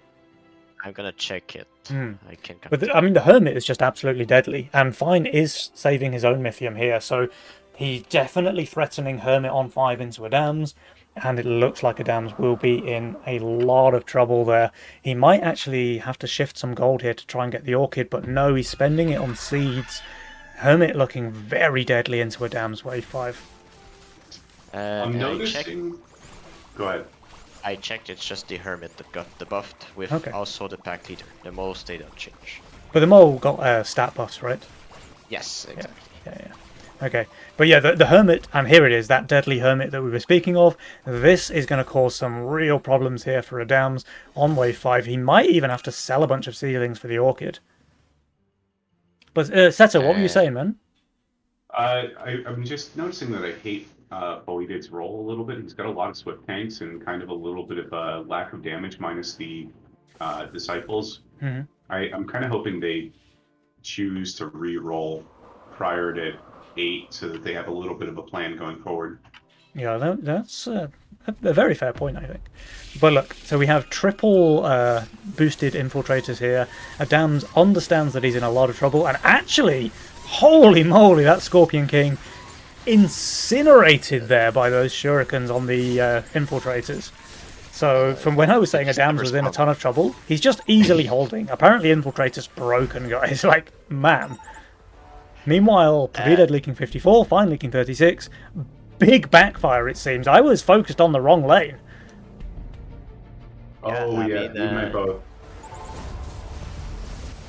I'm gonna check it. Hmm. I can But I mean, the Hermit is just absolutely deadly, and Fine is saving his own Mythium here, so he's definitely threatening Hermit on 5 into Adams, and it looks like Adams will be in a lot of trouble there. He might actually have to shift some gold here to try and get the Orchid, but no, he's spending it on seeds. Hermit looking very deadly into Adams wave 5. I'm and noticing... Go ahead. I checked, it's just the Hermit that got the buffed with Okay. also the pack leader. The mole stayed unchanged. But the mole got stat buffs, right? Yes, exactly. Yeah. Okay, but yeah, the Hermit, and here it is, that deadly Hermit that we were speaking of. This is going to cause some real problems here for Adams on wave 5. He might even have to sell a bunch of seedlings for the Orchid. But Seto, what were you saying, man? I'm just noticing that I hate Boydid's role a little bit. He's got a lot of Swift tanks and kind of a little bit of a lack of damage minus the Disciples. Mhm. I'm kind of hoping they choose to re-roll prior to 8 so that they have a little bit of a plan going forward. Yeah, that's a very fair point, I think. But look, so we have triple boosted infiltrators here. Adams understands that he's in a lot of trouble, and actually, holy moly, that Scorpion King incinerated there by those shurikens on the infiltrators. So from when I was saying Adams was in a ton of trouble, he's just easily holding. Apparently infiltrator's broken, guys. Like, man. Meanwhile, Pavided leaking 54, Fine leaking 36. Big backfire, it seems. I was focused on the wrong lane. Oh, I yeah, mean, we might both.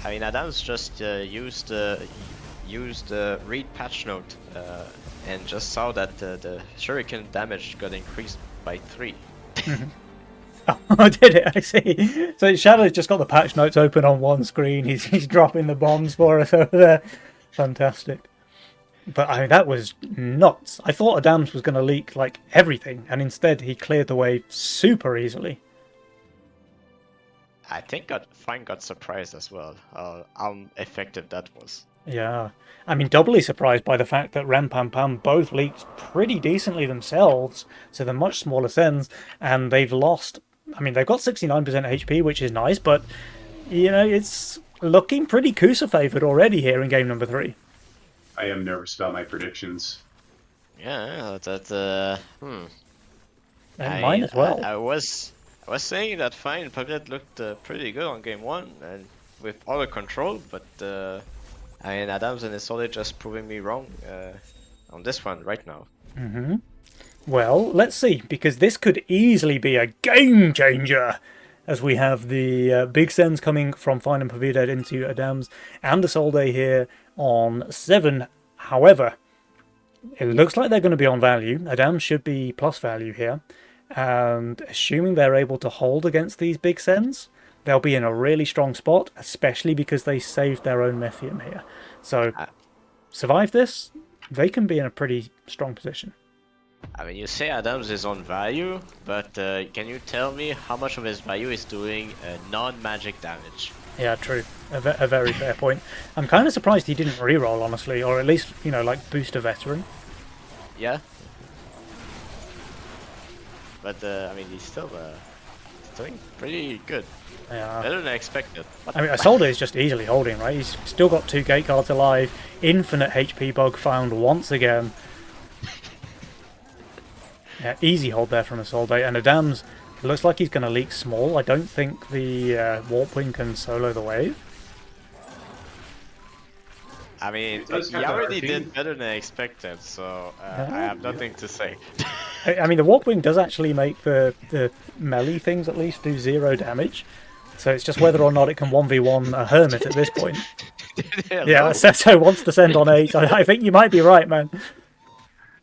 I mean, Adams just used read patch note and just saw that the shuriken damage got increased by 3. Oh, did it? I see. So Shadow's just got the patch notes open on one screen. He's dropping the bombs for us over there. Fantastic. But I mean, that was nuts. I thought Adams was going to leak like everything, and instead he cleared the way super easily. I think Fine got surprised as well how effective that was. Yeah. I mean, doubly surprised by the fact that Ram Pam Pam both leaked pretty decently themselves, so they're much smaller sends, and they've lost... I mean, they've got 69% HP, which is nice, but, you know, it's looking pretty Kusa favoured already here in game number 3. I am nervous about my predictions. Yeah, that And mine as well. I was saying that fine, Pavlet looked pretty good on game one and with all the control, but I mean Adams and Isolde just proving me wrong on this one right now. Well, let's see, because this could easily be a game changer. As we have the big sends coming from Fine and Pavidad into Adams and Isolde here on 7. However, it looks like they're going to be on value. Adams should be plus value here. And assuming they're able to hold against these big sends, they'll be in a really strong spot, especially because they saved their own Methium here. So, survive this, they can be in a pretty strong position. I mean, you say Adams is on value, but can you tell me how much of his value is doing non-magic damage? Yeah, true. A very fair point. I'm kind of surprised he didn't reroll, honestly, or at least, like boost a veteran. Yeah. But I mean, he's still doing pretty good. Yeah. Better than I expected. I mean, Isolde is just easily holding, right? He's still got 2 gate cards alive. Infinite HP bug found once again. Yeah, easy hold there from Isolde. And Adams looks like he's going to leak small. I don't think the Warp Wing can solo the wave. I mean, It does he have that already arcane. did better than I expected, so I have nothing to say. I mean, the Warp Wing does actually make the melee things at least do 0 damage. So it's just whether or not it can 1v1 a Hermit at this point. Yeah, Seto wants to send on 8. I think you might be right, man.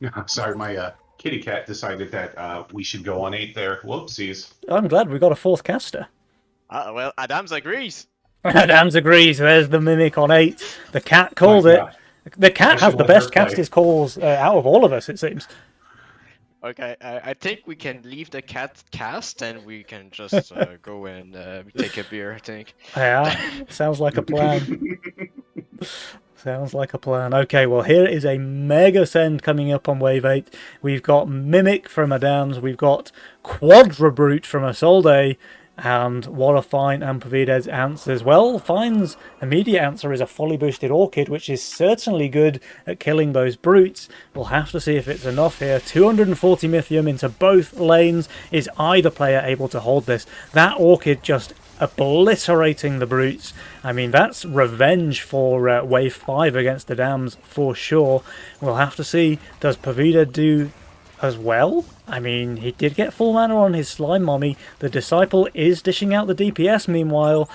No, sorry, my kitty cat decided that we should go on 8 there. Whoopsies. I'm glad we got a 4th caster. Well, Adams agrees. Adams agrees. There's the Mimic on 8. The cat called My it. God. The cat I has should the let her best play. casters calls out of all of us, it seems. Okay, I think we can leave the cat cast and we can just go and take a beer, I think. Yeah, sounds like a plan. Sounds like a plan. Okay, well, here is a mega send coming up on wave 8. We've got Mimic from Adams, we've got Quadra Brute from Isolde, and what are Fine and Pavidad's answers? Well, Fine's immediate answer is a fully boosted Orchid, which is certainly good at killing those brutes. We'll have to see if it's enough here. 240 Mythium into both lanes. Is either player able to hold this? That Orchid just obliterating the brutes. I mean, that's revenge for wave 5 against the Dams for sure. We'll have to see. Does Pavidad do as well? I mean, he did get full mana on his Slime Mommy. The Disciple is dishing out the DPS meanwhile.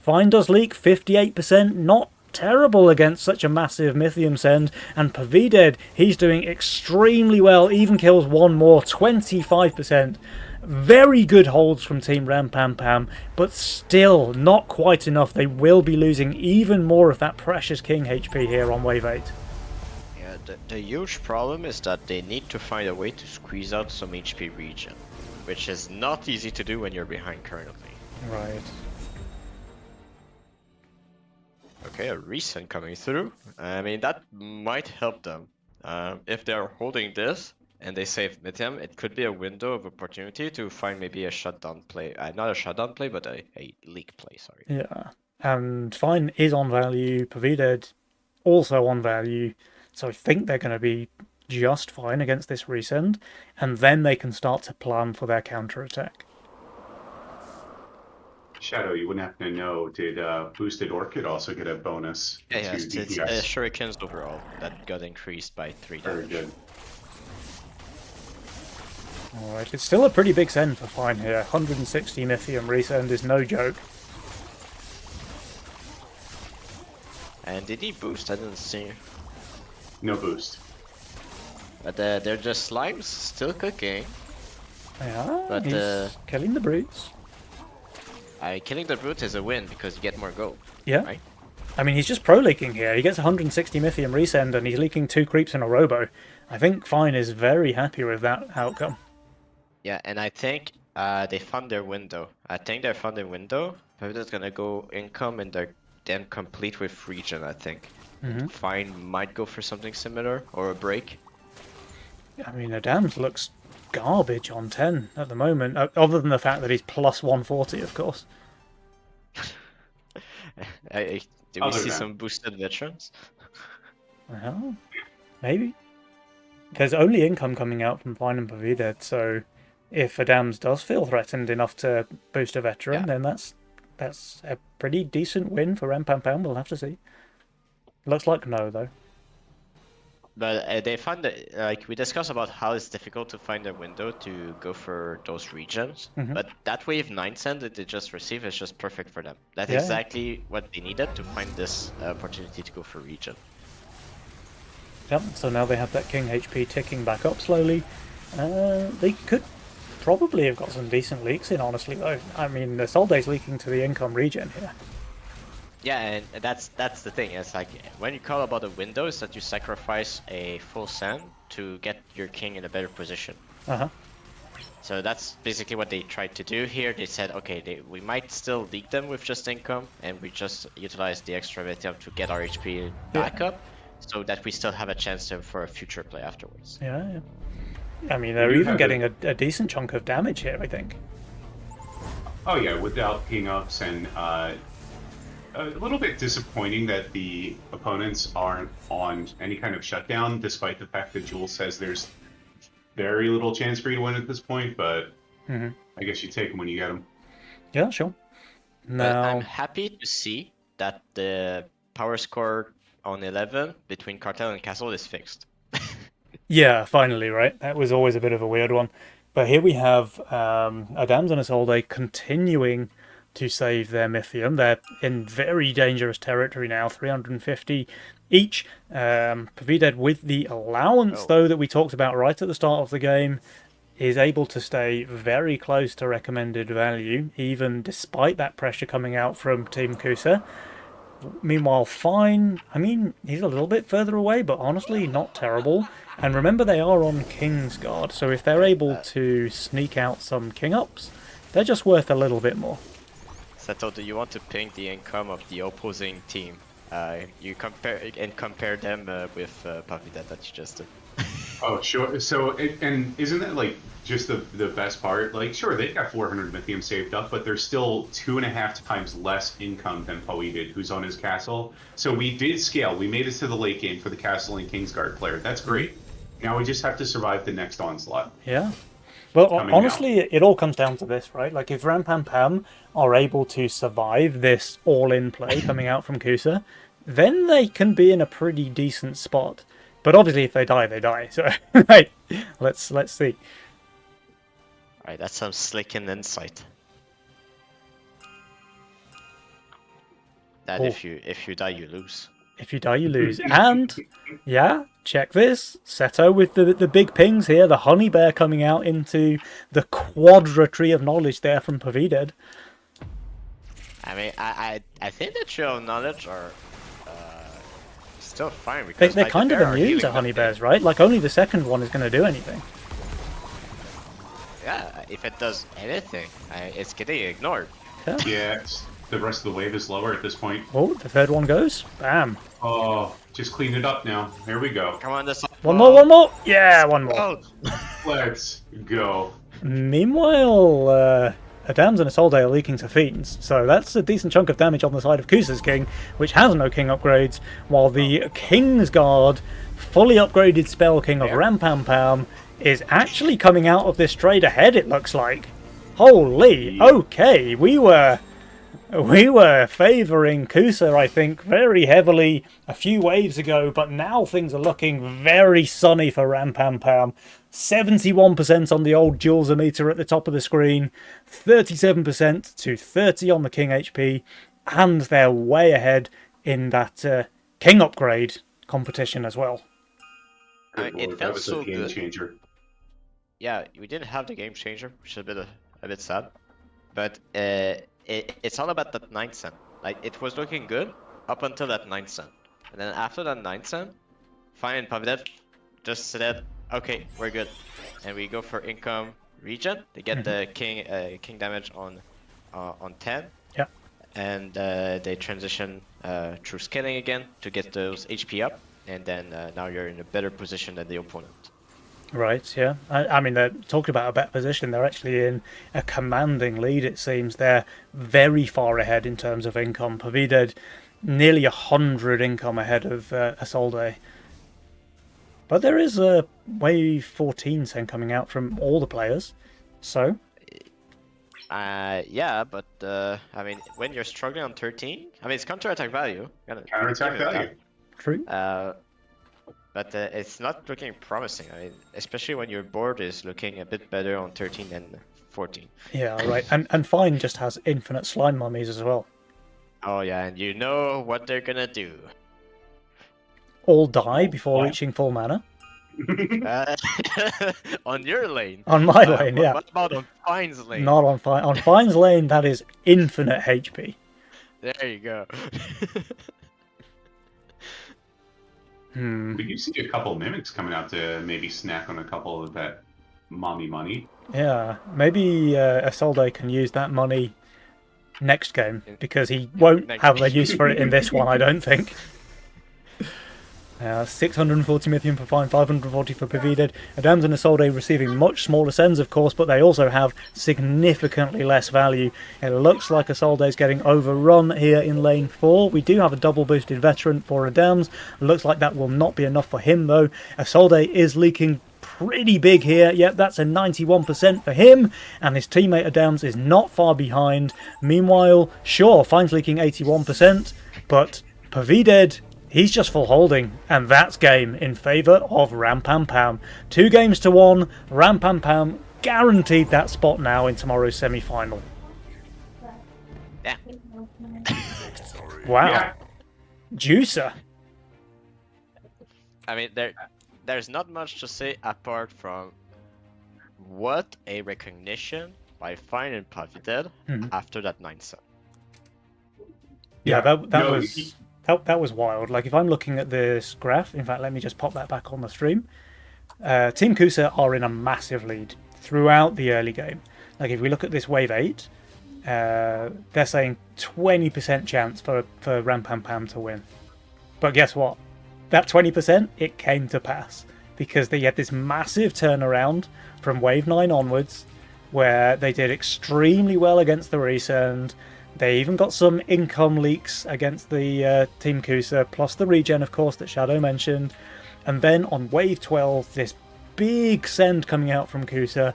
Fine does leak 58%, not terrible against such a massive Mythium send. And Pavidad, he's doing extremely well, even kills one more, 25%. Very good holds from Team Rampampam, but still not quite enough. They will be losing even more of that precious King HP here on wave 8. Yeah, the huge problem is that they need to find a way to squeeze out some HP regen, which is not easy to do when you're behind currently. Right. Okay, a resend coming through. I mean, that might help them. If they're holding this and they save Mythium, it could be a window of opportunity to find maybe a shutdown play. Not a shutdown play, but a leak play, sorry. Yeah. And Fine is on value. Pavidad also on value. So I think they're going to be just fine against this resend. And then they can start to plan for their counter-attack. Shadow, you wouldn't happen to know, did Boosted Orchid also get a bonus Yeah, to it's DPS? shurikens overall that got increased by 3 Very damage. good. Alright, it's still a pretty big send for Fine here. 160 Mythium resend is no joke. And did he boost? I didn't see. No boost. But they're just slimes, still cooking. Yeah, But, he's killing the brutes. Killing the brute is a win because you get more gold. Yeah. Right? I mean, he's just pro-leaking here. He gets 160 Mythium resend and he's leaking 2 creeps in a robo. I think Fine is very happy with that outcome. Yeah, and I think they found their window. I think they found their window. Pavida's gonna go income and they're then complete with regen, I think. Fine might go for something similar or a break. I mean, Adams looks garbage on 10 at the moment, other than the fact that he's plus 140, of course. Do we Other see than- some boosted veterans? Well, maybe. there's only income coming out from Fine and Pavidad, so if Adams does feel threatened enough to boost a veteran, Yeah. then that's a pretty decent win for Rampam. We'll have to see. Looks like no, though. But they found that, like we discussed about how it's difficult to find a window to go for those regions. Mhm. But that wave 9 cent that they just received is just perfect for them. That's Yeah. exactly what they needed to find this opportunity to go for region. Yep, so now they have that King HP ticking back up slowly. They could probably have got some decent leaks in, honestly, though. I mean, the Solday's leaking to the income regen here. Yeah, and that's the thing. It's like when you call about a window, is that you sacrifice a full sand to get your king in a better position. Uh-huh. So that's basically what they tried to do here. They said, okay, we might still leak them with just income, and we just utilize the extra Vetium to get our HP back up, so that we still have a chance for a future play afterwards. Yeah. I mean, they're do even have getting a decent chunk of damage here, I think. Oh yeah, without king ups, and a little bit disappointing that the opponents aren't on any kind of shutdown, despite the fact that Jules says there's very little chance for you to win at this point. But Mhm. I guess you take them when you get them. Yeah, sure. But I'm Now, happy to see that the power score on 11 between Cartel and Castle is fixed. yeah, finally, right? That was always a bit of a weird one. But here we have Adams and Isolde continuing to save their Mythium. They're in very dangerous territory now, 350 each. Pavidad, with the allowance, though, that we talked about right at the start of the game, is able to stay very close to recommended value, even despite that pressure coming out from Team Kusa. Meanwhile, Fine, I mean, he's a little bit further away, but honestly, not terrible. And remember, they are on Kingsguard, so if they're able to sneak out some King Ups, they're just worth a little bit more. Seto, do you want to ping the income of the opposing team? You compare them with Pavidad that you just did. Oh sure. So and isn't that like just the best part? Like sure, they've got 400 Mythium saved up, but there's still 2.5 times less income than Poe did, who's on his castle. So we did scale. We made it to the late game for the castle and Kingsguard player. That's great. Now we just have to survive the next onslaught. Yeah. Well, Coming honestly, it all comes down to this, right? Like, if Rampam are able to survive this all-in play coming out from Kusa, then they can be in a pretty decent spot. But obviously, if they die, they die. So, right, let's see. Alright, that's some slicking insight. That Oh. if you die, you lose. If you die, you lose. And, yeah, check this. Seto with the big pings here. The honey bear coming out into the quadratry of knowledge there from Pavidad. I mean, I think the Trail of Knowledge are still fine because They're like, kind of there are immune healing to honey nothing. bears, right? Like, only the second one is going to do anything. Yeah, if it does anything, it's getting ignored. Yeah, the rest of the wave is lower at this point. Oh, the third one goes. Bam. Oh, just clean it up now. There we go. Come on, this One more. Yeah, one more. Oh, Let's go. Meanwhile, Adams and Isolde are leaking to Fiends, so that's a decent chunk of damage on the side of Kusa's King, which has no King upgrades, while the Kingsguard, fully upgraded Spell King of Rampam is actually coming out of this trade ahead, it looks like. Holy, okay, we were favouring Kusa, I think, very heavily a few waves ago, but now things are looking very sunny for Rampam. 71% on the old Jules meter at the top of the screen, 37% to 30 on the King HP, and they're way ahead in that King upgrade competition as well. Good it lord, felt that was so a game good. changer. yeah, we didn't have the game changer, which is a bit sad. But it's all about that 9 cent. Like, it was looking good up until that 9 cent. And then after that 9 cent, Fine and Pavidad just said, okay, we're good. And we go for income region. They get the king damage on 10. Yeah. And they transition through scaling again to get those HP up. And then now you're in a better position than the opponent. Right, yeah. I mean, they're talking about a better position. They're actually in a commanding lead, it seems. They're very far ahead in terms of income. Pavidad, nearly 100 income ahead of Isolde. But there is a Wave 14 then coming out from all the players. So, Yeah, but I mean, when you're struggling on 13, I mean, it's counterattack value. Counterattack give it value. true. But it's not looking promising. I mean, especially when your board is looking a bit better on 13 than 14. Yeah, right. And Fine just has infinite slime mummies as well. Oh yeah, and you know what they're gonna do. All die before What? reaching full mana. Uh, on your lane. On my lane, yeah. What about on Fine's lane? Not on Fine. On Fine's lane, that is infinite HP. There you go. We do see a couple mimics coming out to maybe snack on a couple of that mommy money. Yeah, maybe Isolde can use that money next game, because he won't Next have a game. use for it in this one, I don't think. 640 million for Fine, 540 for Pavided. Adams and Isolde receiving much smaller sends, of course, but they also have significantly less value. It looks like Isolde is getting overrun here in lane 4. We do have a double boosted veteran for Adams. Looks like that will not be enough for him, though. Isolde is leaking pretty big here. Yep, that's a 91% for him, and his teammate Adams is not far behind. Meanwhile, sure, Fine's leaking 81%, but Pavided, he's just full holding, and that's game in favour of Rampampam. 2 games to 1, Rampampam guaranteed that spot now in tomorrow's semi-final. Yeah. Victory. Wow. Yeah. Juicer. I mean, there's not much to say apart from what a recognition by Fine and Pavided Mhm. after that 9 set. Yeah, that No, was that was wild. Like, if I'm looking at this graph, in fact, let me just pop that back on the stream. Team Kusa are in a massive lead throughout the early game. Like, if we look at this wave 8, they're saying 20% chance for Rampampam to win. But guess what? That 20%, it came to pass, because they had this massive turnaround from wave 9 onwards, where they did extremely well against the Resend. They even got some income leaks against the Team Kusa, plus the regen, of course, that Shadow mentioned. And then on wave 12, this big send coming out from Kusa,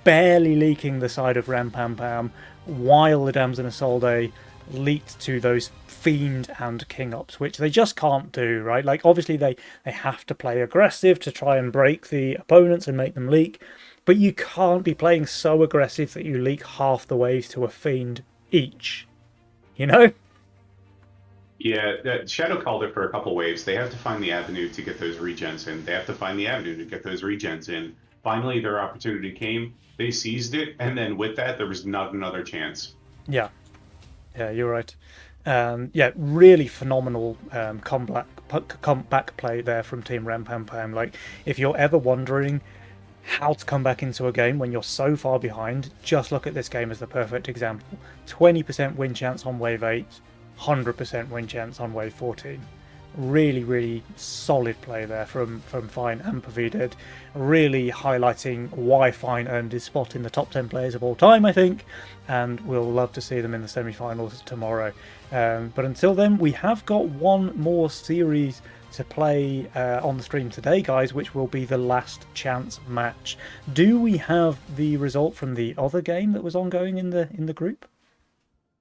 barely leaking the side of Rampampam, while the Adams and Isolde leaked to those Fiend and King Ups, which they just can't do, right? Like, obviously they have to play aggressive to try and break the opponents and make them leak, but you can't be playing so aggressive that you leak half the waves to a Fiend each, you know? Yeah, Shadow called it for a couple waves. They have to find the avenue to get those regens in. They have to find the avenue to get those regens in. Finally, their opportunity came. They seized it, and then with that, there was not another chance. Yeah, you're right. Yeah, really phenomenal comeback play there from Team Rampampam. Like, if you're ever wondering how to come back into a game when you're so far behind, just look at this game as the perfect example. 20% win chance on wave 8, 100% win chance on wave 14. Really, really solid play there from Fine and Pavided, really highlighting why Fine earned his spot in the top 10 players of all time, I think, and we'll love to see them in the semi-finals tomorrow. But until then, we have got one more series to play on the stream today, guys, which will be the last chance match. Do we have the result from the other game that was ongoing in the group?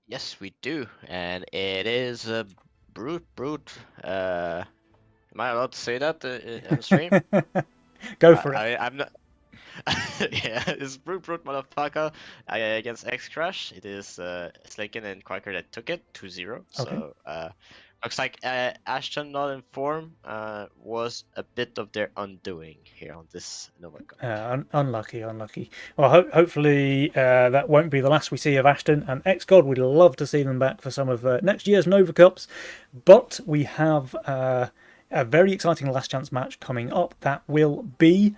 Yes, we do, and it is a brute. Am I allowed to say that on stream? Go for it. I'm not. Yeah, it's brute motherfucker against X Crash. It is Slaken and Quaker that took it 2-0. So looks like Ashton not in form was a bit of their undoing here on this Nova Cup. Unlucky. Well, hopefully that won't be the last we see of Ashton and XGod. We'd love to see them back for some of next year's Nova Cups, but we have a very exciting last chance match coming up. That will be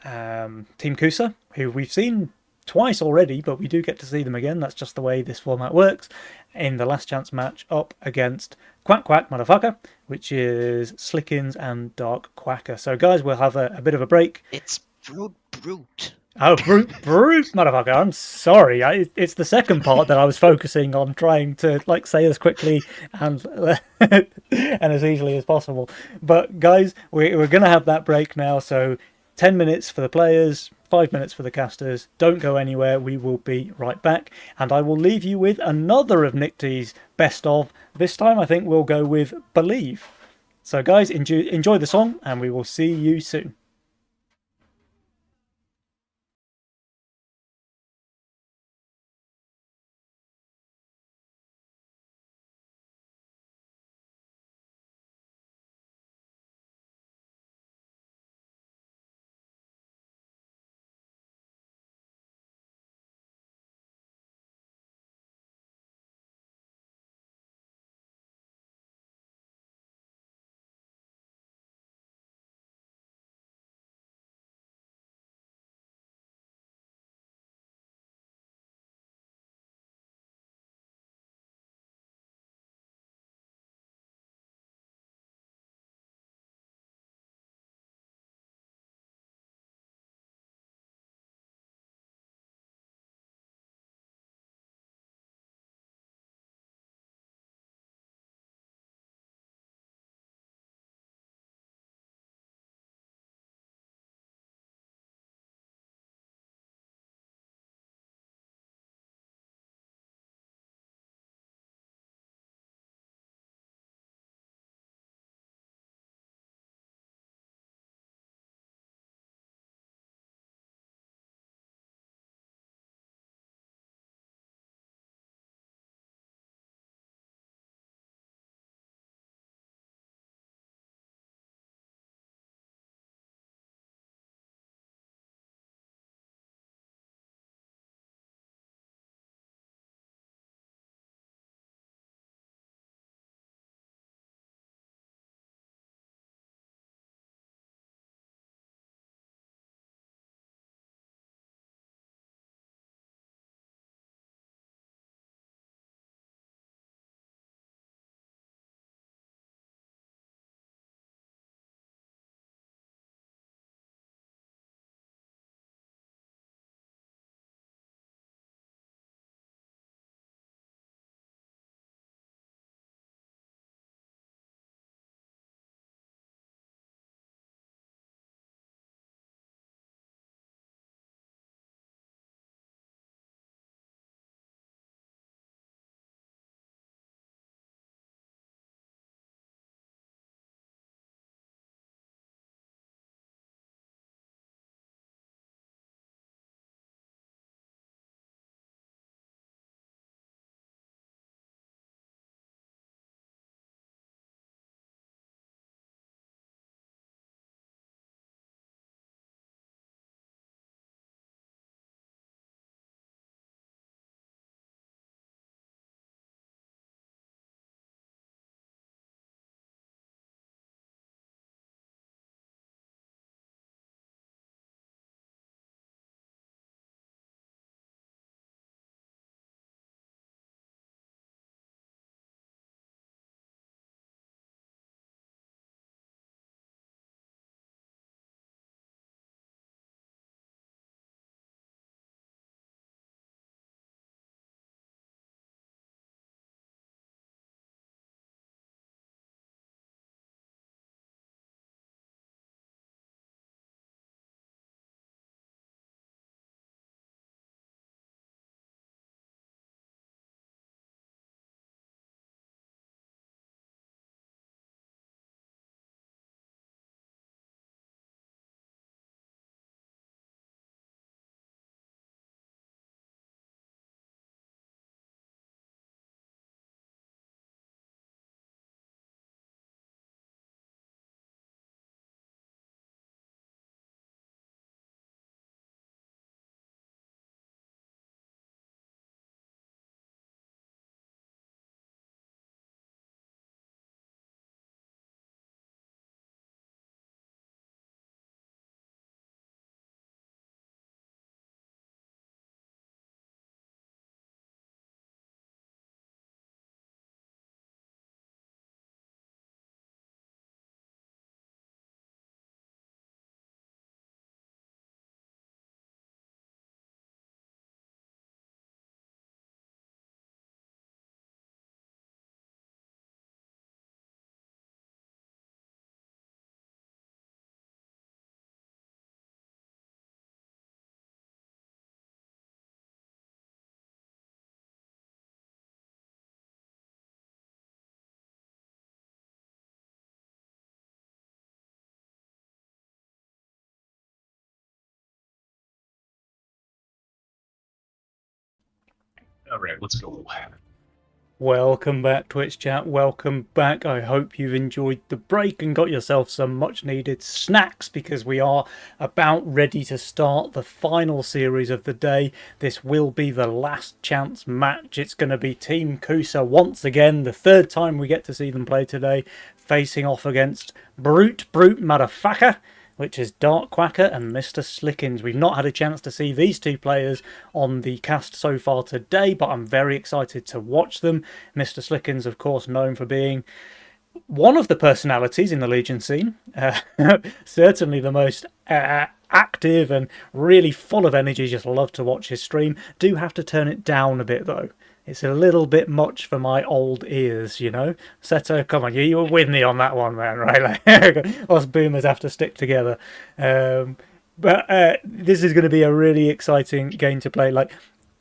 Team Kusa, who we've seen twice already, but we do get to see them again. That's just the way this format works. In the last chance match up against Quack Motherfucker, which is Slickins and Dark Quacker. So guys, we'll have a bit of a break. It's brute. Oh, brute, motherfucker! I'm sorry. It's the second part that I was focusing on trying to like say as quickly and and as easily as possible. But guys, we're gonna have that break now. So 10 minutes for the players, 5 minutes for the casters. Don't go anywhere. We will be right back, and I will leave you with another of Nick D's best of. This time, I think we'll go with Believe. So, guys, enjoy the song, and we will see you soon. All right, let's go. Welcome back, Twitch chat. Welcome back. I hope you've enjoyed the break and got yourself some much needed snacks, because we are about ready to start the final series of the day. This will be the last chance match. It's going to be Team Kusa once again, the third time we get to see them play today, facing off against Brute Motherfucker, which is Dark Quacker and Mr. Slickins. We've not had a chance to see these two players on the cast so far today, but I'm very excited to watch them. Mr. Slickins, of course, known for being one of the personalities in the Legion scene. Certainly the most active and really full of energy. Just love to watch his stream. Do have to turn it down a bit, though. It's a little bit much for my old ears, you know. Seto, come on, you were with me on that one, man, right? Like, us boomers have to stick together. But this is going to be a really exciting game to play. Like,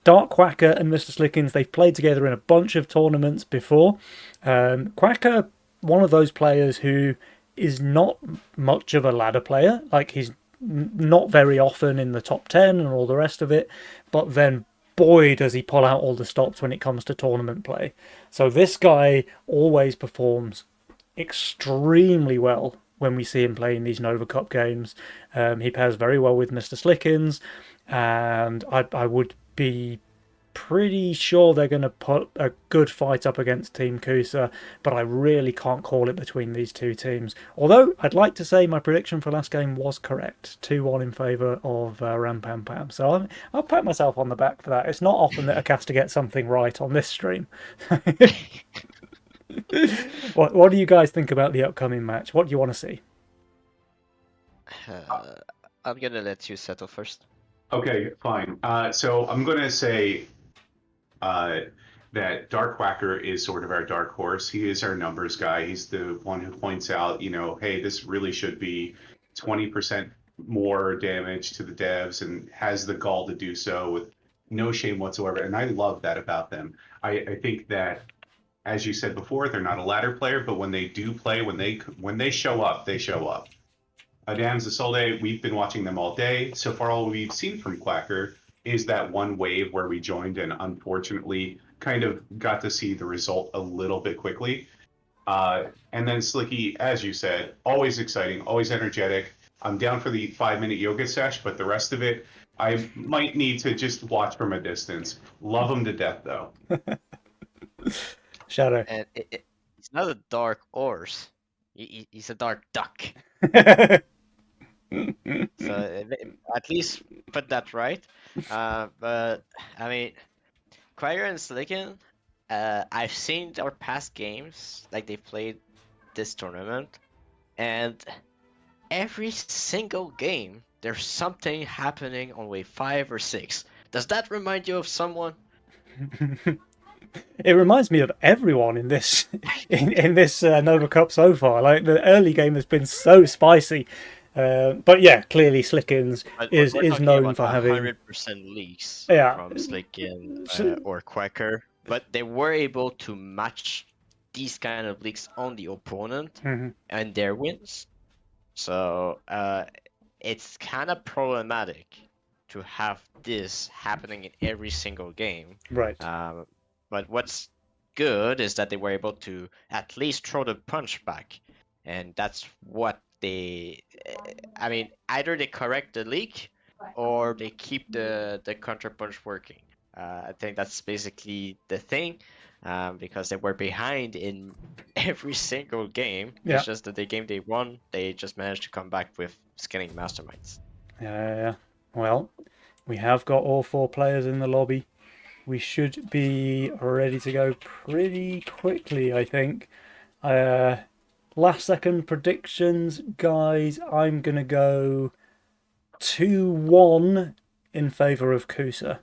Dark Quacker and Mr. Slickins, they've played together in a bunch of tournaments before. Quacker, one of those players who is not much of a ladder player. Like, he's not very often in the top 10 and all the rest of it. But then, boy, does he pull out all the stops when it comes to tournament play. So this guy always performs extremely well when we see him playing these Nova Cup games. He pairs very well with Mr. Slickins, and I would be pretty sure they're going to put a good fight up against Team Kusa, but I really can't call it between these two teams. Although I'd like to say my prediction for last game was correct, 2-1 in favour of Ram Pam Pam. So I'll pat myself on the back for that. It's not often that a caster gets something right on this stream. What do you guys think about the upcoming match? What do you want to see? I'm gonna let you settle first. Okay, fine. So I'm going to say that Dark Quacker is sort of our dark horse. He is our numbers guy. He's the one who points out, hey, this really should be 20% more damage to the devs, and has the gall to do so with no shame whatsoever. And I love that about them. I think that, as you said before, they're not a ladder player, but when they do play, when they show up, they show up. Adams Isolde, we've been watching them all day. So far, all we've seen from Quacker is that one wave where we joined and unfortunately kind of got to see the result a little bit quickly. And then Slicky, as you said, always exciting, always energetic. I'm down for the 5-minute yoga sesh, but the rest of it, I might need to just watch from a distance. Love him to death, though. Shadow. And it's not a dark horse. He's a dark duck. So at least put that right. But I mean, Quacker and Slicken, I've seen our past games, like they've played this tournament, and every single game there's something happening on wave 5 or 6. Does that remind you of someone? It reminds me of everyone in this in this Nova Cup so far. Like, the early game has been so spicy. But yeah, clearly Slickins is known for having 100% leaks Yeah. from Slicken or Quacker, but they were able to match these kind of leaks on the opponent and their wins. So it's kind of problematic to have this happening in every single game. Right. But what's good is that they were able to at least throw the punch back, and that's what they. I mean, either they correct the leak or they keep the counter punch working. I think that's basically the thing, because they were behind in every single game. Yeah. It's just that the game they won, they just managed to come back with skinning masterminds. Yeah. Well, we have got all 4 players in the lobby. We should be ready to go pretty quickly, I think. Last second predictions, guys. I'm going to go 2-1 in favour of Kusa.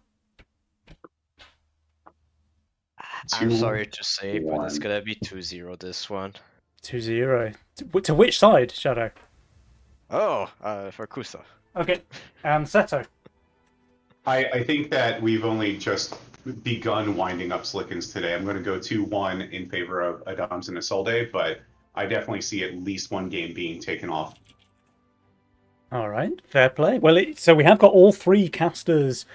I'm sorry to say, but it's going to be 2-0 this one. 2-0. To which side, Shadow? Oh, for Kusa. Okay. And Seto? I think that we've only just begun winding up Slickins today. I'm going to go 2-1 in favor of Adams and Isolde, but I definitely see at least one game being taken off. All right, fair play. Well, so we have got all 3 casters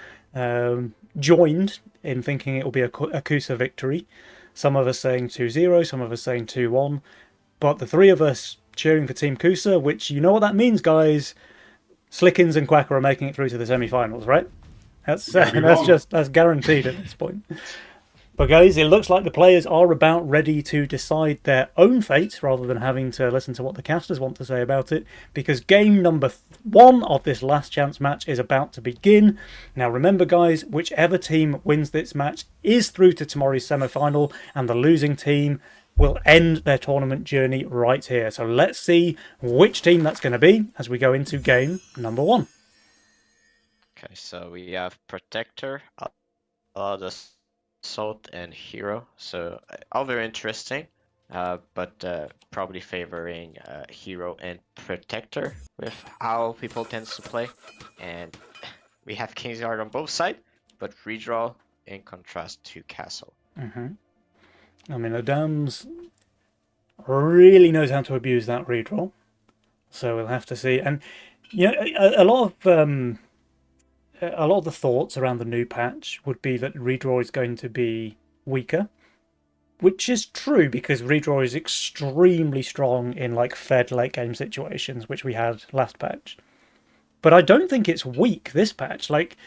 joined in thinking it will be a Kusa victory. Some of us saying 2-0, some of us saying 2-1. But the three of us cheering for Team Kusa, which you know what that means, guys. Slickins and Quacker are making it through to the semi-finals, right? That's guaranteed at this point. But guys, it looks like the players are about ready to decide their own fate rather than having to listen to what the casters want to say about it, because game number 1 of this last chance match is about to begin. Now remember guys, whichever team wins this match is through to tomorrow's semi-final, and the losing team will end their tournament journey right here. So let's see which team that's going to be as we go into game number 1. Okay, so we have Protector, the Assault, and Hero. So all very interesting, but probably favoring Hero and Protector with how people tend to play. And we have Kingsguard on both sides, but redraw in contrast to Castle. I mean, Adams really knows how to abuse that redraw, so we'll have to see. And you know, a lot of the thoughts around the new patch would be that redraw is going to be weaker, which is true because redraw is extremely strong in like fed late game situations, which we had last patch. But I don't think it's weak this patch. Like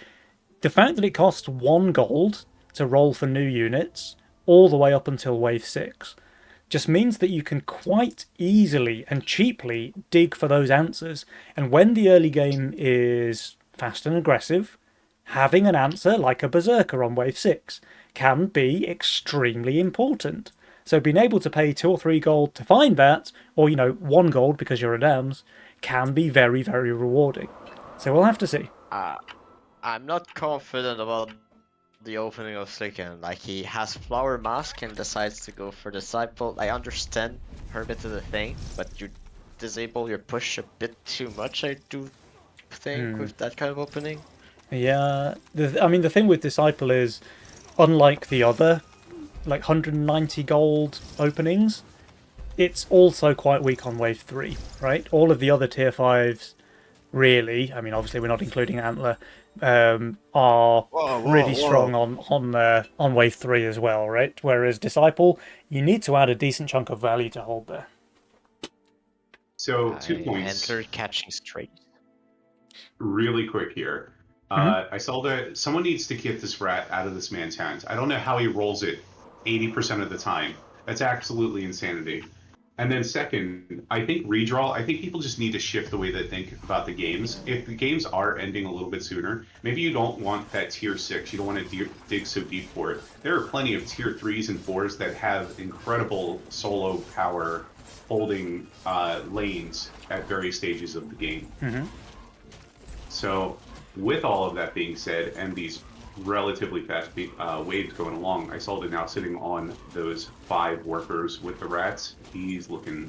the fact that it costs 1 gold to roll for new units all the way up until wave 6 just means that you can quite easily and cheaply dig for those answers. And when the early game is fast and aggressive, having an answer like a Berserker on wave 6 can be extremely important. So being able to pay 2 or 3 gold to find that, or 1 gold because you're a Dams, can be very, very rewarding. So we'll have to see. I'm not confident about the opening of Slicken. Like, he has Flower Mask and decides to go for Disciple. I understand Hermit is a thing, but you disable your push a bit too much, I do think, with that kind of opening. Yeah, I mean, the thing with Disciple is, unlike the other, like 190 gold openings, it's also quite weak on wave 3, right? All of the other tier 5s, really, I mean, obviously we're not including Antler, are really strong on wave 3 as well, right? Whereas Disciple, you need to add a decent chunk of value to hold there. So 2 points. Antler catching straight. Really quick here. I saw that someone needs to get this rat out of this man's hands. I don't know how he rolls it 80% of the time. That's absolutely insanity. And then second, I think redraw, I think people just need to shift the way they think about the games. If the games are ending a little bit sooner, maybe you don't want that tier 6, you don't want to dig so deep for it. There are plenty of tier 3s and 4s that have incredible solo power holding lanes at various stages of the game. So with all of that being said, and these relatively fast waves going along, Isolde now sitting on those 5 workers with the rats. He's looking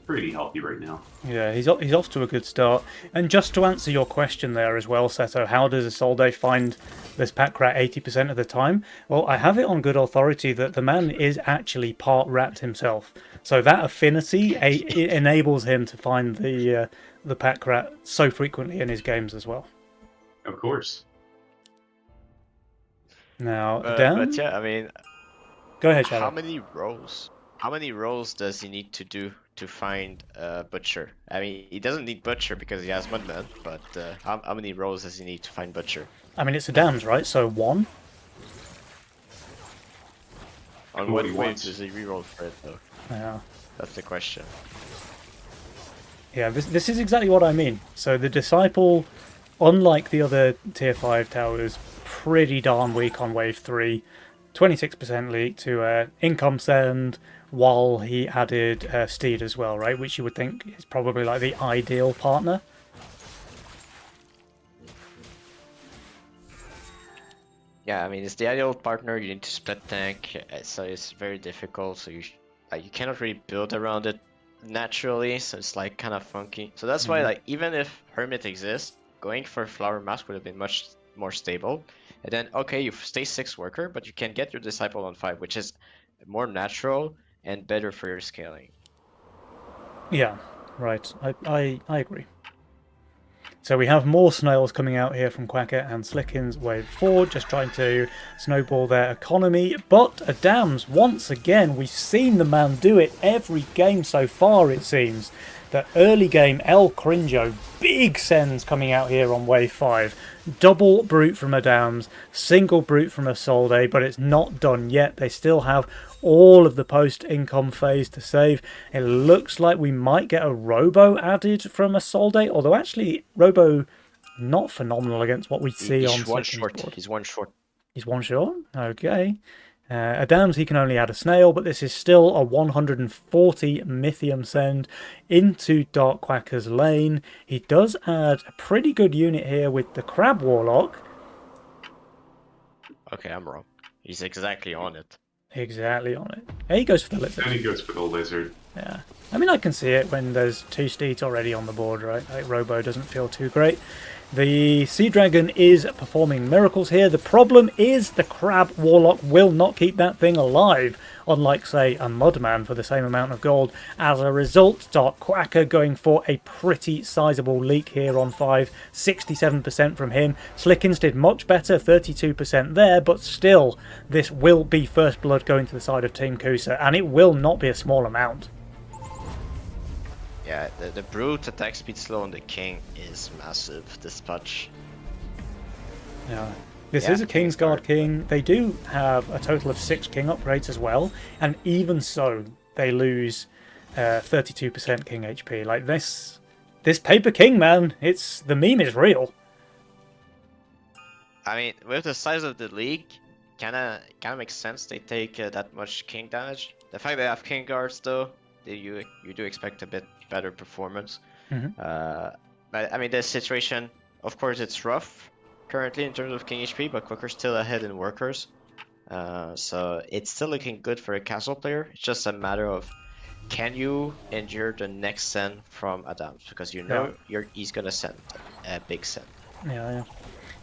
pretty healthy right now. Yeah, he's off to a good start. And just to answer your question there as well, Seto, how does Isolde find this pack rat 80% of the time? Well, I have it on good authority that the man is actually part rat himself. So that affinity enables him to find the pack rat so frequently in his games as well. Of course. Now, but yeah, I mean, go ahead, Shadow. How many rolls does he need to do to find Butcher? I mean, he doesn't need Butcher because he has Mudman, but how many rolls does he need to find Butcher? I mean, it's a Dams, right? So 1. On what wave does he reroll for it, though? Yeah. That's the question. Yeah, this is exactly what I mean. So the Disciple, unlike the other tier 5 towers, pretty darn weak on wave 3. 26% leak to income send, while he added Steed as well, right? Which you would think is probably like the ideal partner. Yeah, I mean, it's the ideal partner. You need to split tank, so it's very difficult. So you cannot really build around it naturally. So it's like kind of funky. So that's why, like, even if Hermit exists, going for Flower Mask would have been much more stable. And then, okay, you stay 6 worker, but you can get your Disciple on 5, which is more natural and better for your scaling. Yeah, right. I agree. So we have more snails coming out here from Quacker and Slickens wave 4, just trying to snowball their economy. But Adams, once again, we've seen the man do it every game so far, it seems. The early game, El Crinjo, big sends coming out here on wave 5. Double brute from Adams, single brute from Isolde, but it's not done yet. They still have all of the post-income phase to save. It looks like we might get a Robo added from Isolde, although actually Robo not phenomenal against what we see on He's one Slicken's short. board. He's one short. He's one short? Okay. Adams, he can only add a snail, but this is still a 140 Mythium send into Dark Quacker's lane. He does add a pretty good unit here with the Crab Warlock. Okay, I'm wrong. He's exactly on it. Exactly on it. Here he goes for the lizard. Then he goes for the lizard. Yeah. I mean, I can see it when there's 2 steeds already on the board, right? Like, Robo doesn't feel too great. The Sea Dragon is performing miracles here. The problem is the Crab Warlock will not keep that thing alive, unlike, say, a Mudman for the same amount of gold. As a result, Dark Quacker going for a pretty sizable leak here on 5, 67% from him. Slickens did much better, 32% there, but still, this will be first blood going to the side of Team Kusa, and it will not be a small amount. Yeah, the brute attack speed slow on the king is massive. This patch. Yeah. This Yeah, is a Kingsguard King. They do have a total of 6 King upgrades as well, and even so, they lose 32% King HP. Like this Paper King, man, the meme is real. I mean, with the size of the league, kinda makes sense they take that much king damage. The fact they have king guards though, you do expect a bit better performance. Mhm. But I mean, the situation, of course, it's rough currently in terms of king HP, but Quacker's still ahead in workers. So it's still looking good for a castle player. It's just a matter of can you endure the next send from Adams, because you know he's gonna send a big send. Yeah.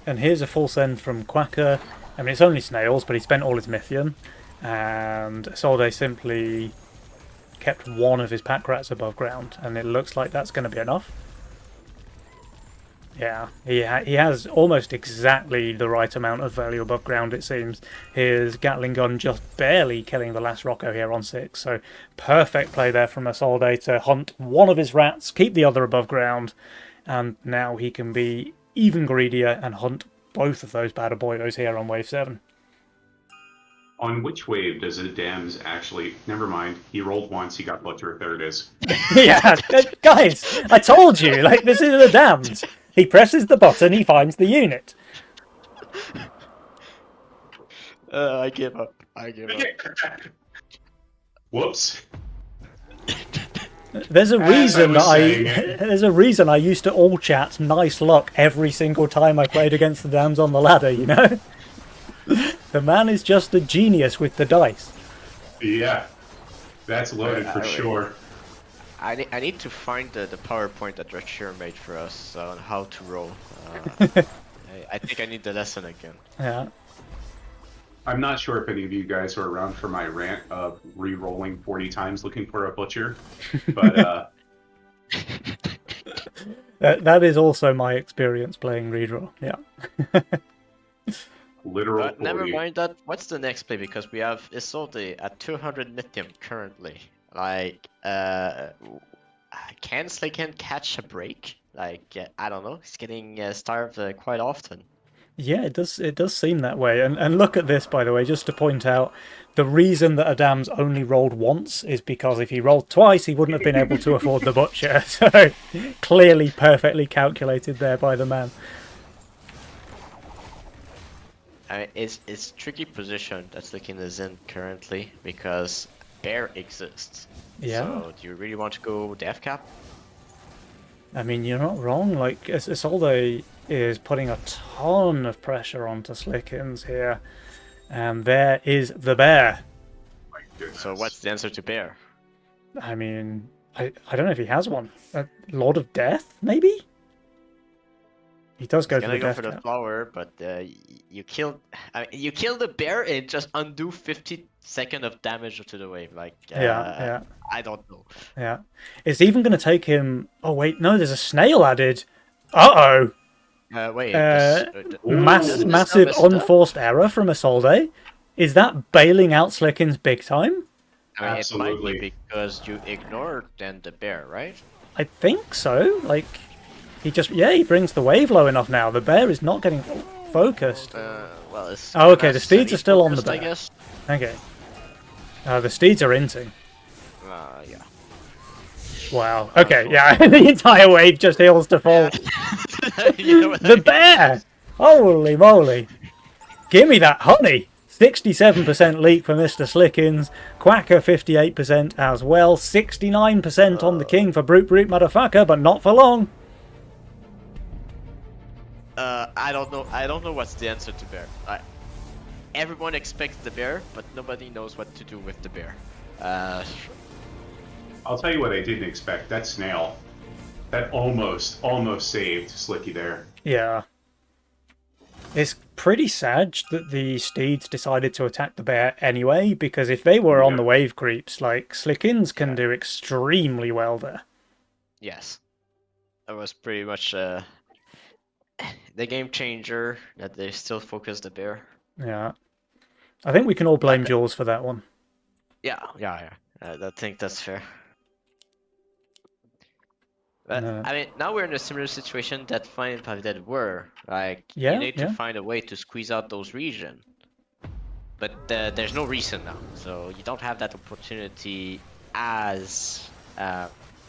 And here's a full send from Quacker. I mean, it's only snails, but he spent all his Mythium, and Solde simply kept one of his pack rats above ground, and it looks like that's going to be enough. Yeah, he has almost exactly the right amount of value above ground, it seems. His Gatling gun just barely killing the last Rocco here on 6, so perfect play there from Isolde to hunt one of his rats, keep the other above ground, and now he can be even greedier and hunt both of those bad boyos here on wave 7. On which wave does Adams actually... Never mind. He rolled once, he got butchered. There it is. Yeah, guys, I told you, like, this is the damned. He presses the button, he finds the unit. I give up. I give up. Whoops. There's a reason was that saying it. there's a reason I used to all chat nice luck every single time I played against the Dams on the ladder, you know? The man is just a genius with the dice. Yeah. That's loaded for wait. sure. I need to find the PowerPoint that Drexcier made for us on how to roll. I think I need the lesson again. Yeah. I'm not sure if any of you guys were around for my rant of re-rolling 40 times looking for a butcher, but That is also my experience playing redraw. Yeah. literal But never 40. mind that. What's the next play? Because we have Isolde at 200 Mythium currently. Like, can Slicken catch a break? Like, I don't know. He's getting starved quite often. Yeah, it does seem that way. And look at this, by the way, just to point out, the reason that Adams only rolled once is because if he rolled twice, he wouldn't have been able to afford the butcher. So clearly perfectly calculated there by the man. I mean, it's tricky position that Slicken is in currently because Bear exists. Yeah. So do you really want to go Death Cap? I mean, you're not wrong. Like, Isolde is putting a ton of pressure onto Slickens here. And there is the bear. My goodness. So what's the answer to Bear? I mean, I don't know if he has one. Lord of Death, maybe? He does go He's for gonna the go death for the cap. flower, but you killed. I mean, you kill the bear and just undo 50 seconds of damage to the wave. Like, Yeah. I don't know. Yeah. It's even going to take him... Oh, wait, no, there's a snail added. Uh-oh. Wait, Ooh. Massive unforced error from Isolde. Is that bailing out Slickens big time? I mean, it might Absolutely. be because you ignored then the bear, right? I think so. Like, he brings the wave low enough now. The bear is not getting focused. Well, it's Oh, okay, kinda the steeds are still on the semi-focused, I bear. guess. Okay. The steeds are inting. Yeah. Wow. Okay, yeah, the entire wave just heals to fall. You know what I The mean? bear! Holy moly. Gimme that honey! 67% leak for Mr. Slickens, Quacker 58% as well, 69% on the king for Brute Motherfucker, but not for long. I don't know. I don't know what's the answer to bear. Everyone expects the bear, but nobody knows what to do with the bear. I'll tell you what I didn't expect. That snail. That almost saved Slicky there. Yeah. It's pretty sad that the steeds decided to attack the bear anyway, because if they were on the wave creeps, like, Slickens can do extremely well there. Yes, that was pretty much the game changer that they still focus the bear. Yeah. I think we can all blame Okay. Jules for that one. Yeah. I think that's fair. But No. I mean, now we're in a similar situation that Fine and Pavidad were. Like, Yeah, you need to yeah. find a way to squeeze out those regions. But there's no reason now, so you don't have that opportunity as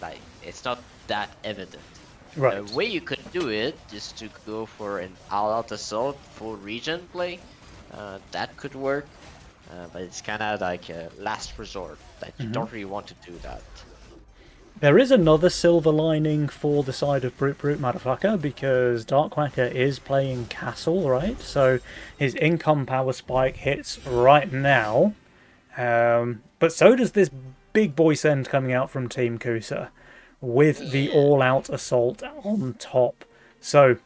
like it's not that evident. Right. The way you could do it is to go for an all-out assault full region play. That could work, but it's kind of like a last resort that you don't really want to do that. There is another silver lining for the side of Brute Motherfucker, because Dark Quacker is playing Castle, right? So his income power spike hits right now. But so does this big boy send coming out from Team Kusa, with the all-out assault on top. So,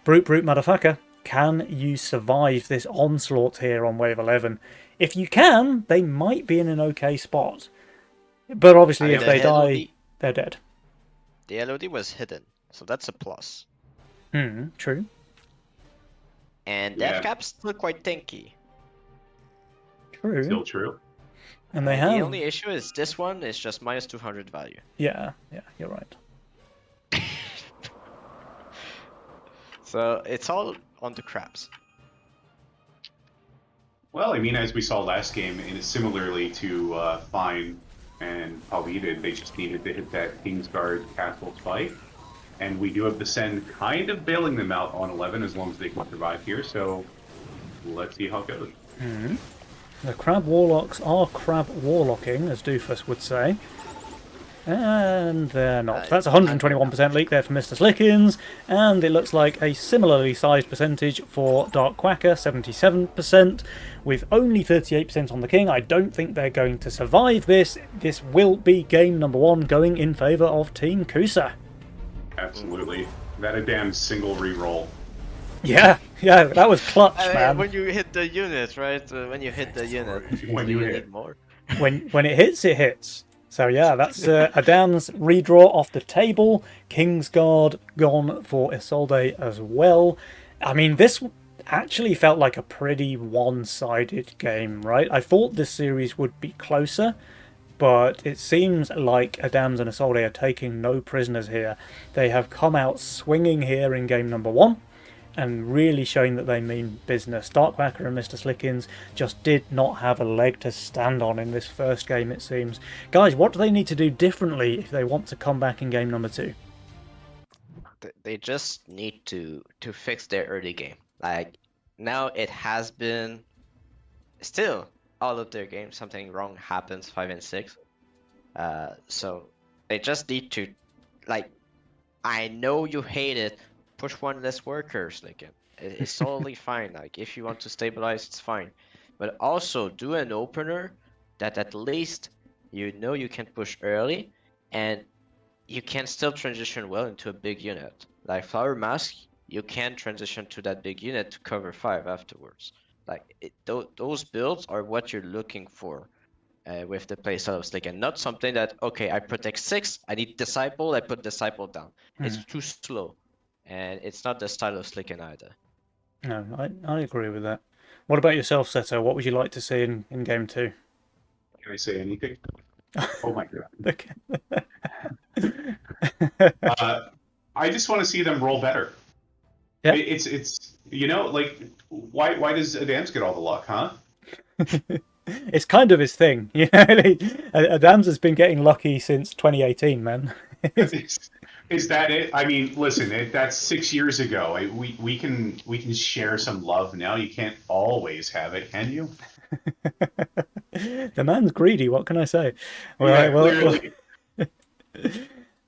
Brute Motherfucker, can you survive this onslaught here on Wave 11? If you can, they might be in an okay spot. But obviously, if they die, they're dead. The LOD was hidden, so that's a plus. True. And Yeah. death cap's still quite tanky. True. Still true. And they The have. only issue is this one is just minus 200 value. Yeah, you're right. So it's all on the crabs. Well, I mean, as we saw last game, and similarly to Fine and Paulita, they just needed to hit that Kingsguard Castle spike. And we do have the Send kind of bailing them out on 11 as long as they can survive here, so let's see how it goes. The Crab Warlocks are Crab Warlocking, as Doofus would say. And they're not. That's 121% leak there for Mr. Slickens, and it looks like a similarly sized percentage for Dark Quacker, 77%, with only 38% on the King. I don't think they're going to survive this. This will be game number 1 going in favour of Team Kusa. Absolutely. That a damn single reroll. Yeah, that was clutch, man. When you hit the unit, right? When you hit the unit, When do you you hit. need more? When it hits, it hits. So yeah, that's Adam's redraw off the table. Kingsguard gone for Isolde as well. I mean, this actually felt like a pretty one-sided game, right? I thought this series would be closer, but it seems like Adams and Isolde are taking no prisoners here. They have come out swinging here in game number 1, and really showing that they mean business. Darkquacker and Mr. Slickens just did not have a leg to stand on in this first game, it seems. Guys, what do they need to do differently if they want to come back in game number 2? They just need to fix their early game. Like, now it has been still all of their games something wrong happens 5 and 6. So they just need to, like, I know you hate it, push one less workers, like it's totally fine. Like, if you want to stabilize, it's fine, but also do an opener that at least you know you can push early and you can still transition well into a big unit. Like Flower Mask, you can transition to that big unit to cover 5 afterwards. Like, those builds are what you're looking for with the playstyle of Slick, and not something that, okay, I protect 6, I need Disciple, I put Disciple down. It's too slow. and it's not the style of Slicken either. No, I agree with that. What about yourself, Seto? What would you like to see in game 2? Can I say anything? Oh my god. Okay. I just want to see them roll better. Yeah. It's like why does Adams get all the luck, huh? It's kind of his thing, you know. Adams has been getting lucky since 2018, man. Is that it? I mean, listen, that's 6 years ago. We can share some love now. You can't always have it, can you? The man's greedy. What can I say? Yeah, Well, clearly.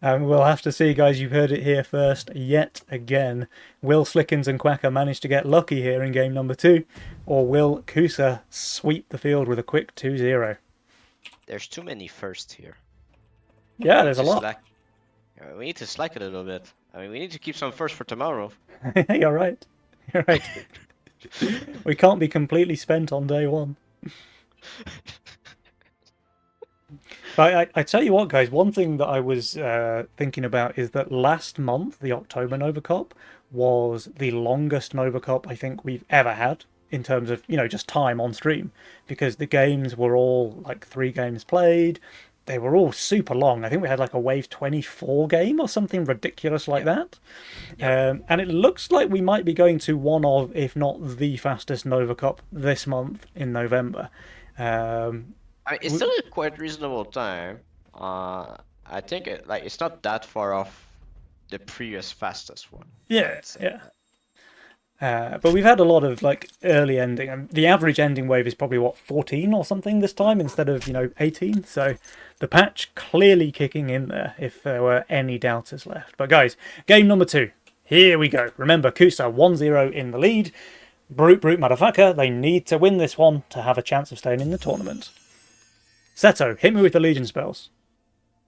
we'll have to see, guys. You've heard it here first. Yet again, will Slickens and Quacker manage to get lucky here in game number 2, or will Kusa sweep the field with a quick 2-0? There's too many firsts here. Yeah, there's a Just lot. we need to slack it a little bit. I mean, we need to keep some first for tomorrow. You're right. You're right. We can't be completely spent on day 1. But I tell you what, guys, one thing that I was thinking about is that last month, the October Nova Cup was the longest Nova Cup I think we've ever had in terms of, just time on stream, because the games were all like 3 games played. They were all super long. I think we had like a Wave 24 game or something ridiculous like that. And it looks like we might be going to one of, if not the fastest Nova Cup this month in November. It's still a quite reasonable time. I think it's not that far off the previous fastest one. Yeah, yeah. But we've had a lot of like early ending, and the average ending wave is probably 14 or something this time instead of 18. So the patch clearly kicking in there if there were any doubters left. But guys, game number 2, here we go. Remember, Kusa 1-0 in the lead. Brute motherfucker, they need to win this one to have a chance of staying in the tournament. Seto, hit me with the Legion spells.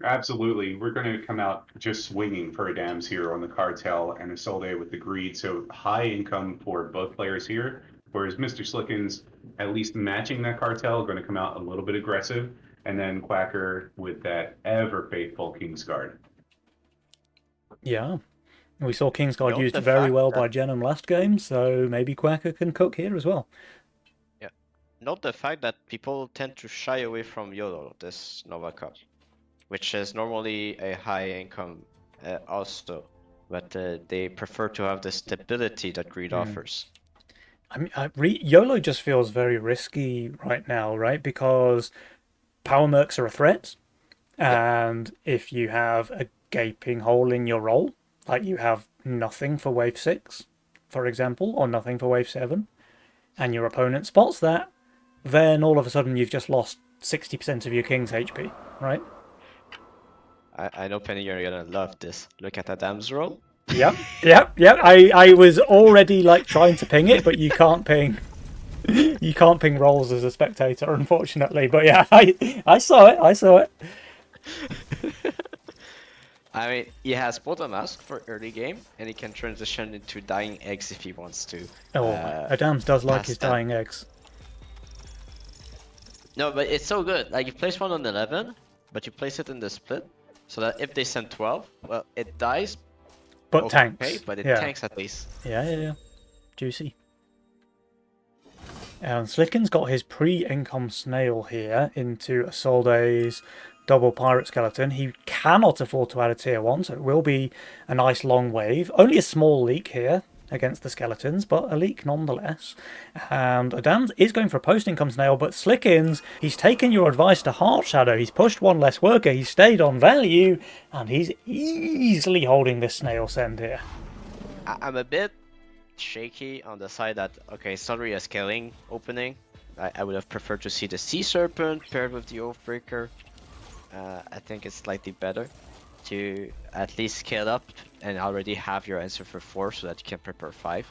Absolutely. We're going to come out just swinging for Adams here on the Cartel and Isolde with the Greed. So high income for both players here. Whereas Mr. Slickens, at least matching that Cartel, going to come out a little bit aggressive. And then Quacker with that ever faithful Kingsguard. Yeah. We saw Kingsguard Note used the very fact well that- by Genum last game, so maybe Quacker can cook here as well. Note the fact that people tend to shy away from YOLO this Nova Cup, which is normally a high income also, but they prefer to have the stability that Greed offers. I mean, YOLO just feels very risky right now, right? Because power mercs are a threat, and if you have a gaping hole in your roll, like you have nothing for wave 6, for example, or nothing for wave 7, and your opponent spots that, then all of a sudden you've just lost 60% of your King's HP, right? I know, Penny, you're gonna love this. Look at Adam's roll. Yep. I was already like trying to ping it, but you can't ping. You can't ping rolls as a spectator, unfortunately. But yeah, I saw it. I saw it. I mean, he has Portal Mask for early game, and he can transition into Dying Eggs if he wants to. Oh, Adams does like his past that. dying eggs. No, but it's so good. Like, you place one on 11, but you place it in the split, so that if they send 12, well, it dies, But okay, tanks. but it yeah. tanks at least. Yeah. Juicy. And Slicken's got his pre-income snail here into Isolde's double pirate skeleton. He cannot afford to add a tier 1, so it will be a nice long wave. Only a small leak here against the skeletons, but a leak nonetheless. And Adams is going for a post-income snail, but Slickens, he's taken your advice to Heart Shadow. He's pushed one less worker, he's stayed on value, and he's easily holding this snail send here. I'm a bit shaky on the side that, okay, it's not really a scaling opening. I would have preferred to see the Sea Serpent paired with the Oathbreaker. I think it's slightly better to at least scale up and already have your answer for 4 so that you can prepare 5.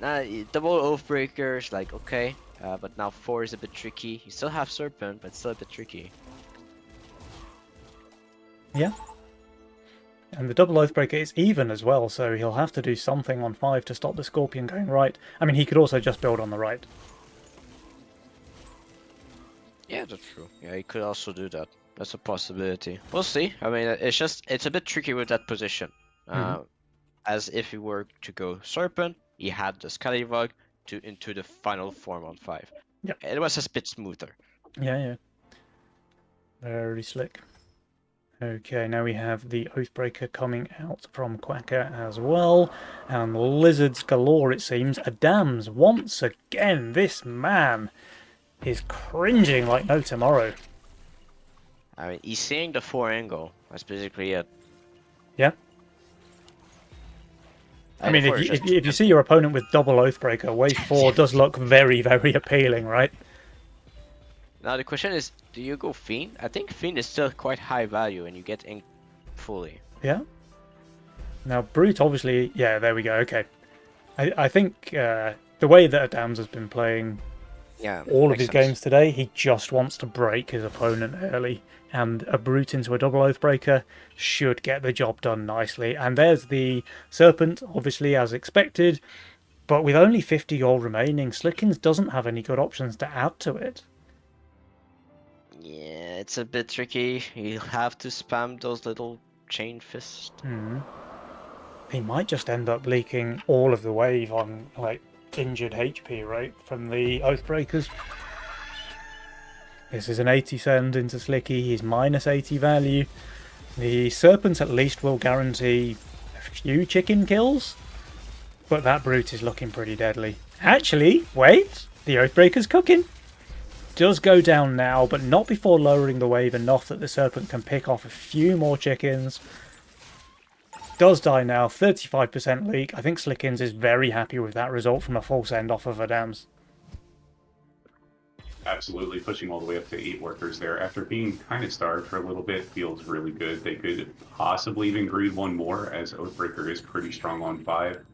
Now, double Oathbreakers, like, okay, but now 4 is a bit tricky. You still have Serpent, but it's still a bit tricky. Yeah. And the double Oathbreaker is even as well, so he'll have to do something on 5 to stop the Scorpion going right. I mean, he could also just build on the right. Yeah, that's true. Yeah, he could also do that. That's a possibility. We'll see. I mean, it's a bit tricky with that position. as if he were to go Serpent, he had the Scallywag into the final form on 5. Yep. It was a bit smoother. Yeah. Very slick. Okay, now we have the Oathbreaker coming out from Quacker as well. And lizards galore, it seems. Adams, once again, this man is cringing like no tomorrow. I mean, he's seeing the 4 angle. That's basically it. Yeah. I mean, the 4 is if just- you see your opponent with double Oathbreaker, wave 4 does look very, very appealing, right? Now the question is, do you go Fiend? I think Fiend is still quite high value and you get Ink fully. Yeah. Now, Brute, obviously, yeah, there we go, okay. I think the way that Adams has been playing Yeah. all of makes his sense. games today, he just wants to break his opponent early. And a Brute into a double Oathbreaker should get the job done nicely. And there's the Serpent, obviously, as expected. But with only 50 gold remaining, Slickens doesn't have any good options to add to it. Yeah, it's a bit tricky. You'll have to spam those little chain fists. He might just end up leaking all of the wave on, like, injured HP, right, from the Oathbreakers. This is an 80 send into Slicky, he's minus 80 value. The Serpent at least will guarantee a few chicken kills, but that Brute is looking pretty deadly. Actually, wait, the Oathbreaker's cooking. Does go down now, but not before lowering the wave enough that the Serpent can pick off a few more chickens. Does die now, 35% leak. I think Slickens is very happy with that result from a full send off of Adams. Absolutely, pushing all the way up to 8 workers there. After being kind of starved for a little bit, feels really good. They could possibly even greed one more, as Oathbreaker is pretty strong on 5.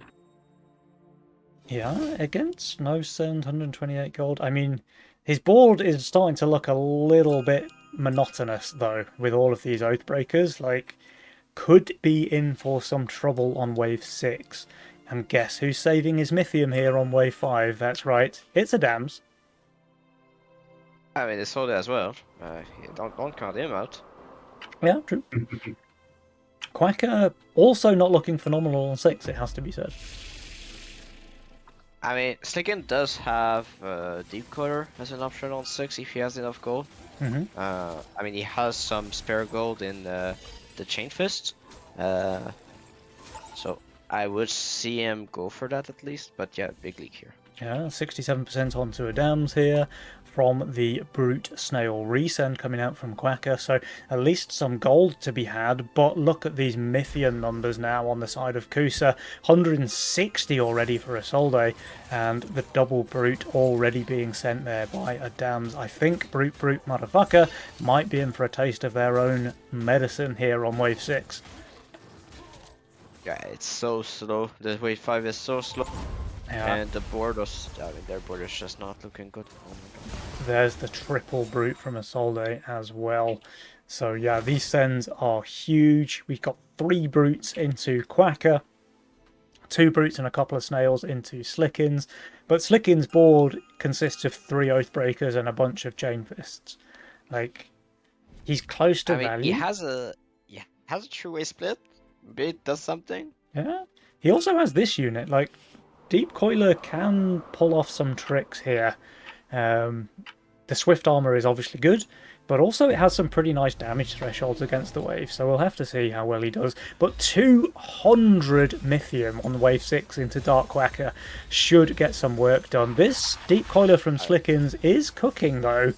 Yeah, against no send, 128 gold. I mean, his board is starting to look a little bit monotonous, though, with all of these Oathbreakers. Like, could be in for some trouble on wave 6. And guess who's saving his Mythium here on wave 5? That's right, it's Adams. I mean, they saw that as well. Don't count him out. Yeah, true. Quacker also not looking phenomenal on 6, it has to be said. I mean, Slicken does have Deep Cutter as an option on 6 if he has enough gold. I mean, he has some spare gold in the Chain Fist. So I would see him go for that at least. But yeah, big leak here. Yeah, 67% onto Adams here from the Brute Snail resend coming out from Quacker, so at least some gold to be had, but look at these Mythian numbers now on the side of Kusa, 160 already for Isolde, and the double Brute already being sent there by Adams. I think Brute motherfucker might be in for a taste of their own medicine here on wave 6. Yeah, it's so slow. The wave 5 is so slow. Yeah. And the board was, I mean, their board is just not looking good. Oh my god. There's the triple Brute from Isolde as well. So yeah, these sends are huge. We've got 3 Brutes into Quacker, 2 Brutes and a couple of Snails into Slickens. But Slickens' board consists of 3 Oathbreakers and a bunch of Chain Fists. Like, he's close to I mean, value. he has a three-way split. Maybe it does something. Yeah. He also has this unit. Like, Deep Coiler can pull off some tricks here. The Swift Armor is obviously good, but also it has some pretty nice damage thresholds against the wave, so we'll have to see how well he does. But 200 Mythium on wave 6 into Dark Quacker should get some work done. This Deep Coiler from Slickens is cooking, though.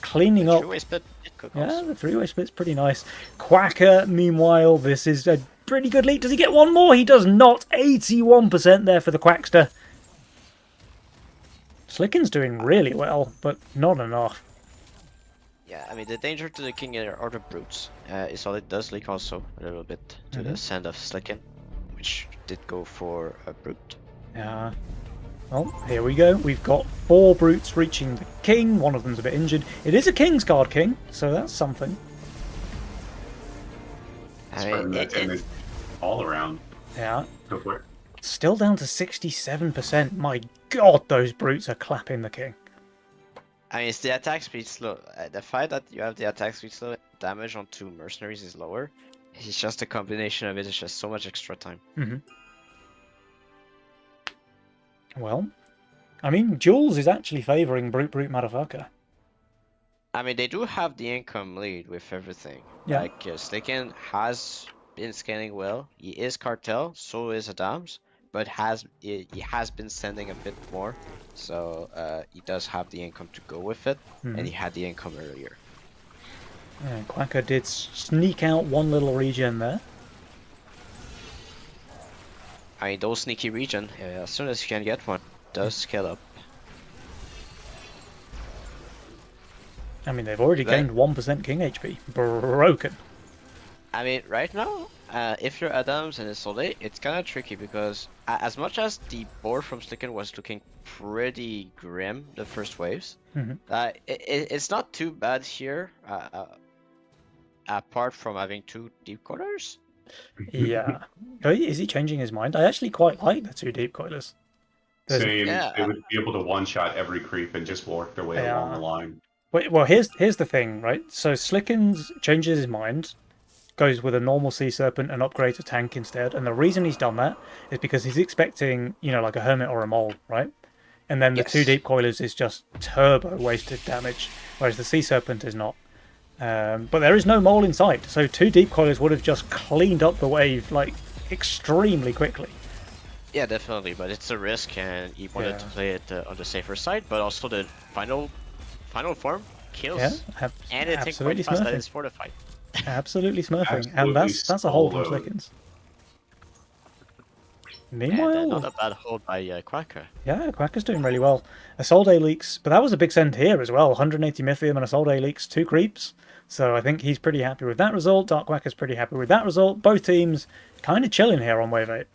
Cleaning up. Three-way split. It could Yeah, also. the 3-way split's pretty nice. Quacker, meanwhile, this is a pretty good lead. Does he get one more? He does not. 81% there for the Quackster. Slicken's doing really well, but not enough. Yeah, I mean, the danger to the king are the brutes. Is all it does leak also a little bit to the send of Slicken, which did go for a brute. Yeah. Well, here we go. We've got 4 brutes reaching the king. One of them's a bit injured. It is a Kingsguard king, so that's something. I Spreading mean, that damage all around. Yeah. Go for it. Still down to 67%. My god, those brutes are clapping the king. I mean, it's the attack speed slow. The fact that you have the attack speed slow, damage on 2 mercenaries is lower. It's just a combination of it. It's just so much extra time. Well, I mean, Jules is actually favouring Brute motherfucker. I mean, they do have the income lead with everything. Yeah. Like, Slicken has been scanning well. He is cartel, so is Adams, but he has been sending a bit more. So he does have the income to go with it, and he had the income earlier. Yeah, Quacker did sneak out one little regen there. I mean, those sneaky regen, as soon as you can get one, does scale up. I mean, they've already That- gained 1% King HP. Broken. I mean, right now, if you're Adams and Isolde, it's kind of tricky because as much as the board from Slicken was looking pretty grim the first waves, it's not too bad here, apart from having 2 deep coilers. Yeah. Oh, is he changing his mind? I actually quite like the 2 deep coilers. Saying Yeah. they would be able to one-shot every creep and just work their way Yeah. along the line. Wait, well, here's the thing, right? So Slickens changes his mind, goes with a normal Sea Serpent and upgrades a tank instead. And the reason he's done that is because he's expecting, like a Hermit or a Mole, right? And then the 2 Yes. deep coilers is just turbo wasted damage, whereas the Sea Serpent is not. But there is no Mole in sight, so 2 deep coilers would have just cleaned up the wave like extremely quickly. Yeah, definitely, but it's a risk, and he wanted to Yeah. play it on the safer side, but also the final form kills, Yeah, and it takes absolutely quite fast that smurfing. it's fortified. Absolutely smurfing, and Absolutely that's a hold from solo. Slickens. And Meanwhile, not a bad hold by Quacker. yeah, Quacker's doing really well. Isolde leaks, but that was a big send here as well. 180 Mythium and Isolde leaks 2 creeps. So I think he's pretty happy with that result. Dark Quacker's pretty happy with that result. Both teams kind of chilling here on wave 8.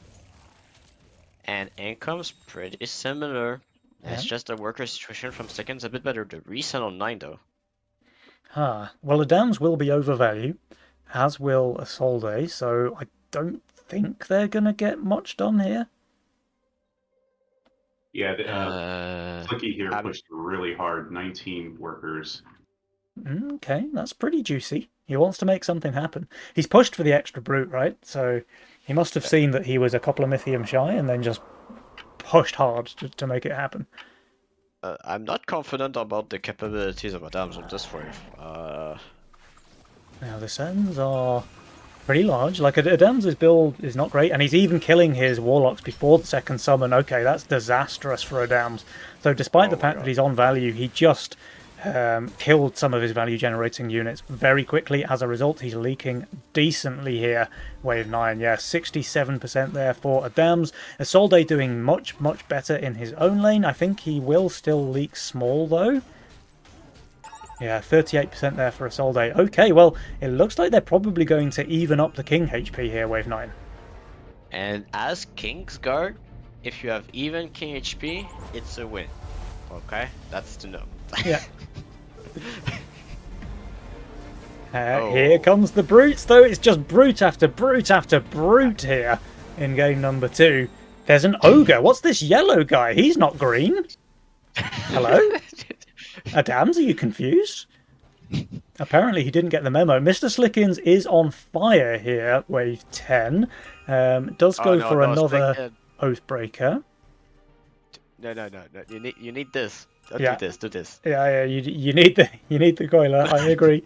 And income's pretty similar. It's Yeah. just the worker situation from Slicken's a bit better. The reset on 9 though. Well, Adams will be overvalue, as will Isolde, so I don't think they're going to get much done here. Yeah, Clicky here I'm- pushed really hard. 19 workers. Okay, that's pretty juicy. He wants to make something happen. He's pushed for the extra brute, right? So he must have seen that he was a couple of Mythium shy and then just pushed hard to make it happen. I'm not confident about the capabilities of Adams on this wave. Now the sends are pretty large. Like Adams' build is not great, and he's even killing his warlocks before the second summon. Okay, that's disastrous for Adams. So despite the my fact God. that he's on value, he just killed some of his value generating units very quickly. As a result, he's leaking decently here. Wave 9, yeah, 67% there for Adams. Isolde doing much better in his own lane. I think he will still leak small though. Yeah, 38% there for Isolde. Okay, well, it looks like they're probably going to even up the King HP here, Wave 9. And as Kingsguard, if you have even King HP, it's a win. Okay, that's to know. Yeah. Oh. Here comes the brutes, though. It's just brute after brute after brute here in game number 2. There's an ogre. What's this yellow guy? He's not green. Hello? Adams, are you confused? Apparently he didn't get the memo. Mr. Slickens is on fire here, wave 10. Does go for another Slicken. Oathbreaker. No. You need this. Don't Yeah. do this. Yeah, you need the coiler. I agree.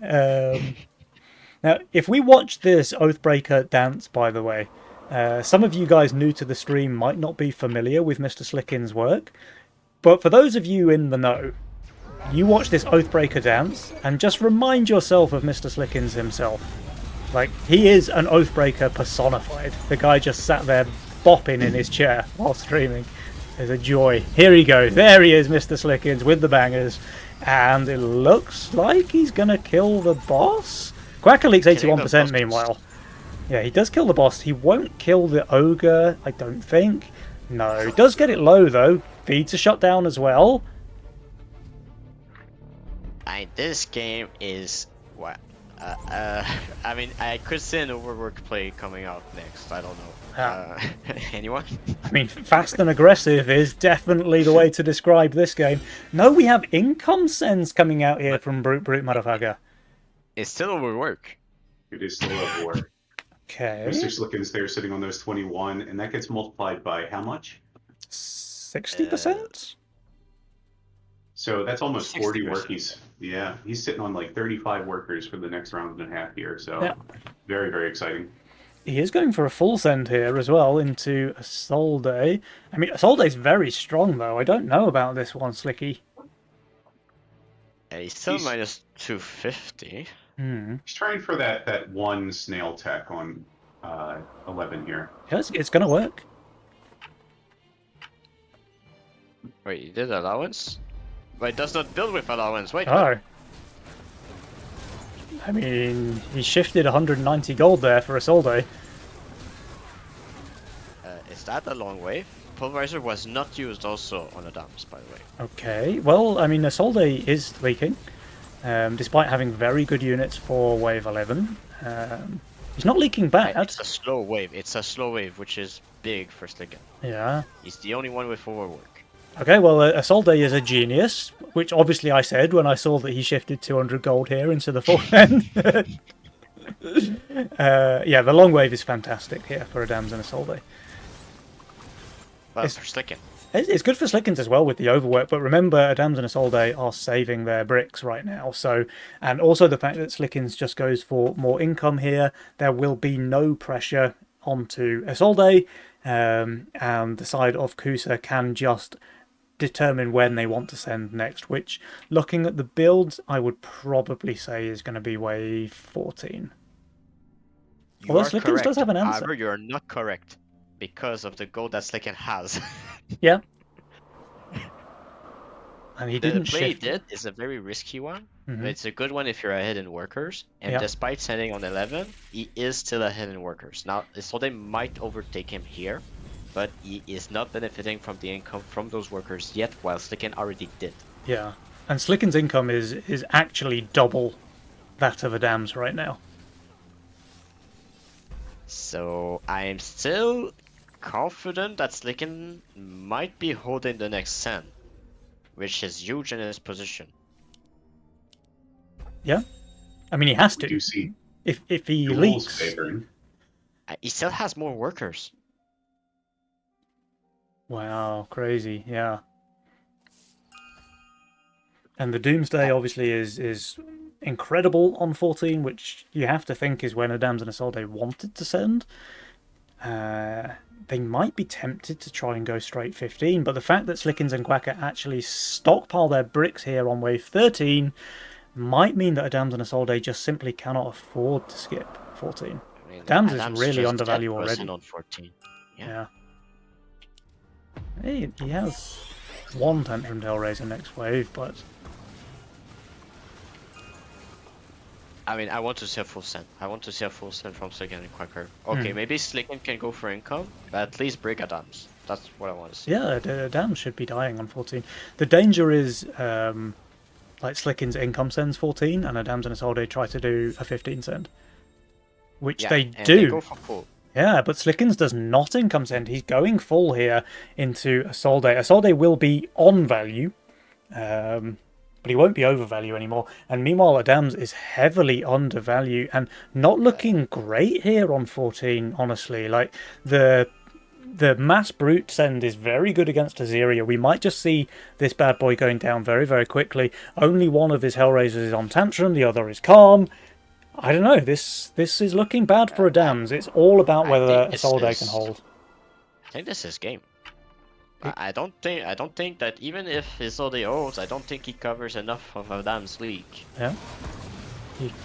Now, if we watch this Oathbreaker dance, by the way, some of you guys new to the stream might not be familiar with Mr. Slicken's work, but for those of you in the know, you watch this Oathbreaker dance and just remind yourself of Mr. Slickens himself. Like, he is an Oathbreaker personified. The guy just sat there bopping in his chair while streaming. There's a joy. Here he goes. There he is, Mr. Slickens, with the bangers. And it looks like he's going to kill the boss. Quacker leaks Killing the 81% boss. meanwhile. Yeah, he does kill the boss. He won't kill the ogre, I don't think. No, he does get it low, though. Feeds a shutdown as well. This game is what? I mean, I could see an overworked play coming out next. I don't know. Anyone? I mean, fast and aggressive is definitely the way to describe this game. No, we have income sends coming out here from Brute motherfucker. It's still overwork. It is still a war. Okay. Mr. Slickin's there sitting on those 21, and that gets multiplied by how much? 60%? So that's almost 40 60%. workies. Yeah, he's sitting on like 35 workers for the next round and a half here. So Yeah. very, very exciting. He is going for a full send here as well into Isolde. I mean, Isolde's very strong, though. I don't know about this one, Slicky. And he's still He's- minus 250. Hmm. He's trying for that one snail tech on 11 here. Yes, it's going to work. Wait, he did allowance? Wait, does not build with allowance. Wait, Oh. I mean, he shifted 190 gold there for Isolde. is that a long wave? Pulverizer was not used also on Adams, by the way. Okay, well, I mean, Isolde is leaking, despite having very good units for wave 11. He's not leaking bad. It's a slow wave. It's a slow wave, which is big for Slicken. Yeah. He's the only one with overwork. Okay, well, Isolde is a genius, which obviously I said when I saw that he shifted 200 gold here into the full end. Yeah, the long wave is fantastic here for Adams and Isolde. Well, It's- for Slicken. It's good for Slickens as well with the overwork, but remember, Adams and Isolde are saving their bricks right now. So, and also the fact that Slickens just goes for more income here, there will be no pressure onto Isolde, and the side of Kusa can just determine when they want to send next, which, looking at the builds, I would probably say is going to be wave 14. You Although are Slickens correct. does have an answer. However, you're not correct. Because of the gold that Slicken has. Yeah. And he The didn't play he shift. did is a very risky one. Mhm. But it's a good one if you're ahead in workers. And Yeah. despite sending on 11, he is still ahead in workers. Now, Isolde might overtake him here, but he is not benefiting from the income from those workers yet, while Slicken already did. Yeah, and Slicken's income is actually double that of Adam's right now. So I'm still confident that Slicken might be holding the next send, which is huge in his position. Yeah, I mean he has We do to. see If he duels leaks, favoring. He still has more workers. wow, crazy, yeah. And the Doomsday obviously is incredible on 14, which you have to think is when Adams and Isolde wanted to send. They might be tempted to try and go straight 15, but the fact that Slickens and Quacker actually stockpile their bricks here on wave 13 might mean that Adams and Isolde just simply cannot afford to skip 14. I mean, Adams is Adam's really just undervalued 10% already. on 14. Yeah. He has one Tantrum Hellraiser next wave, but I mean, I want to see a full send. I want to see a full send from Slicken and Quacker. Okay, maybe Slicken can go for income, but at least break Adams. That's what I want to see. yeah, Adams should be dying on 14. The danger is, like Slicken's income sends 14, and Adams and Isolde try to do a 15 send. Which Yeah, they and do. They go for full. Yeah, but Slickens does not income send. He's going full here into Isolde. Isolde will be on value, but he won't be over value anymore. And meanwhile, Adams is heavily under value and not looking great here on 14, honestly. Like, the mass brute send is very good against Azeria. We might just see this bad boy going down very, very quickly. Only one of his Hellraisers is on Tantrum, the other is Calm. I don't know. This is looking bad for Adams. It's all about I whether think this Isolde is- can hold. I think this is game. I don't think that even if Isolde holds, I don't think he covers enough of Adam's leak. Yeah.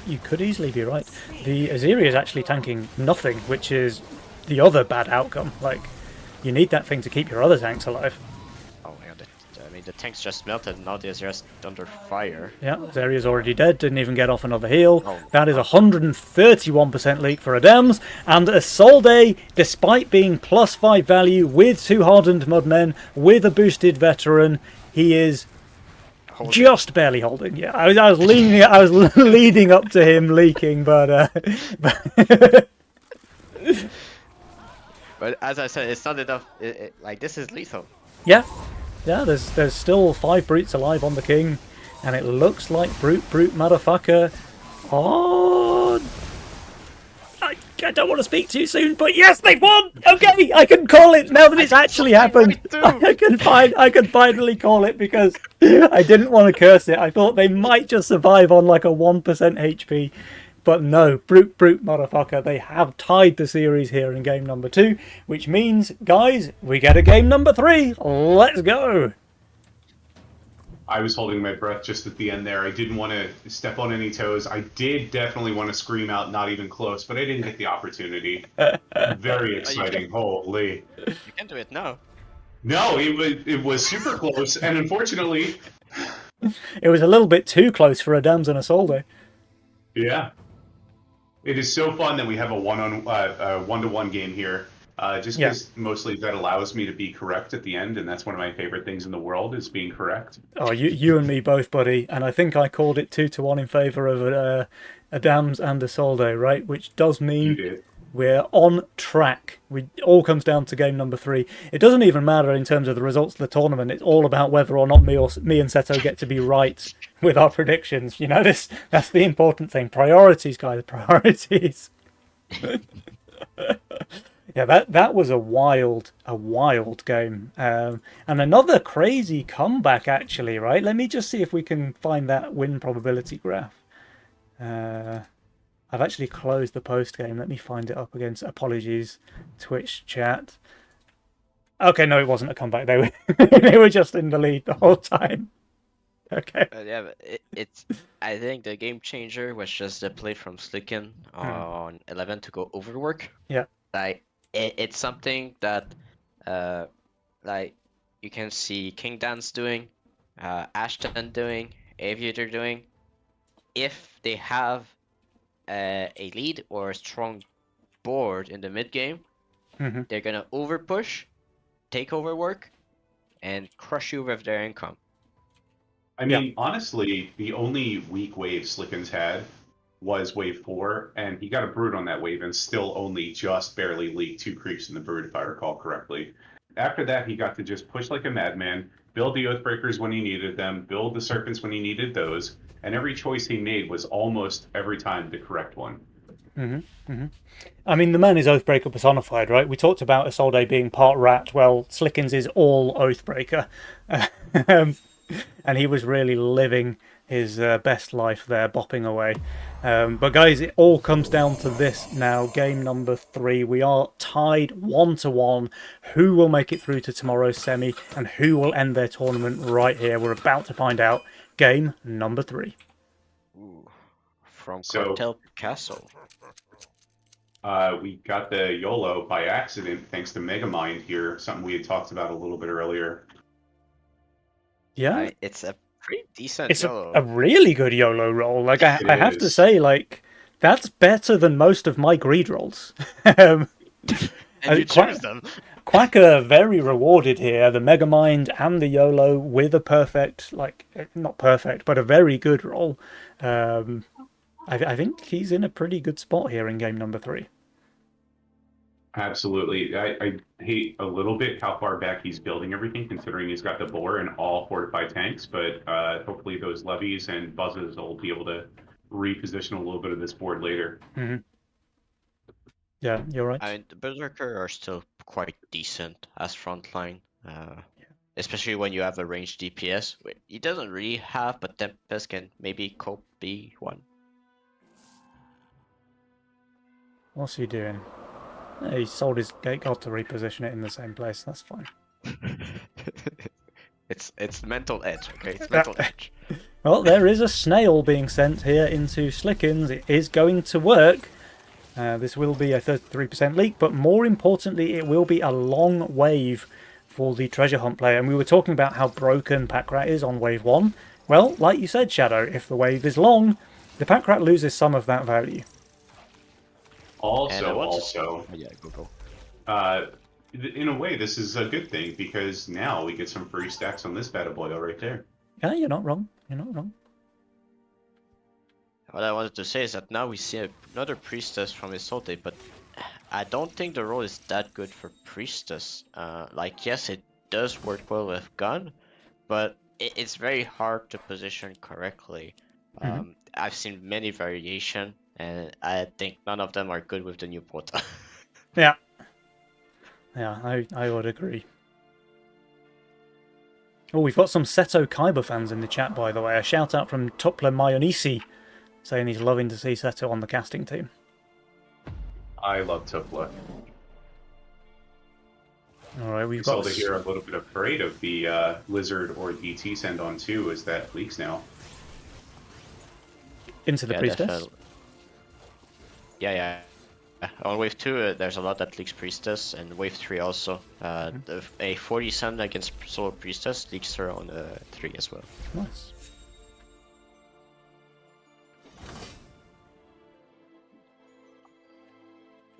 You could easily be right. The Azeria is actually tanking nothing, which is the other bad outcome. Like, you need that thing to keep your other tanks alive. Oh my god, I mean the tanks just melted, now they're just under fire. Yeah, Azeria's already dead, didn't even get off another heal. Oh. That is 131% leak for Adams. And Isolde, despite being plus 5 value, with 2 hardened mudmen, with a boosted veteran, he is Hold just barely holding. Yeah, I was leaning. I was leading up to him leaking, but But as I said, it's not enough. Like this is lethal. yeah, there's still 5 brutes alive on the king, and it looks like brute motherfucker. Oh, I don't want to speak too soon, but yes, they won. Okay, I can call it now that it's actually happened. I can finally call it because I didn't want to curse it. I thought they might just survive on like a 1% HP. But no, brute motherfucker, they have tied the series here in game number 2, which means, guys, we get a game number 3. Let's go. I was holding my breath just at the end there. I didn't want to step on any toes. I did definitely want to scream out, not even close, but I didn't get the opportunity. Very exciting. Holy. You can do it now. No, it was super close, and unfortunately... It was a little bit too close for a Dams and a Soldo. Yeah. It is so fun that we have a one-to-one game here. Just because mostly that allows me to be correct at the end, and that's one of my favorite things in the world is being correct. Oh, you and me both, buddy. And I think I called it 2-1 in favour of a Dams and a Soldo, right? Which does You mean did. we're on track. It all comes down to game number 3. It doesn't even matter in terms of the results of the tournament. It's all about whether or not me and Seto get to be right with our predictions. You know, that's the important thing. Priorities, guys. Priorities. Yeah, that was a wild game, and another crazy comeback actually. Right, let me just see if we can find that win probability graph. I've actually closed the post game. Let me find it up again. Apologies, Twitch chat. Okay, no, it wasn't a comeback. They were just in the lead the whole time. Okay. Yeah, but it's. I think the game changer was just the play from Slicken on 11 to go overwork. Yeah. Like it's something that, like you can see King Dance doing, Ashton doing, Aviator doing. If they have a lead or a strong board in the mid game, they're gonna overpush, take over work, and crush you with their income. I mean, honestly, the only weak wave Slicken's had was wave 4, and he got a Brood on that wave and still only just barely leaked 2 creeps in the Brood, if I recall correctly. After that, he got to just push like a madman, build the Oathbreakers when he needed them, build the Serpents when he needed those, and every choice he made was almost every time the correct one. I mean, the man is Oathbreaker personified, right? We talked about Isolde being part rat. Well, Slickens is all Oathbreaker. And he was really living his best life there, bopping away. But guys, it all comes down to this now. Game number 3. We are tied 1-1. Who will make it through to tomorrow's semi and who will end their tournament right here? We're about to find out. Game number 3. Ooh, from Cartel Castle. We got the YOLO by accident thanks to Megamind here, something we had talked about a little bit earlier. Yeah, It's a pretty decent it's YOLO. a really good YOLO roll. Like I have to is. say, like that's better than most of my greed rolls. And you choose them. Quacker very rewarded here. The Megamind and the YOLO with a perfect, like not perfect, but a very good roll. I think he's in a pretty good spot here in game number 3. Absolutely. I hate a little bit how far back he's building everything, considering he's got the boar and all fortified tanks, but hopefully those levies and buzzes will be able to reposition a little bit of this board later. Yeah, you're right. I mean, the Berserker are still quite decent as frontline, especially when you have a ranged DPS. He doesn't really have, but Tempest can maybe cope be one. What's he doing? He sold his gate god to reposition it in the same place. That's fine. It's mental edge, okay? It's mental edge. Well, there is a snail being sent here into Slickens. It is going to work. This will be a 33% leak, but more importantly, it will be a long wave for the treasure hunt player. And we were talking about how broken Packrat is on wave 1. Well, like you said, Shadow, if the wave is long, the Packrat loses some of that value. Also, yeah, go. In a way, this is a good thing because now we get some free stacks on this battle boil right there. Yeah, you're not wrong. You're not wrong. What I wanted to say is that now we see another Priestess from Isolde, but I don't think the role is that good for Priestess. Like, yes, it does work well with gun, but it's very hard to position correctly. I've seen many variation and I think none of them are good with the new Porta. Yeah. Yeah, I would agree. Oh, we've got some Seto Kaiba fans in the chat, by the way. A shout out from Tupla Mayonisi, saying he's loving to see Seto on the casting team. I love Tupla. Alright, we've We've got... got here a little bit afraid of the Lizard or DT send on too, as that leaks now. Into the Yeah, Priestess. definitely. Yeah. On wave 2, there's a lot that leaks Priestess, and wave 3 also. A 40 send against Solo Priestess leaks her on 3 as well. Nice.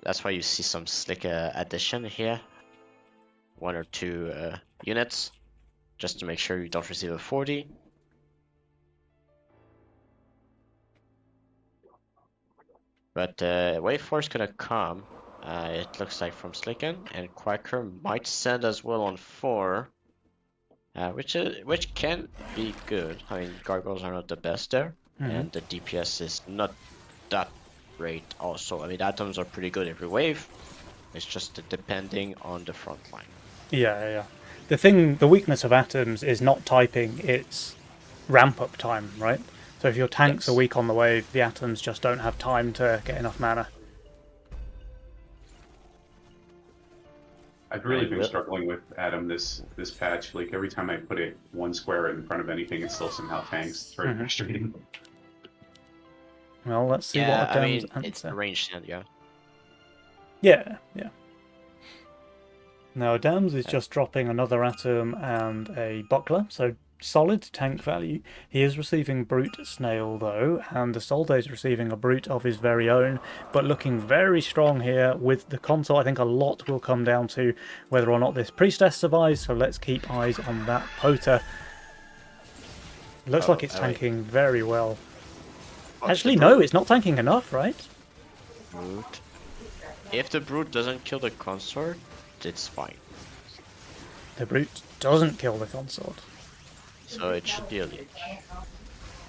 That's why you see some slick addition here. 1 or 2 units, just to make sure you don't receive a 40. But wave 4 is gonna come, it looks like, from Slicken, and Quacker might send as well on 4, which can be good. I mean, Gargoyles are not the best there, and the DPS is not that great also. I mean, Atoms are pretty good every wave, it's just depending on the front line. Yeah. The weakness of Atoms is not typing, it's ramp up time, right? So if your tanks are weak on the wave, the Atoms just don't have time to get enough mana. I've really been struggling with Atom this patch. Like every time I put it one square in front of anything, it still somehow tanks. It's very frustrating. Well, let's see Yeah, what I Adam's mean, it's answer. the range send, yeah. Yeah. Now, Adams is just dropping another Atom and a Buckler, so solid tank value. He is receiving Brute Snail, though, and the Solde is receiving a Brute of his very own, but looking very strong here with the console. I think a lot will come down to whether or not this Priestess survives, so let's keep eyes on that Pota. Looks like it's tanking very well. Actually, no, it's not tanking enough, right? Brute. If the Brute doesn't kill the Consort, it's fine. The Brute doesn't kill the Consort. So it should be a leech.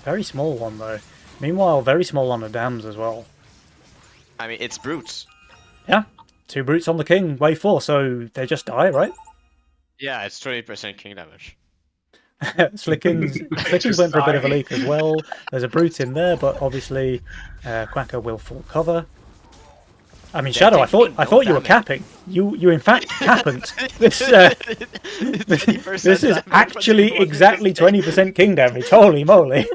Very small one, though. Meanwhile, very small on the Dams as well. I mean, it's Brutes. Yeah, 2 Brutes on the King, wave 4, so they just die, right? Yeah, it's 20% king damage. Slickens went for a bit of a leak as well. There's a Brute in there, but obviously Quacker will full cover. I mean, Shadow, I thought you were capping. You in fact capped. This is actually exactly 20% king damage. Holy moly!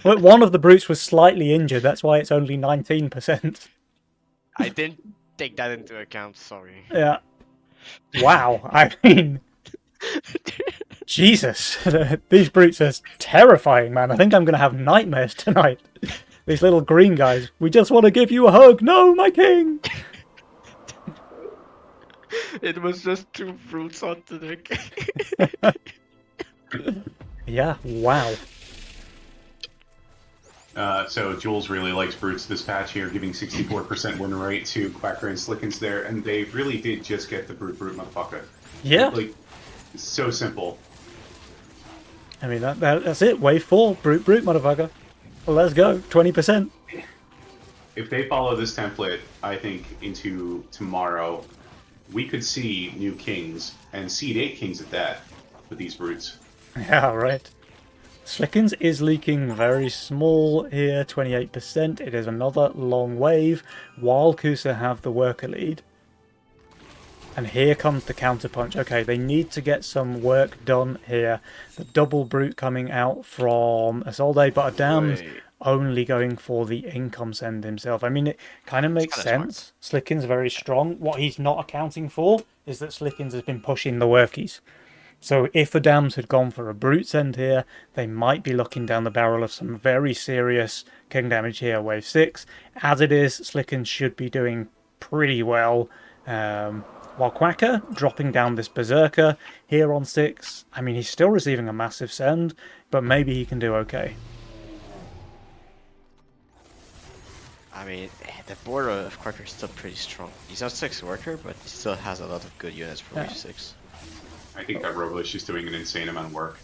But one of the Brutes was slightly injured. That's why it's only 19%. I didn't take that into account. Sorry. Yeah. Wow. I mean, Jesus, these Brutes are terrifying, man. I think I'm gonna have nightmares tonight. These little green guys. We just want to give you a hug. No, my king. It was just 2 Brutes onto the king. Yeah. Wow. So Jules really likes Brutes this patch here, giving 64% win rate to Quacker and Slickens there, and they really did just get the Brute motherfucker. Yeah. Like, it's so simple. I mean, that's it. Wave 4. Brute, motherfucker. Well, let's go. 20%. If they follow this template, I think into tomorrow, we could see new kings, and Seed 8 kings at that, with these Brutes. Yeah, right. Slickens is leaking very small here, 28%. It is another long wave, while Kusa have the worker lead. And here comes the counterpunch. Okay, they need to get some work done here. The double Brute coming out from Isolde, but Adam's only going for the income send himself. I mean, it kind of makes sense. Slickens very strong. What he's not accounting for is that Slickens has been pushing the workies. So if the Dams had gone for a Brute send here, they might be looking down the barrel of some very serious king damage here, wave 6. As it is, Slickens should be doing pretty well. While Quacker dropping down this Berserker here on 6. I mean, he's still receiving a massive send, but maybe he can do okay. I mean, the board of Quacker is still pretty strong. He's not 6 worker, but he still has a lot of good units for wave 6. I think that Robo is just doing an insane amount of work.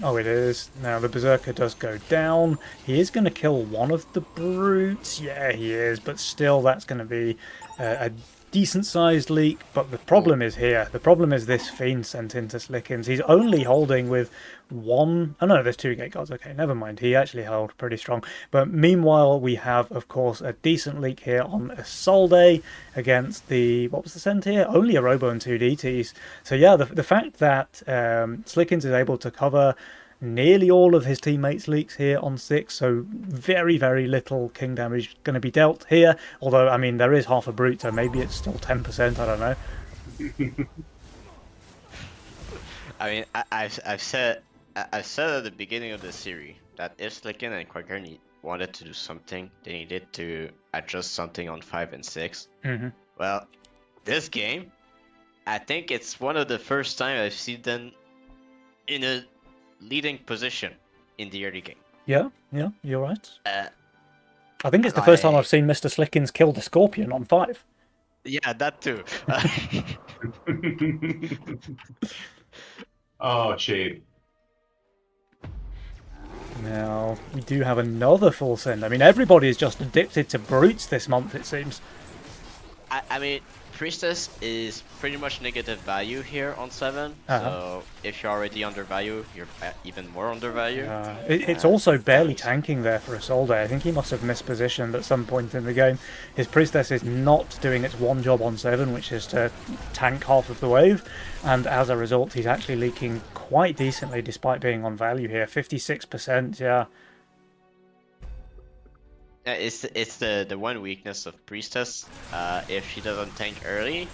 Oh, it is. Now the Berserker does go down. He is going to kill one of the brutes. Yeah, he is. But still, that's going to be a decent-sized leak. But the problem is here. The problem is this Fiend sent into Slickens. He's only holding with one... Oh, no, there's 2 Gate Guards. Okay, never mind. He actually held pretty strong. But meanwhile, we have, of course, a decent leak here on Isolde against the... What was the send here? Only a Robo and 2 DTs. So yeah, the fact that Slickens is able to cover nearly all of his teammates' leaks here on 6, so very, very little king damage going to be dealt here. Although, I mean, there is half a brute, so maybe it's still 10%, I don't know. I mean, I've said at the beginning of the series that if Slicken and Quaker wanted to do something, they needed to adjust something on 5 and 6. Mm-hmm. Well, this game, I think it's one of the first time I've seen them in a leading position in the early game. Yeah, you're right. I think it's the first time I've seen Mr. Slickens kill the Scorpion on 5. Yeah, that too. Oh, shade. Now, we do have another full send. I mean, everybody is just addicted to brutes this month, it seems. I mean, Priestess is pretty much negative value here on 7, so if you're already undervalued, you're even more undervalued. It's also barely tanking there for Isolde. I think he must have mispositioned at some point in the game. His Priestess is not doing its one job on 7, which is to tank half of the wave, and as a result, he's actually leaking quite decently despite being on value here. 56%, yeah. It's the one weakness of Priestess. If she doesn't tank early,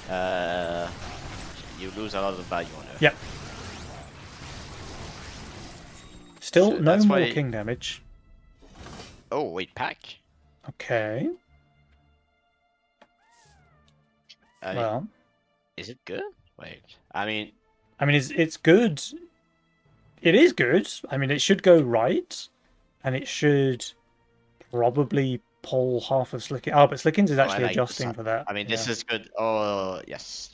you lose a lot of value on her. Yep. Still So no that's more why- king damage. Oh wait, pack. Okay. Well, Is it good? Wait, I mean, it's good. It is good. I mean, it should go right, and it should probably pull half of Slickens. Oh, but Slickens is I actually like this. adjusting for that. I mean, this is good. Oh yes.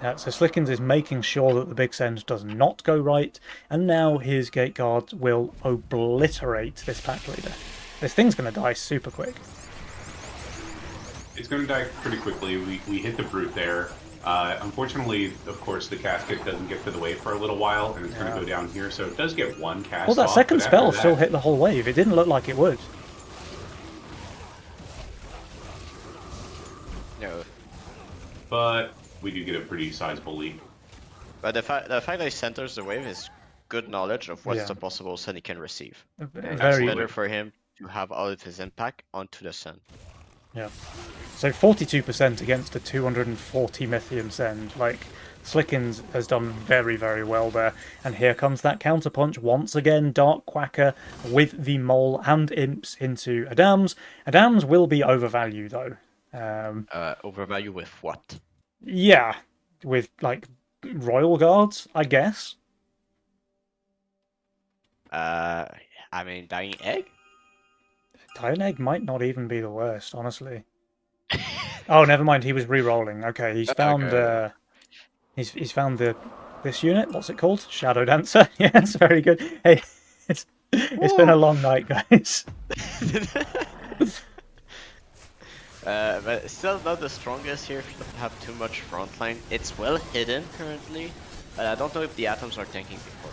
Yeah, so Slickens is making sure that the big send does not go right, and now his Gate Guard will obliterate this pack leader. This thing's going to die super quick. It's going to die pretty quickly. We hit the brute there. Unfortunately, of course, the casket doesn't get to the wave for a little while, and it's going to go down here, so it does get one cast Well, that off, second but after spell that- still hit the whole wave. It didn't look like it would. No, But we do get a pretty sizable leak. but the fact that he centers the wave is good knowledge of what's Yeah. the possible send he can receive. It's Very better for him to have all of his impact onto the sun. Yeah. So 42% against a 240 Mythium send. Like, Slickens has done very, very well there. And here comes that counterpunch once again. Dark Quacker with the Mole and Imps into Adams. Adams will be overvalued, though. Overvalue with what? Yeah, with, like, Royal Guards, I guess. I mean, Dying Egg? Dying Egg might not even be the worst, honestly. Oh, never mind. He was re-rolling. Okay, he's found. Okay. He's found this unit. What's it called? Shadow Dancer. Yes, very good. Hey, it's been a long night, guys. But still not the strongest here if you don't have too much frontline. It's well hidden currently, but I don't know if the atoms are tanking before.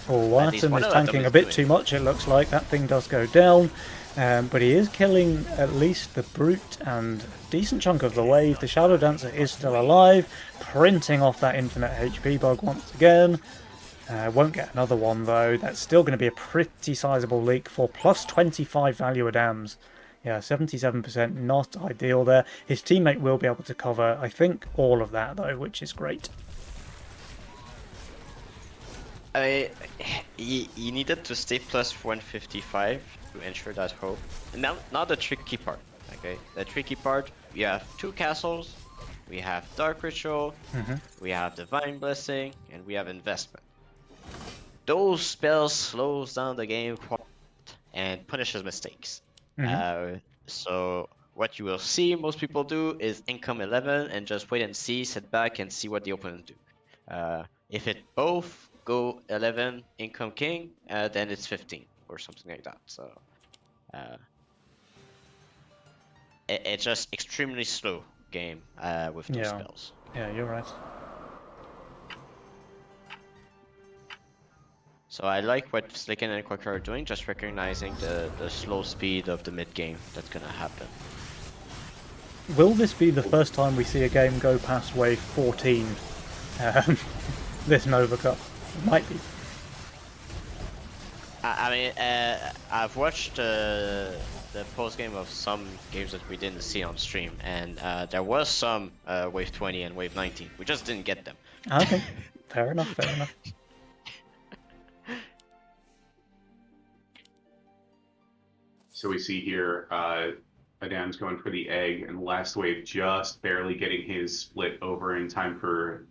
Oh, At least Atom one is of them tanking is a bit doing too it. much. It looks like that thing does go down, but he is killing at least the brute and a decent chunk of the wave. The Shadow Dancer is still alive, printing off that infinite HP bug once again. Won't get another one though. That's still going to be a pretty sizable leak for plus 25 value Adams. Yeah, 77%, not ideal there. His teammate will be able to cover, I think, all of that though, which is great. He needed to stay plus 155 to ensure that hope. Now the tricky part, okay? The tricky part, we have 2 castles, we have Dark Ritual, we have Divine Blessing, and we have Investment. Those spells slows down the game quite and punishes mistakes. So what you will see most people do is income 11 and just wait and see, sit back and see what the opponent do. If it both go 11 income king, then it's 15 or something like that. So it's just extremely slow game with those Yeah. spells. Yeah, you're right. So I like what Slicken and Quacker are doing, just recognizing the slow speed of the mid game that's gonna happen. Will this be the first time we see a game go past wave 14? This Nova Cup? It might be. I mean, I've watched the post game of some games that we didn't see on stream, and there was some wave 20 and wave 19. We just didn't get them. Okay, fair enough, fair enough. So we see here, Adam's going for the egg, and last wave just barely getting his split over in time for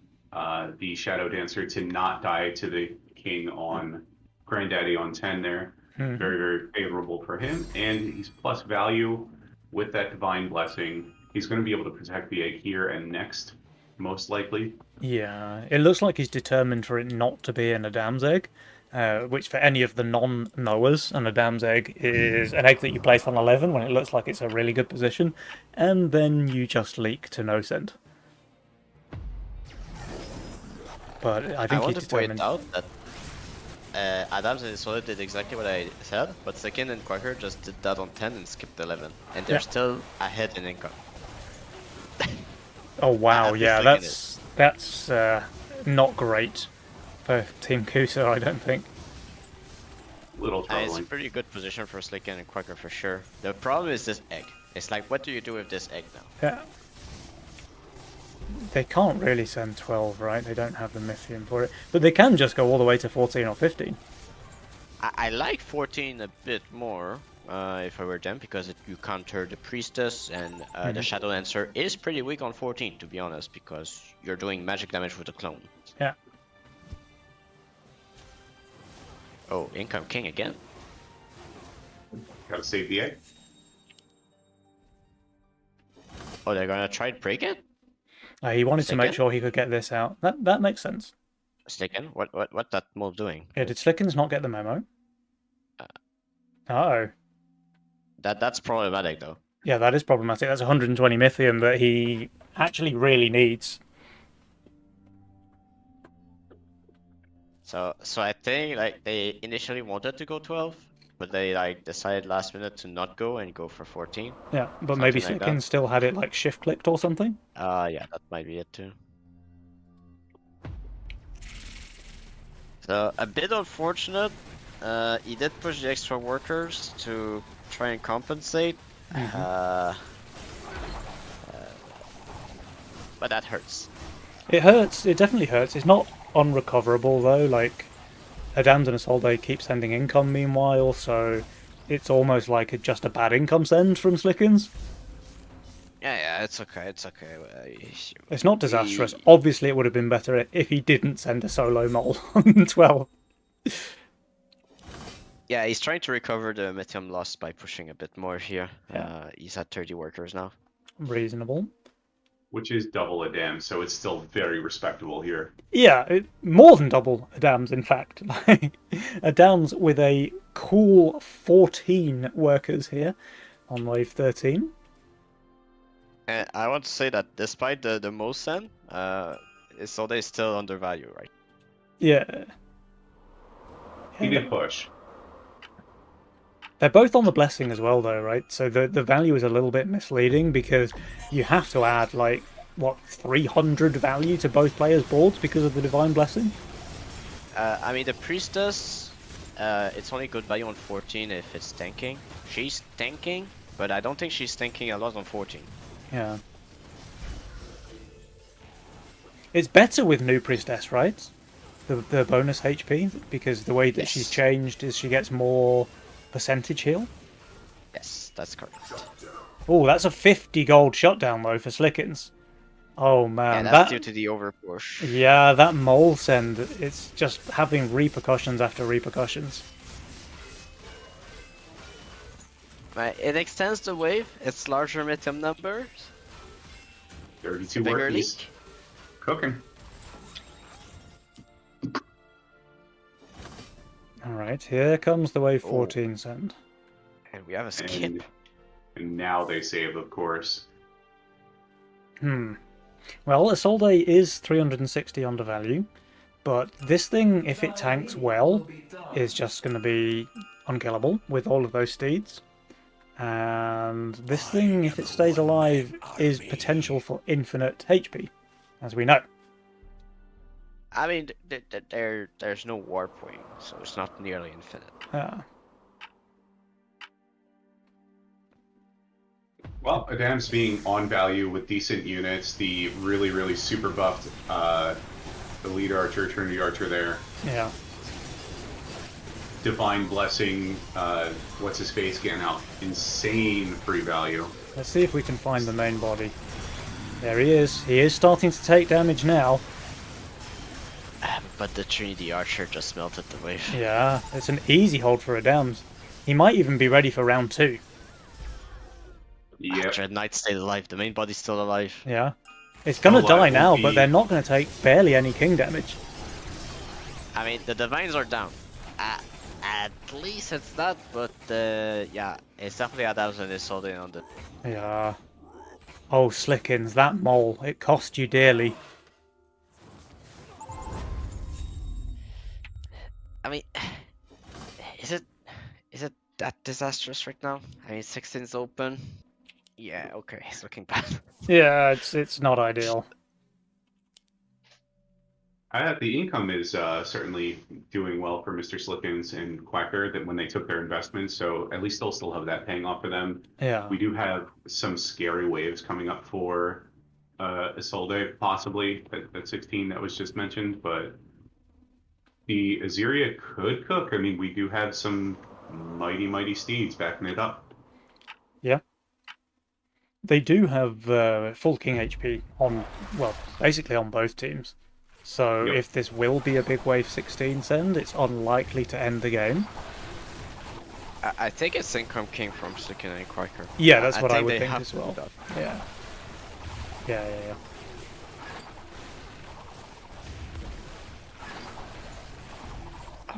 the Shadow Dancer to not die to the king on Granddaddy on 10 there. Mhm. Very, very favorable for him. And he's plus value with that Divine Blessing. He's going to be able to protect the egg here and next, most likely. Yeah, it looks like he's determined for it not to be an Adam's egg, which for any of the non-knowers, an Adam's egg is an egg that you place on 11 when it looks like it's a really good position, and then you just leak to no send. But I I think want he's to point determined. out that Adams and Isola did exactly what I said, but Slicken and Quacker just did that on 10 and skipped 11, and they're Yeah. still ahead in income. Oh wow, I'm just yeah, thinking that's not great for Team Kusa, I don't think. Little It's troubling. a pretty good position for Slicken and Quacker for sure. The problem is this egg. It's like, what do you do with this egg now? Yeah. They can't really send 12, right? They don't have the Mythium for it. But they can just go all the way to 14 or 15. I like 14 a bit more, if I were them, because you counter the Priestess, and the Shadow Dancer is pretty weak on 14, to be honest, because you're doing magic damage with the clone. Yeah. Oh, income king again. Gotta save the egg. Oh, they're gonna try to break it? He wanted to make Slicken? sure he could get this out. That makes sense. Slicken? What that mob doing? Yeah, did Slickens not get the memo? Uh-oh. That's problematic though. Yeah, that is problematic. That's 120 Mythium that he actually really needs. So I think like they initially wanted to go 12, but they like decided last minute to not go and go for 14. Yeah, but maybe Something like that. Slickens still had it like shift clicked or something. Yeah, that might be it too. So a bit unfortunate. He did push the extra workers to try and compensate. But that hurts. It hurts. It definitely hurts. It's not unrecoverable though. Like Adams and Isolde keep sending income meanwhile, so it's almost like just a bad income send from Slickens. Yeah, it's okay. It's okay. It's not disastrous. Obviously, it would have been better if he didn't send a solo mole on 12. Yeah, he's trying to recover the Mythium loss by pushing a bit more here. Yeah. He's at 30 workers now. Reasonable. Which is double Adam, so it's still very respectable here. Yeah, more than double Adams, in fact. Adams with a cool 14 workers here on wave 13. And I want to say that despite the most send, Isolde is still undervalued, right? Yeah. He did push. They're both on the blessing as well, though, right? So the value is a little bit misleading because you have to add, like, what, 300 value to both players' boards because of the divine blessing? I mean, the Priestess, it's only good value on 14 if it's tanking. She's tanking, but I don't think she's tanking a lot on 14. Yeah. It's better with new priestess, right? The bonus HP, because the way that she's Yes. changed is she gets more percentage heal. Yes, that's correct. Oh, that's a 50 gold shutdown though for Slickens. Oh man, And that that's due to the overpush. yeah, that mole send, it's just having repercussions after repercussions. Right, it extends the wave, it's larger Mythium numbers, 32 bigger workies. leak. Cooking. Right, here comes the wave Oh. 14 send. And we have a skip. And now they save, of course. Well, Isolde is 360 undervalue, but this thing, if it tanks well, is just going to be unkillable with all of those steeds. And this thing, if it stays alive, is potential for infinite HP, as we know. I mean, there's no warp wing, so it's not nearly infinite. Well, Adam's being on value with decent units. The really, really super buffed Elite Archer, Trinity Archer there. Yeah. Divine Blessing, what's his face getting out? Insane free value. Let's see if we can find the main body. There he is. He is starting to take damage now. But the Trinity Archer just melted the wave. Yeah, it's an easy hold for Adams. He might even be ready for round 2. Yep. Dread Knight stayed alive. The main body's still alive. Yeah. It's gonna Alive die will now, be- but they're not gonna take barely any king damage. I mean, the Divines are down. At least it's that, but yeah, it's definitely Adams and is holding on the. Yeah. Oh, Slickins, that mole, it cost you dearly. I mean, is it that disastrous right now? I mean, 16's open. Yeah, okay, it's looking bad. Yeah, it's not ideal. The income is certainly doing well for Mr. Slickens and Quacker that when they took their investments, so at least they'll still have that paying off for them. Yeah. We do have some scary waves coming up for Isolde, possibly at 16 that was just mentioned, but the Aziria could cook. I mean, we do have some mighty, mighty steeds backing it up. Yeah. They do have full king HP on, well, basically on both teams. So Yep. if this will be a big wave 16 send, it's unlikely to end the game. I think it's income king from Slicken and Quaker. Yeah, that's what I think would they think have as to do well. that. Yeah. Yeah.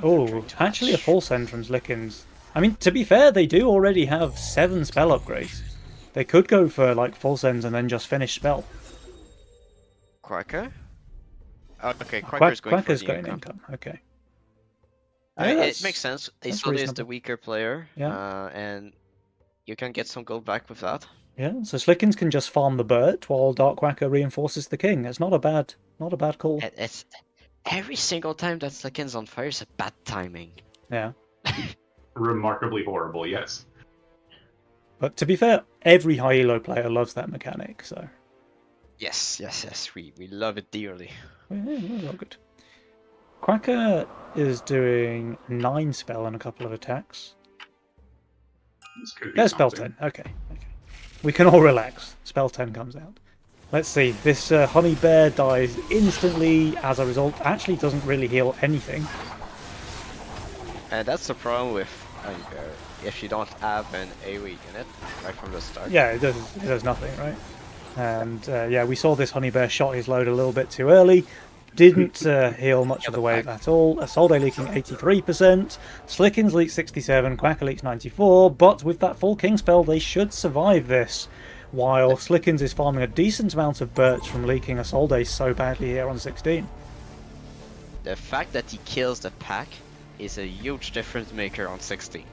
Oh, actually a full send from Slickens. I mean, to be fair, they do already have 7 spell upgrades. They could go for like full sends and then just finish spell. Quaker? Oh, okay, Quaker's going Quacker's for the going income. Okay. I mean, Yeah, it makes sense. that's Isolde is reasonable. the weaker player, Yeah. and you can get some gold back with that. Yeah, so Slickens can just farm the Burt while Dark Quacker reinforces the king. It's not a bad call. It's every single time that Slicken's on fire is a bad timing. Yeah. Remarkably horrible, yes. But to be fair, every high elo player loves that mechanic, so Yes, we love it dearly. yeah, that's all good. Quacker is doing 9 spell and a couple of attacks. This could be Yeah, spell something. 10. Okay. We can all relax. Spell 10 comes out. Let's see. This honey bear dies instantly as a result. Actually doesn't really heal anything. And that's the problem with Honeybear. If you don't have an AoE unit right from the start. Yeah, it does nothing, right? And yeah, we saw this honey bear shot his load a little bit too early. Didn't heal much of the wave at all. Isolde leaking 83%, Slickens leaks 67, Quacker leaks 94, but with that full king spell they should survive this. While Slickens is farming a decent amount of Birch from leaking Isolde so badly here on 16. The fact that he kills the pack is a huge difference maker on 16.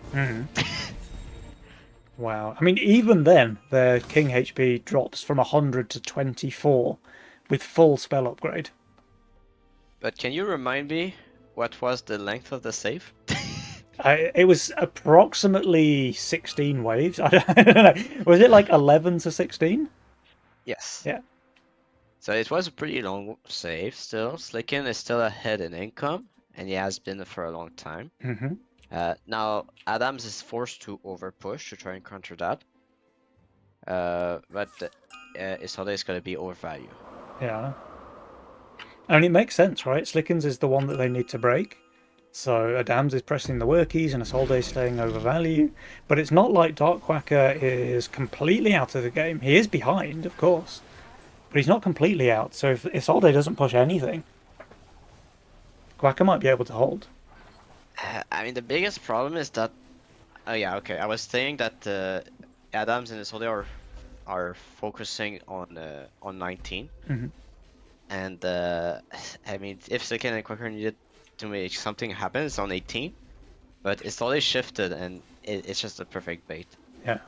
Wow. I mean, even then, their king HP drops from 100 to 24 with full spell upgrade. But can you remind me what was the length of the save? It was approximately 16 waves. I don't know. Was it like 11 to 16? Yes. Yeah. So it was a pretty long save still. Slicken is still ahead in income, and he has been for a long time. Mm-hmm. Now, Adams is forced to overpush to try and counter that. But Isolde is going to be overvalue. Yeah. And it makes sense, right? Slickens is the one that they need to break. So Adams is pressing the workies and Isolde is staying over value. But it's not like Dark Quacker is completely out of the game. He is behind, of course. But he's not completely out. So if Isolde doesn't push anything, Quacker might be able to hold. I mean, the biggest problem is that. Oh yeah, okay. I was saying that Adams and Isolde are focusing on 19, Mhm. and I mean, if Silicon and Quaker needed to make something happen, it's on 18, but Isolde shifted, and it's just a perfect bait. Yeah.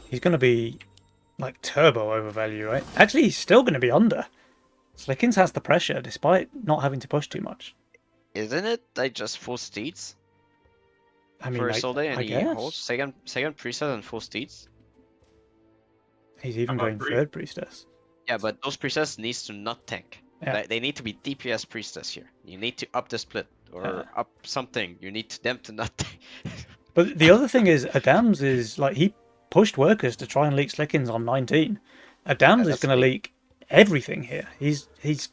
He's going to be like turbo overvalue, right? Actually, he's still going to be under. Slickins has the pressure despite not having to push too much. Isn't it like just full steeds I mean, for Isolde, and I he holds guess second preset and full steeds? he's How even about going three? third priestess. Yeah, but those priestess needs to not tank. Yeah. Like, they need to be DPS priestess here. You need to up the split or up something. You need them to not tank. But the other thing is, Adams is like he pushed workers to try and leak Slickins on 19. Adams is that's going to me. leak everything here. He's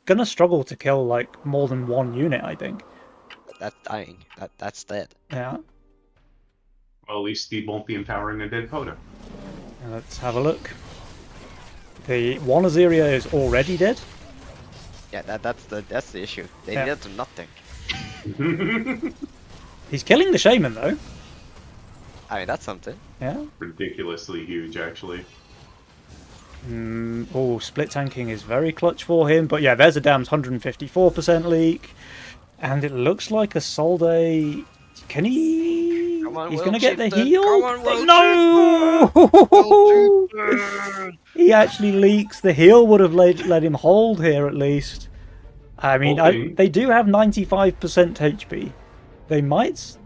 going to struggle to kill like more than one unit, I think. That's dying. That's dead. Yeah. Well, at least he won't be empowering a dead Poda. Let's have a look. The one Azeria is already dead. Yeah, that's the issue. They Yeah. needed to not tank. He's killing the Shaman though. I mean, that's something. Yeah. Ridiculously huge, actually. Oh, split tanking is very clutch for him. But yeah, there's Adam's 154% leak. And it looks like a Solde. Can he? Come on, He's Will going to get the Chieftain. heal? Come on, Will No! He actually leaks. The heal would have let him hold here at least. I mean, Hoping. they do have 95% HP.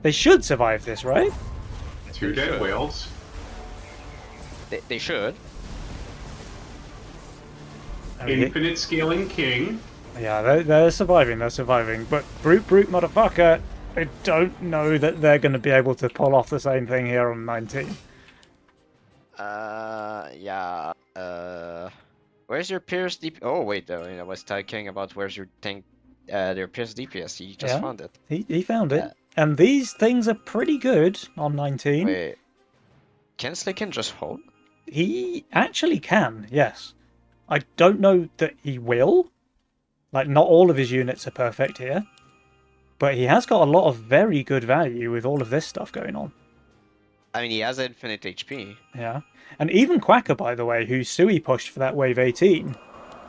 They should survive this, right? Two dead whales. They should. I mean, Infinite scaling king. yeah, they're surviving. They're surviving. But brute motherfucker, I don't know that they're going to be able to pull off the same thing here on 19. Yeah. Where's your Pierce DP? Oh wait, though. I was talking about where's your tank, their Pierce DPS. You just Yeah. found it. He found it. Yeah. And these things are pretty good on 19. Wait. Can Slicken just hold? He actually can, yes. I don't know that he will. Like, not all of his units are perfect here. But he has got a lot of very good value with all of this stuff going on. I mean, he has infinite HP. Yeah. And even Quacker, by the way, who Sui pushed for that wave 18,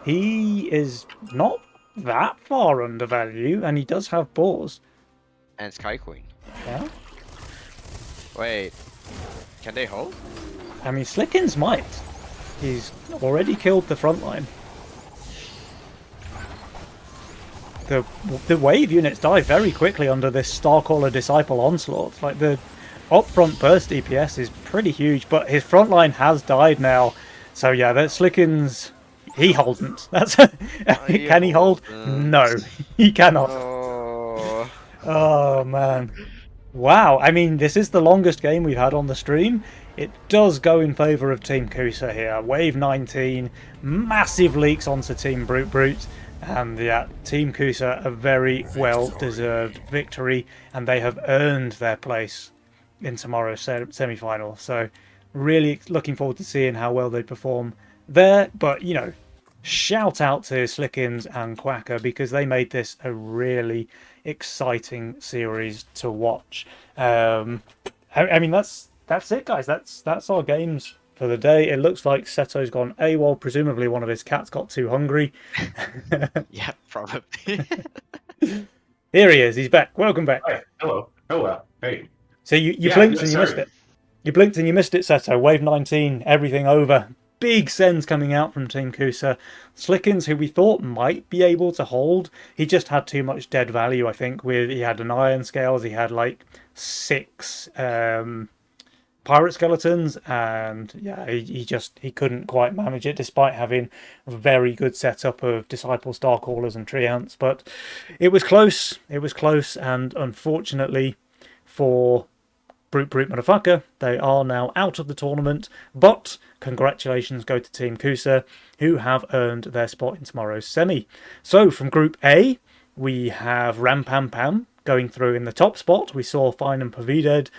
he is not that far under value, and he does have boars. And Sky Queen. Yeah. Wait. Can they hold? I mean, Slickins might. He's already killed the front line. The wave units die very quickly under this Starcaller Disciple onslaught. Like, the upfront burst DPS is pretty huge, but his front line has died now. So yeah, that Slickins, he holdn't. That's can he hold? No, he cannot. Oh. Oh man. Wow, I mean, this is the longest game we've had on the stream. It does go in favour of Team Kusa here. Wave 19, massive leaks onto Team Brute, and yeah, Team Kusa a very well-deserved victory, and they have earned their place in tomorrow's semi-final. So really looking forward to seeing how well they perform there. But, you know, shout out to Slickins and Quacker because they made this a really exciting series to watch. I mean, that's it, guys. That's our games for the day. It looks like Seto's gone AWOL. Presumably one of his cats got too hungry. Yeah, probably. Here he is. He's back. Welcome back. Hi. Hello. Hello. Hey. So you Yeah, blinked yeah, and you sorry. missed it. You blinked and you missed it, Seto. Wave 19, everything over. Big sends coming out from Team Kusa. Slickins, who we thought might be able to hold, he just had too much dead value, I think. He had an Iron Scales, he had like 6 Pirate Skeletons, and yeah, he couldn't quite manage it despite having a very good setup of Disciple Starcallers and Treants. But it was close, and unfortunately for Brute motherfucker, they are now out of the tournament, but congratulations go to Team Kusa, who have earned their spot in tomorrow's semi. So from Group A, we have Ram Pam Pam going through in the top spot, we saw Fine and Pavided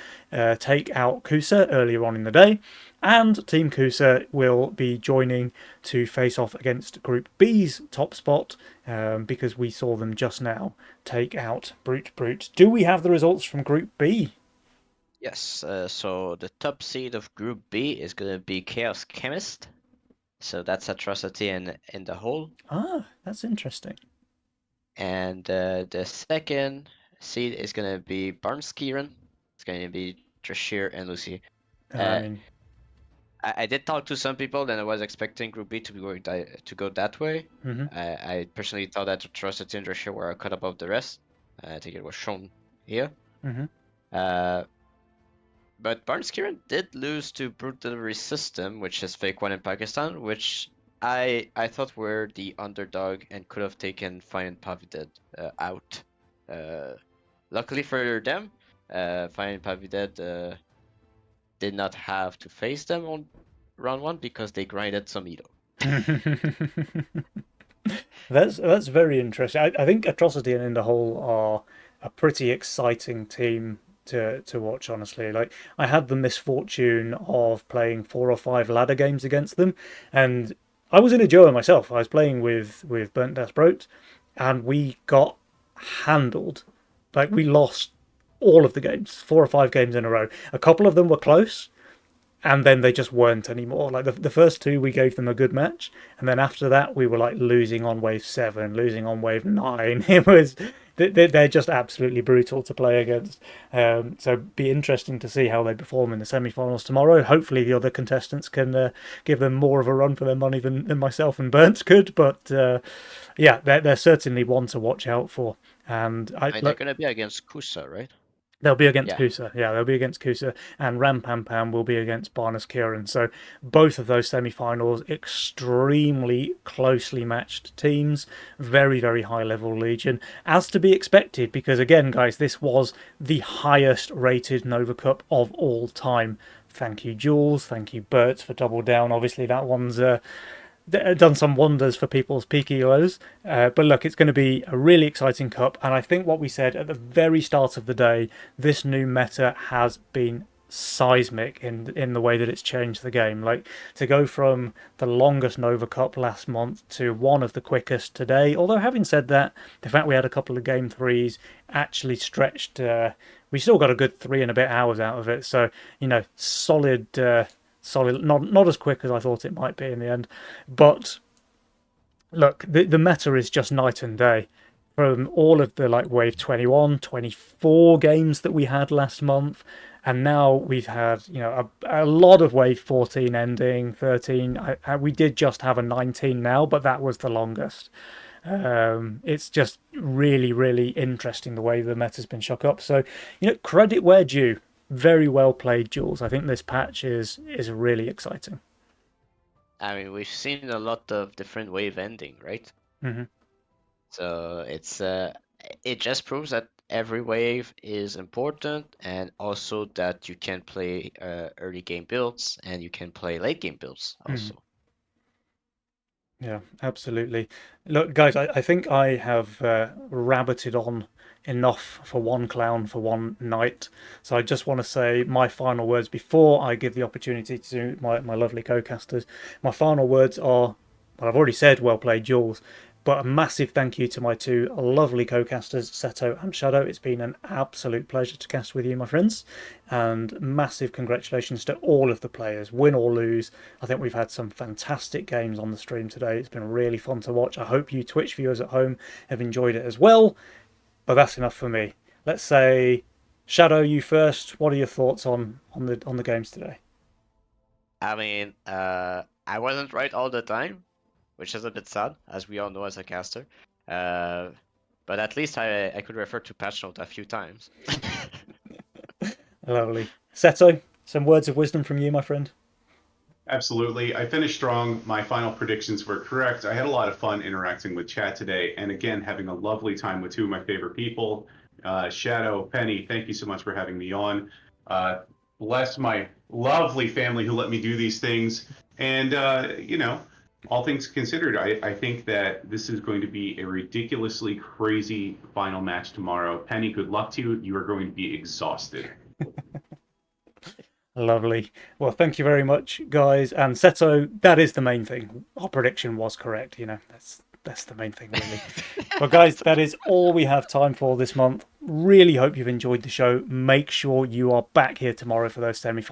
take out Kusa earlier on in the day, and Team Kusa will be joining to face off against Group B's top spot because we saw them just now take out Brute. Do we have the results from Group B? Yes, so the top seed of Group B is going to be Chaos Chemist. So that's Atrocity in the hole. Ah, that's interesting. And the second seed is going to be Barnskiren. It's going to be Trashir and Lucy. I mean, I did talk to some people, and I was expecting Group B to go that way. mhm. I personally thought that Atrocity and Trashir were a cut above the rest. I think it was shown here. Mhm. But Barnskiren did lose to Brute Delivery System, which is Fake One in Pakistan, which I thought were the underdog and could have taken Fine and Pavided out. Luckily for them, Fine and Pavided did not have to face them on round 1 because they grinded some Edo. That's very interesting. I think Atrocity and In the Hole are a pretty exciting team to watch, honestly. Like, I had the misfortune of playing 4 or 5 ladder games against them, and I was in a duo myself. I was playing with Burnt Desperate, and we got handled. Like, we lost all of the games, 4 or 5 games in a row. A couple of them were close, and then they just weren't anymore. Like the first 2, we gave them a good match, and then after that, we were like losing on wave 7, losing on wave 9. It was they're just absolutely brutal to play against. So be interesting to see how they perform in the semi-finals tomorrow. Hopefully, the other contestants can give them more of a run for their money than myself and Burnt could. But yeah, they're certainly one to watch out for. And they're going to be against Kusa, right? They'll be against Yeah. Kusa. Yeah, they'll be against Kusa, and Rampampam will be against Barnes Kieran. So both of those semi-finals, extremely closely matched teams, very, very high-level Legion, as to be expected, because again, guys, this was the highest-rated Nova Cup of all time. Thank you, Jules. Thank you, Bert, for Double Down. Obviously, that one's done some wonders for people's peak elos. But look, it's going to be a really exciting cup. And I think what we said at the very start of the day, this new meta has been seismic in the way that it's changed the game. Like, to go from the longest Nova Cup last month to one of the quickest today. Although, having said that, the fact we had a couple of game 3s actually stretched. We still got a good 3 and a bit hours out of it. So, solid. Solid, not as quick as I thought it might be in the end, but look, the meta is just night and day from all of the like wave 21, 24 games that we had last month, and now we've had a lot of wave 14 ending, 13. We did just have a 19 now, but that was the longest. It's just really, really interesting the way the meta's been shook up. So, credit where due. Very well played, Jules. I think this patch is really exciting. I mean, we've seen a lot of different wave ending, right? Mm-hmm. So it just proves that every wave is important, and also that you can play early game builds and you can play late game builds also. Yeah, absolutely. Look, guys, I think I have rabbited on enough for one clown for one night. So I just want to say my final words before I give the opportunity to my lovely co-casters. My final words are, well, I've already said well played, Jules, but a massive thank you to my 2 lovely co-casters, Seto and Shadow. It's been an absolute pleasure to cast with you, my friends. And massive congratulations to all of the players, win or lose. I think we've had some fantastic games on the stream today. It's been really fun to watch. I hope you Twitch viewers at home have enjoyed it as well. But that's enough for me. Let's say, Shadow, you first. What are your thoughts on the games today? I mean, I wasn't right all the time, which is a bit sad, as we all know as a caster. But at least I could refer to patch note a few times. Lovely. Seto, some words of wisdom from you, my friend? Absolutely. I finished strong. My final predictions were correct. I had a lot of fun interacting with chat today, and again, having a lovely time with 2 of my favorite people. Shadow, Penny, thank you so much for having me on. Bless my lovely family who let me do these things. And, all things considered, I think that this is going to be a ridiculously crazy final match tomorrow. Penny, good luck to you. You are going to be exhausted. Lovely. Well, thank you very much, guys. And Seto, that is the main thing. Our prediction was correct. You know, that's the main thing, really. But guys, that is all we have time for this month. Really hope you've enjoyed the show. Make sure you are back here tomorrow for those semi